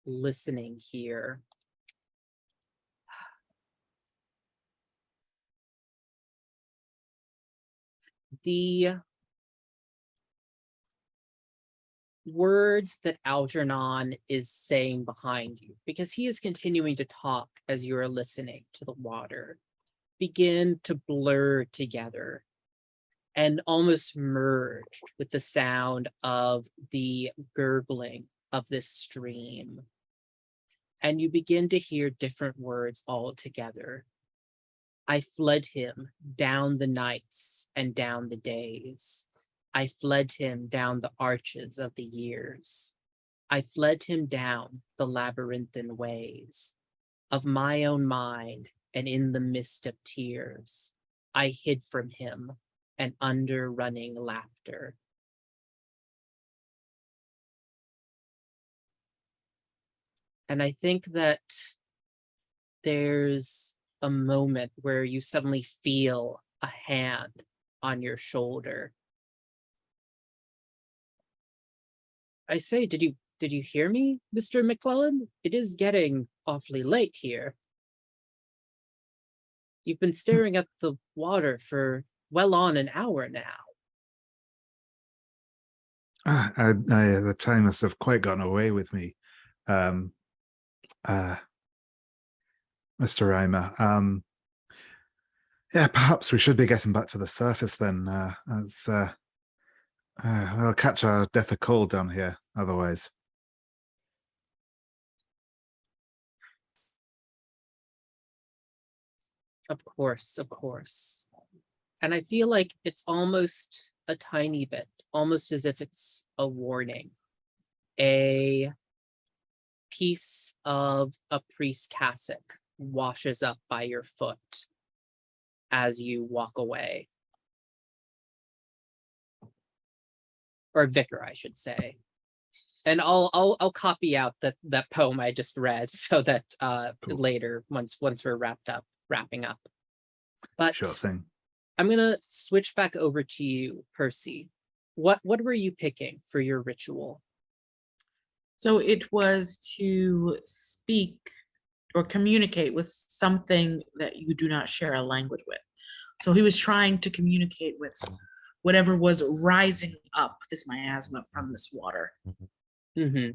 listening here, the words that Algernon is saying behind you, because he is continuing to talk as you are listening to the water, begin to blur together and almost merged with the sound of the gurgling of this stream. And you begin to hear different words all together. I fled him down the nights and down the days. I fled him down the arches of the years. I fled him down the labyrinthine ways of my own mind, and in the mist of tears, I hid from him and under running laughter. And I think that there's a moment where you suddenly feel a hand on your shoulder. I say, did you hear me, Mr. McClellan? It is getting awfully late here. You've been staring at the water for well on an hour now. The time must have quite gotten away with me, Mr. Reimer. Yeah, perhaps we should be getting back to the surface then. We'll catch our death of cold down here otherwise. Of course, of course. And I feel like it's almost a tiny bit, almost as if it's a warning. A piece of a priest's cassock washes up by your foot as you walk away. Or vicar, I should say. And I'll copy out that poem I just read so that Cool. later, once we're wrapping up. But Sure thing. I'm gonna switch back over to you, Percy. What were you picking for your ritual? So it was to speak or communicate with something that you do not share a language with. So he was trying to communicate with whatever was rising up this miasma from this water. Mm-hmm.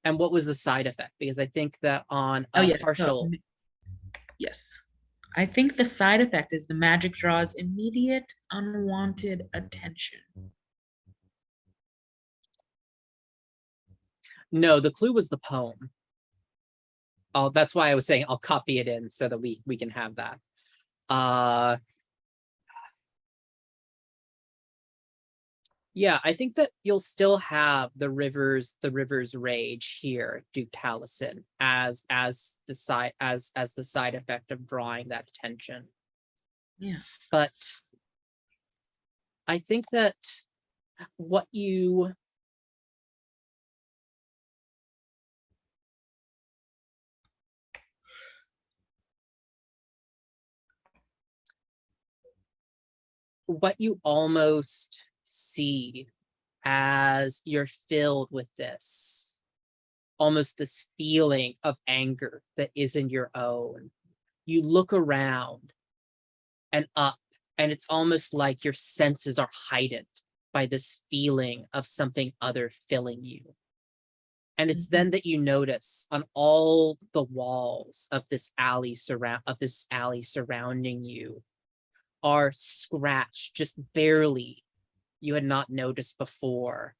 And what was the side effect? Because I think that on Oh, yes. partial. Yes. I think the side effect is the magic draws immediate unwanted attention. No, the clue was the poem. Oh, that's why I was saying I'll copy it in so that we can have that. Yeah, I think that you'll still have the river's rage here, Duke Taliesin, as the side effect of drawing that attention. Yeah. But I think that what you almost see as you're filled with this, almost this feeling of anger that isn't your own. You look around and up, and it's almost like your senses are heightened by this feeling of something other filling you. And it's then that you notice on all the walls of this alley surrounding you are scratched just barely, you had not noticed before,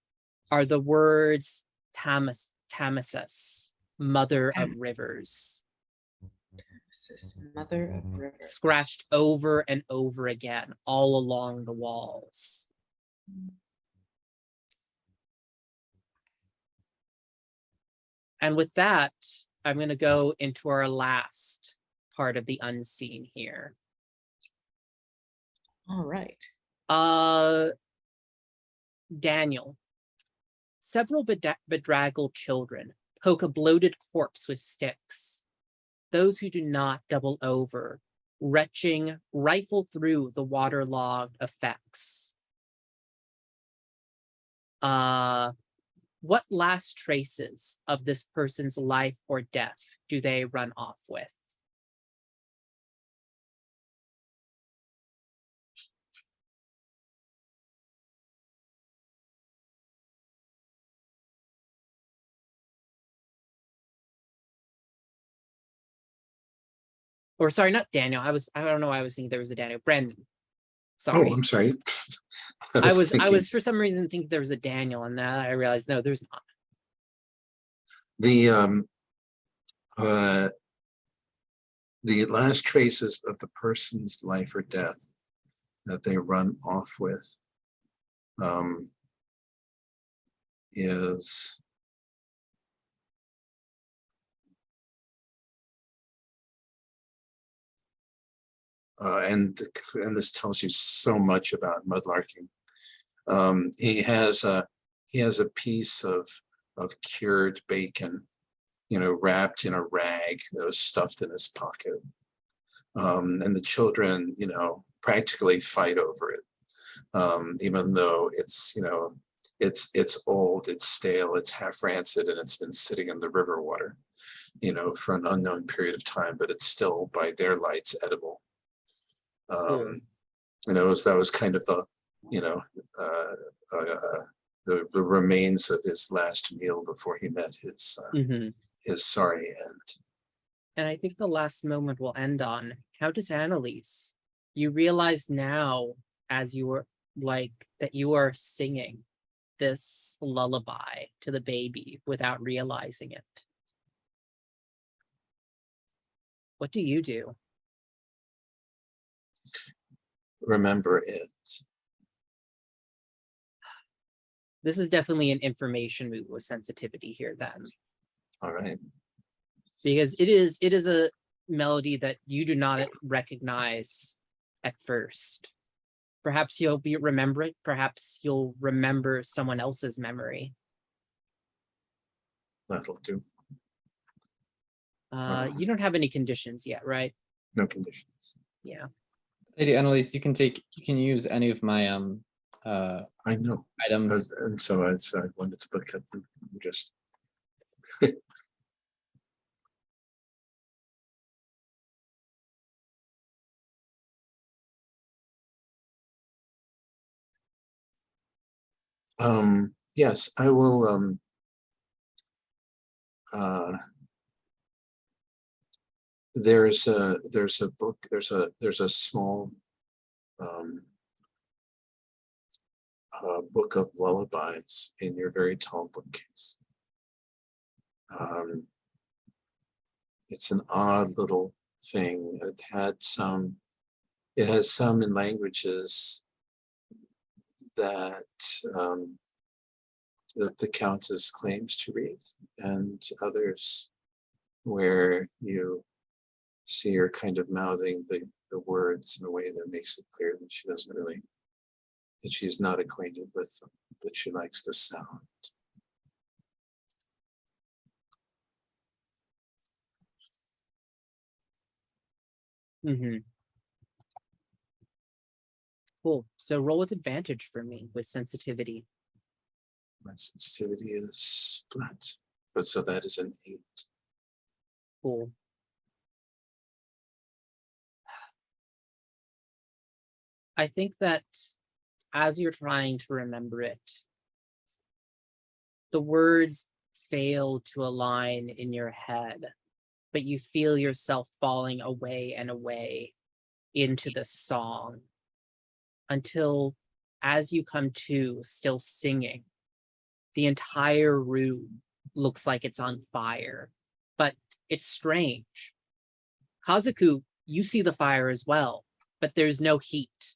are the words Thamesis, Mother of Rivers. Mother of Rivers. Scratched over and over again all along the walls. And with that, I'm going to go into our last part of the unseen here. All right. Daniel. Several bedraggled children poke a bloated corpse with sticks. Those who do not double over, retching, rifle through the waterlogged effects. What last traces of this person's life or death do they run off with? Or sorry, not Daniel. I don't know why I was thinking there was a Daniel. Brandon. Sorry. Oh, I'm sorry. I was for some reason thinking there was a Daniel, and then I realized no, there's not. The last traces of the person's life or death that they run off with is and this tells you so much about mudlarking. He has a piece of cured bacon, wrapped in a rag that was stuffed in his pocket, and the children, practically fight over it, even though it's it's old, it's stale, it's half rancid, and it's been sitting in the river water, for an unknown period of time, but it's still by their lights edible. that was kind of the, uh, the remains of his last meal before he met his sorry end. And I think the last moment will end on Countess Annaliese. You realize now, as you were that you are singing this lullaby to the baby without realizing it. What do you do? Remember it. This is definitely an information move with sensitivity here then. All right. Because it is a melody that you do not recognize at first. Perhaps you'll remember it, perhaps you'll remember someone else's memory. That'll do. You don't have any conditions yet, right? No conditions. Yeah. Lady Annaliese, you can use any of my I know. items. And so I wanted to look at them. Just yes, I will there's a book, there's a small book of lullabies in your very tall bookcase. It's an odd little thing. It has some in languages that that the Countess claims to read, and others where you see her kind of mouthing the words in a way that makes it clear that she doesn't really, that she's not acquainted with them, but she likes the sound. Cool. So roll with advantage for me with sensitivity. My sensitivity is flat, but so that is an 8. Cool. I think that as you're trying to remember it, the words fail to align in your head, but you feel yourself falling away and away into the song until, as you come to, still singing, the entire room looks like it's on fire, but it's strange. Kazoku, you see the fire as well, but there's no heat.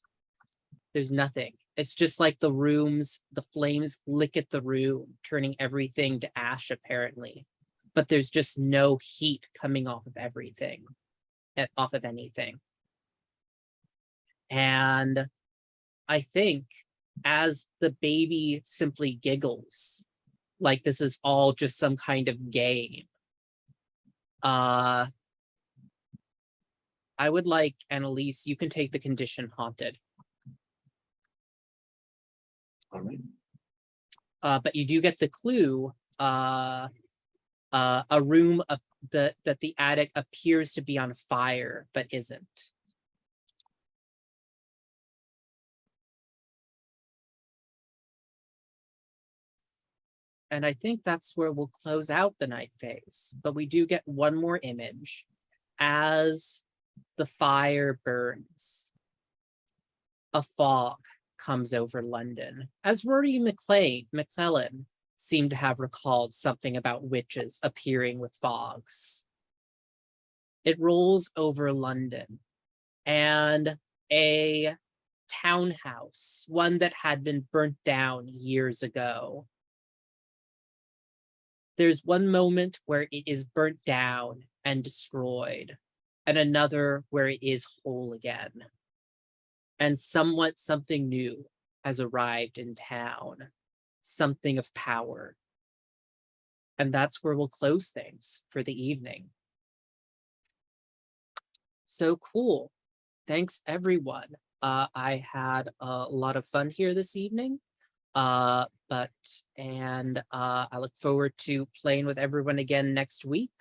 There's nothing. It's just like the flames lick at the room, turning everything to ash, apparently. But there's just no heat coming off of everything, off of anything. And I think as the baby simply giggles, like this is all just some kind of game, I would like, Annaliese, you can take the condition haunted. All right. But you do get the clue, a room that the attic appears to be on fire, but isn't. And I think that's where we'll close out the night phase. But we do get one more image as the fire burns. A fog comes over London, as Rory McClellan seemed to have recalled something about witches appearing with fogs. It rolls over London, and a townhouse, one that had been burnt down years ago. There's one moment where it is burnt down and destroyed, and another where it is whole again. And something new has arrived in town, something of power. And that's where we'll close things for the evening. So cool. Thanks, everyone. I had a lot of fun here this evening. I look forward to playing with everyone again next week.